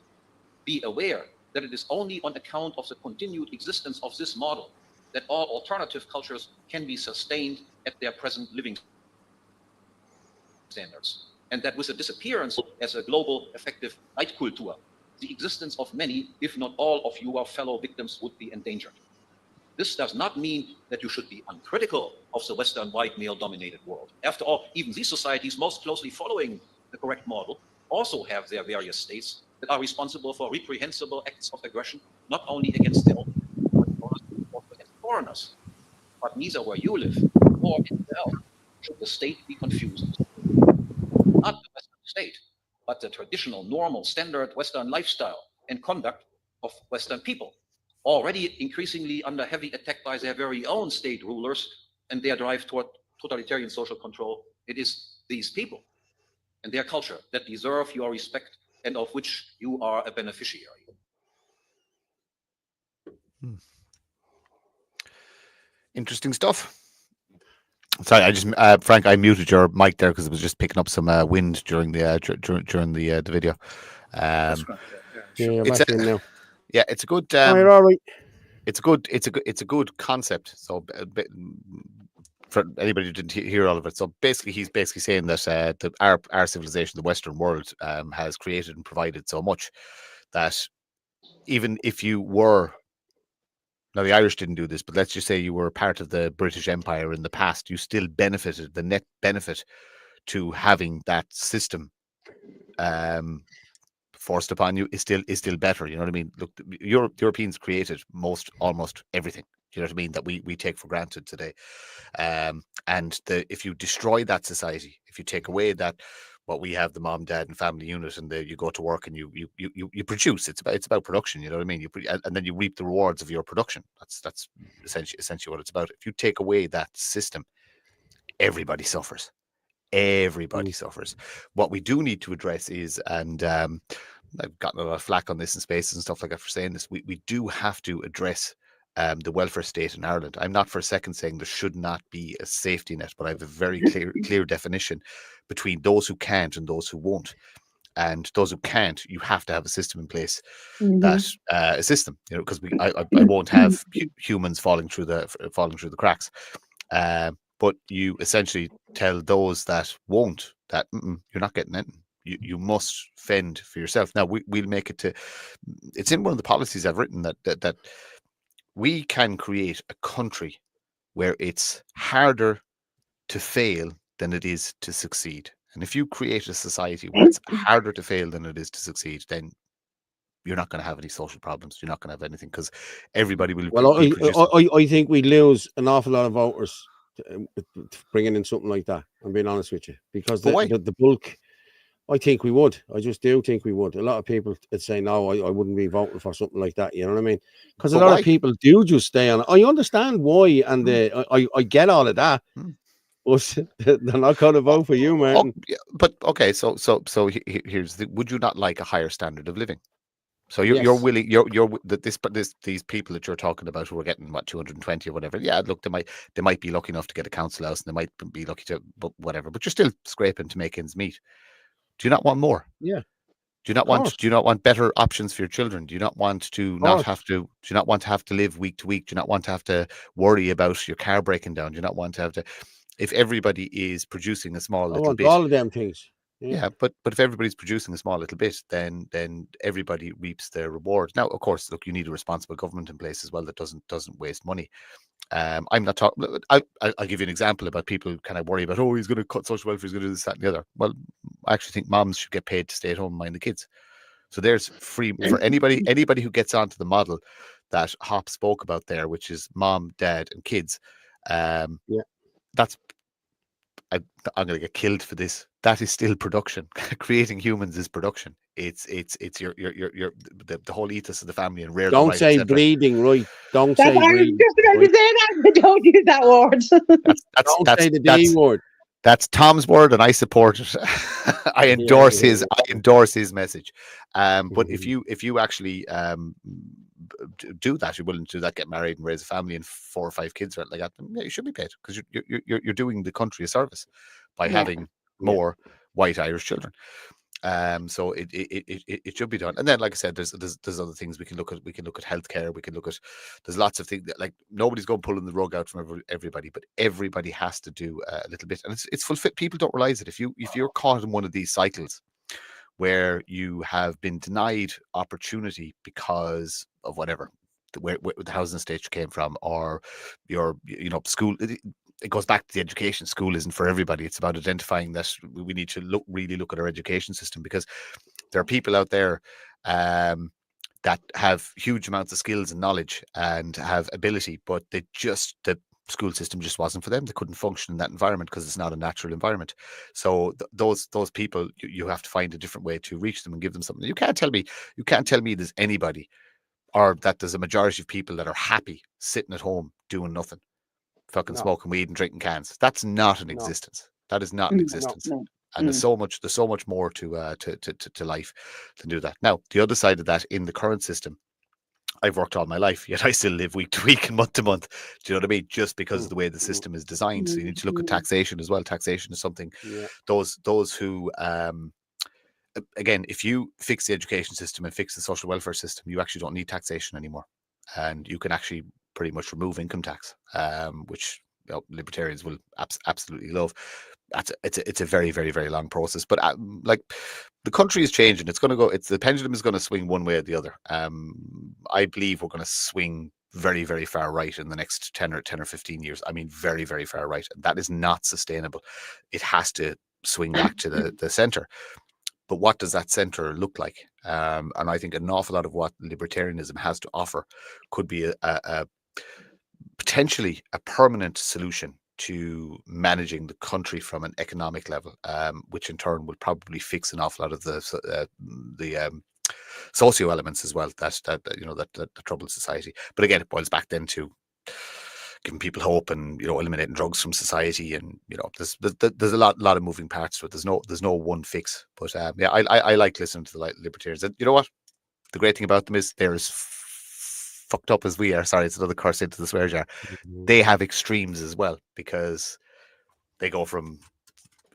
be aware that it is only on account of the continued existence of this model that all alternative cultures can be sustained at their present living standards, and that with the disappearance as a global effective Leitkultur, the existence of many, if not all, of your fellow victims would be endangered. This does not mean that you should be uncritical of the Western white male-dominated world. After all, even these societies most closely following the correct model also have their various states that are responsible for reprehensible acts of aggression, not only against their own, but also against foreigners. But neither where you live nor anywhere else should the state be confused. Not the Western state, but the traditional, normal, standard Western lifestyle and conduct of Western people, already increasingly under heavy attack by their very own state rulers and their drive toward totalitarian social control. It is these people and their culture that deserve your respect and of which you are a beneficiary. Interesting stuff. Sorry, I just Frank, I muted your mic there because it was just picking up some wind during the video. It's a good. All right. It's a good concept. So for anybody who didn't hear all of it, so basically he's saying that our civilization, the Western world, has created and provided so much that even if you were, now the Irish didn't do this, but let's just say you were part of the British Empire in the past, you still benefited. The net benefit to having that system forced upon you is still better. You know what I mean? Look, Europeans created almost everything. You know what I mean, that we take for granted today. And if you destroy that society, if you take away that, what we have, the mom, dad, and family unit, and you go to work and you produce. It's about production. You know what I mean? And then you reap the rewards of your production. That's essentially what it's about. If you take away that system, everybody suffers. Everybody suffers. What we do need to address is, and I've gotten a lot of flack on this in spaces and stuff like that for saying this, we do have to address the welfare state in Ireland. I'm not for a second saying there should not be a safety net, but I have a very clear definition between those who can't and those who won't. And those who can't, you have to have a system in place that assists them. You know, because I won't have humans falling through the cracks. But you essentially tell those that won't that you're not getting anything. You must fend for yourself. Now we'll make it to. It's in one of the policies I've written that we can create a country where it's harder to fail than it is to succeed. And if you create a society where it's harder to fail than it is to succeed, then you're not going to have any social problems. You're not going to have anything because everybody will. Well, I think we lose an awful lot of voters bringing in something like that. I'm being honest with you, because the bulk. I think we would. I just do think we would. A lot of people would say, no, I wouldn't be voting for something like that. You know what I mean? Because a lot of people do just stay on. I understand why, and I get all of that. But they're not going to vote for you, man. Oh, yeah, but okay, so here's the. Would you not like a higher standard of living? So you're willing. These people that you're talking about who are getting what 220 or whatever. Yeah, look, they might be lucky enough to get a council house, and they might be lucky to, but whatever. But you're still scraping to make ends meet. Do you not want more? Yeah. Do you not want better options for your children? Do you not want to not have to? Do you not want to have to live week to week? Do you not want to have to worry about your car breaking down? Do you not want to have to? If everybody is producing a small little bit, all of them things. Yeah, but if everybody's producing a small little bit, then everybody reaps their reward. Now, of course, look, you need a responsible government in place as well that doesn't waste money. I'm not talking. I'll give you an example about people kind of worry about, oh, he's going to cut social welfare, he's going to do this, that, and the other. Well, I actually think moms should get paid to stay at home and mind the kids. So there's free for anybody who gets onto the model that Hop spoke about there, which is mom, dad, and kids. That's I'm going to get killed for this. That is still production. Creating humans is production. It's your the whole ethos of the family and rare. Don't say breeding, right? Don't say breeding. Just about to say that. Don't use that word. Don't say the D word. That's Tom's word, and I support it. I endorse his message. But if you actually do that, you're willing to do that, get married and raise a family and 4 or 5 kids, or like that, you should be paid, because you're doing the country a service by having more white Irish children. So it should be done. And then, like I said, there's other things we can look at. We can look at healthcare. We can look at. There's lots of things that, like, nobody's going pulling the rug out from everybody, but everybody has to do a little bit. And it's fulfilled. People don't realize it. If you're caught in one of these cycles where you have been denied opportunity because of whatever, where the housing estate you came from, or your school. It goes back to the education. School isn't for everybody. It's about identifying that we need to really look at our education system, because there are people out there that have huge amounts of skills and knowledge and have ability, but the school system just wasn't for them. They couldn't function in that environment because it's not a natural environment. So those people, you have to find a different way to reach them and give them something. You can't tell me there's anybody, or that there's a majority of people that are happy sitting at home doing nothing, fucking smoking weed and drinking cans. That's not an existence. That is not an existence. And there's so much more to life than do that. Now, the other side of that, in the current system, I've worked all my life, yet I still live week to week and month to month. Do you know what I mean? Just because of the way the system is designed. So you need to look at taxation as well. Taxation is something those who again, if you fix the education system and fix the social welfare system, you actually don't need taxation anymore, and you can actually pretty much remove income tax, which libertarians will absolutely love. It's a very, very, very long process, but like, the country is changing. It's going to go. The pendulum is going to swing one way or the other. I believe we're going to swing very, very far right in the next 10 or 15 years. I mean, very, very far right. That is not sustainable. It has to swing back to the center. But what does that center look like? And I think an awful lot of what libertarianism has to offer could be a potentially a permanent solution to managing the country from an economic level, which in turn will probably fix an awful lot of the socio elements as well that trouble society. But again, it boils back then to giving people hope and eliminating drugs from society, and there's a lot of moving parts to it. There's no one fix. But I like listening to the libertarians. And you know what? The great thing about them is they're as fucked up as we are. Sorry, it's another curse into the swear jar. They have extremes as well, because they go from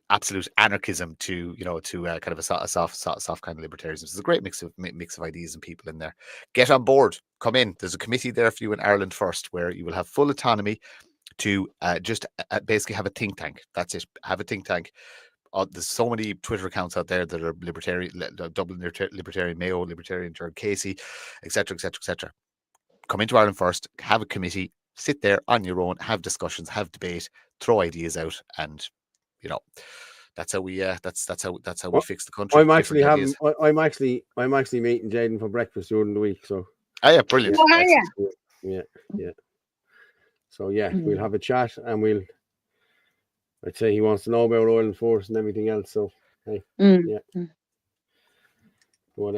absolute anarchism to kind of a soft kind of libertarianism. It's a great mix of ideas and people in there. Get on board, come in. There's a committee there for you in Ireland First, where you will have full autonomy to just basically have a think tank. That's it. Have a think tank. There's so many Twitter accounts out there that are libertarian, Dublin Libertarian Mayo, Libertarian Turn Casey, etc., etc., etc. Come into Ireland First, have a committee, sit there on your own, have discussions, have debate, throw ideas out, and that's how we we fix the country. I'm actually meeting Jaden for breakfast during the week. So yeah, brilliant. Yeah. So we'll have a chat, and I'd say he wants to know about Ireland First and everything else. So But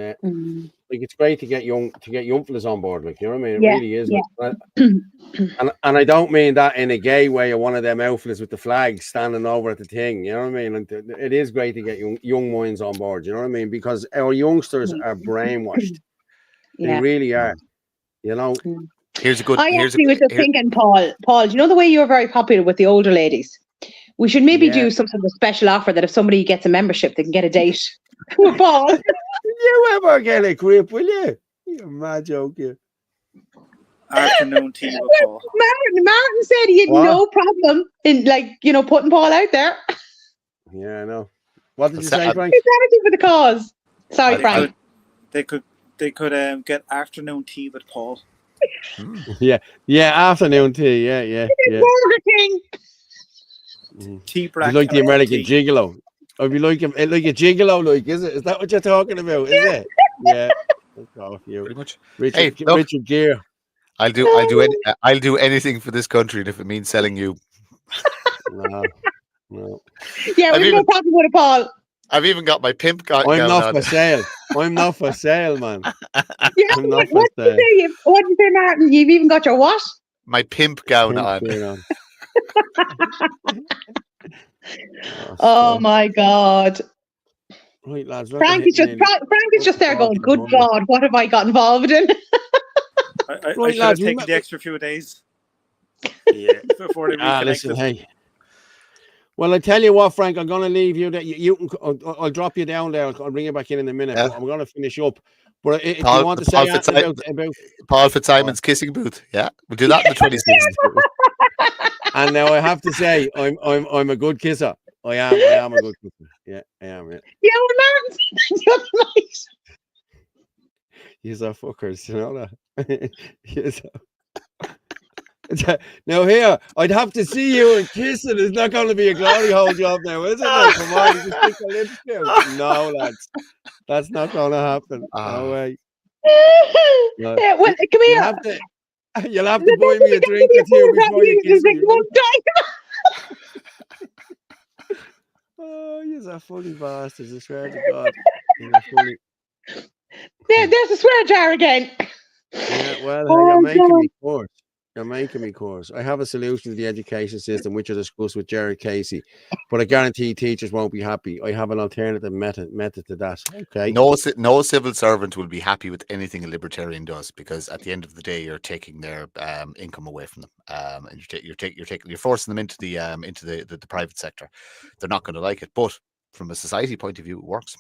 like, it's great to get young fellas on board, like, you know what I mean? It really is. And I don't mean that in a gay way, or one of them outfits with the flag standing over at the thing, you know what I mean? And it is great to get young minds on board, you know what I mean? Because our youngsters are brainwashed. They really are. Here's a good. I actually was just thinking, Paul, do you know the way you're very popular with the older ladies? We should maybe do some sort of special offer that if somebody gets a membership, they can get a date with Paul. You ever get a grip, will you? You're mad joking. Afternoon tea with Paul. Martin said he had no problem in, putting Paul out there. Yeah, I know. What did you say, Frank? It's anything for the cause. Sorry, Frank. They could get afternoon tea with Paul. Yeah, afternoon tea. Yeah. Burger King. Tea break. Like the American Gigolo. Or be like a gigolo, like, is it? Is that what you're talking about? Is it? Yeah. Pretty much. Richard Gere. I'll do anything for this country, and if it means selling you. No. Yeah, we've no problem with it, Paul. I've even got my pimp gown. I'm not for sale. I'm not for sale, man. I'm not for sale. What did you say, Martin? You've even got your what? My pimp gown on. Oh my God. Right, lads. Frank is just there going, good God, what have I got involved in? I should have taken the extra few days. Yeah. Before they listen, hey. Well, I tell you what, Frank, I'm going to leave you there. You can. I'll drop you down there. I'll bring you back in a minute. Yeah. I'm going to finish up. But if you want to say about Paul Fitzsimon's kissing booth, yeah, we'll do that in the 26th. And now I have to say, I'm a good kisser. I am a good kisser. Yeah, I am. Yeah. Yeah, well, Martin, you're a fuckers, you know that. Now here, I'd have to see you and kissing. It's not going to be a glory hole job now, is it? Like, come on, you just stick the lips out. No, lads, that's not going to happen. No way. No. Yeah, well, come here. You'll have to buy me a drink or two before you kiss me. Oh, you're a funny bastard! I swear to God, you're funny. There's a swear jar again. Yeah, well, you're making me course. You're making me course. I have a solution to the education system, which I discussed with Jared Casey, but I guarantee teachers won't be happy. I have an alternative method to that. Okay. No civil servant will be happy with anything a libertarian does, because at the end of the day, you're taking their income away from them, and you're forcing them into the private sector. They're not going to like it, but from a society point of view, it works.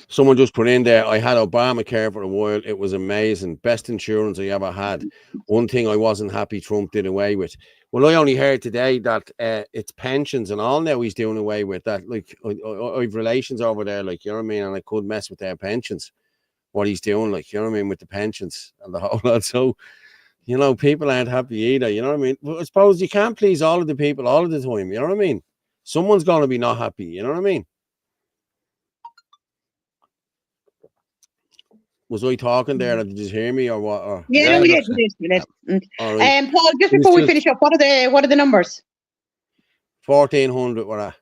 Someone just put in there, I had Obamacare for a while. It was amazing. Best insurance I ever had. One thing I wasn't happy Trump did away with. Well, I only heard today that it's pensions and all now he's doing away with that. Like, I've relations over there, like, you know what I mean? And I could mess with their pensions. What he's doing, like, you know what I mean? With the pensions and the whole lot. So, you know, people aren't happy either. You know what I mean? But I suppose you can't please all of the people all of the time. You know what I mean? Someone's going to be not happy. You know what I mean? Was I talking there? Did you hear me or what? Or, yeah, we did. Right. Paul, just before we finish up, what are the numbers? 1,400 we're at.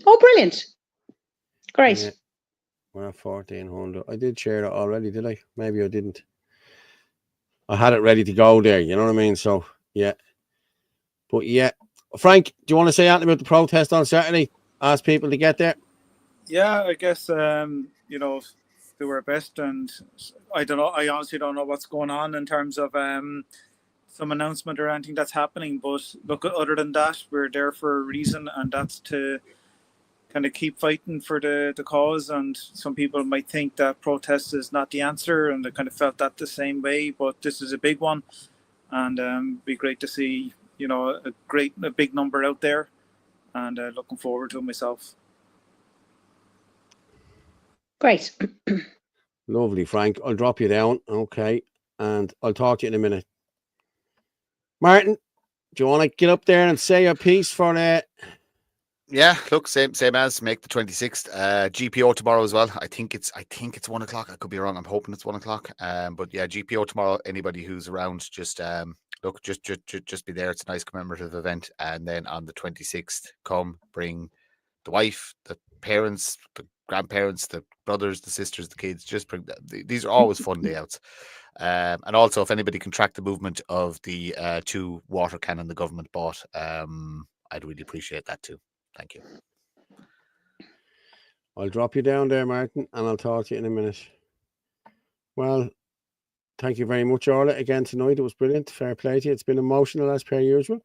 Oh, brilliant! Great. Yeah, we're at 1,400. I did share it already, did I? Maybe I didn't. I had it ready to go there. You know what I mean? So yeah, but yeah, Frank, do you want to say anything about the protest on Saturday? Ask people to get there. Yeah, I guess you know, do our best, and I don't know. I honestly don't know what's going on in terms of some announcement or anything that's happening. But look, other than that, we're there for a reason, and that's to kind of keep fighting for the cause. And some people might think that protest is not the answer, and they kind of felt that the same way. But this is a big one, and it'd be great to see, you know, a big number out there, and looking forward to it myself. Great. Lovely, Frank. I'll drop you down, okay, and I'll talk to you in a minute. Martin, do you want to get up there and say a piece for that? Yeah, look, same as make the 26th. GPO tomorrow as well. I think it's 1 o'clock. I could be wrong. I'm hoping it's 1 o'clock. But yeah, GPO tomorrow. Anybody who's around, just look, just be there. It's a nice commemorative event. And then on the 26th, come bring the wife, the parents, the grandparents, the brothers, the sisters, the kids. Just bring these are always fun day outs. And also, if anybody can track the movement of the 2 water cannon the government bought, I'd really appreciate that too. Thank you. I'll drop you down there, Martin, and I'll talk to you in a minute. Well, thank you very much, Orla, again tonight. It was brilliant. Fair play to you. It's been emotional as per usual.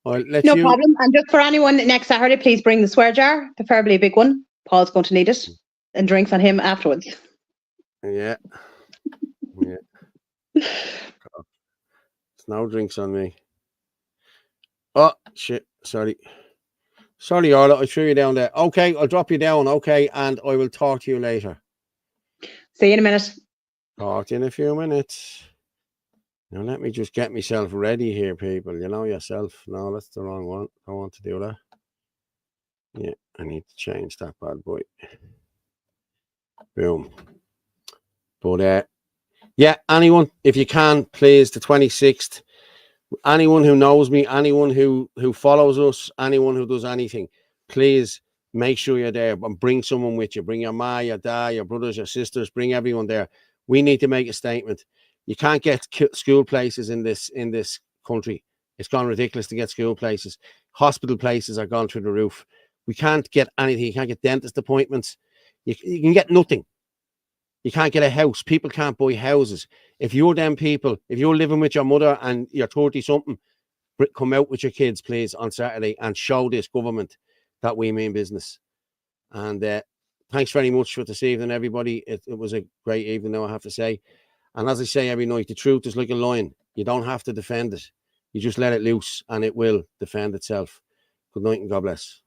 I'll let no problem. And just for anyone next Saturday, please bring the swear jar, preferably a big one. Paul's going to need it, and drinks on him afterwards. Yeah. Yeah. There's no drinks on me. Oh, shit. Sorry, Orla, I threw you down there. Okay, I'll drop you down, okay, and I will talk to you later. See you in a minute. Talk to you in a few minutes. Now, let me just get myself ready here, people. You know yourself. No, that's the wrong one. I want to do that. Yeah, I need to change that bad boy. Boom. But, yeah, anyone, if you can, please, the 26th. Anyone who knows me, anyone who follows us, anyone who does anything, please make sure you're there and bring someone with you. Bring your ma, your dad, your brothers, your sisters. Bring everyone there. We need to make a statement. You can't get school places in this country. It's gone ridiculous to get school places. Hospital places are gone through the roof. We can't get anything. You can't get dentist appointments. You can get nothing. You can't get a house. People can't buy houses. If you're them people, if you're living with your mother and you're 30-something, come out with your kids, please, on Saturday and show this government that we mean business. And thanks very much for this evening, everybody. It was a great evening, now I have to say. And as I say every night, the truth is like a lion. You don't have to defend it. You just let it loose and it will defend itself. Good night and God bless.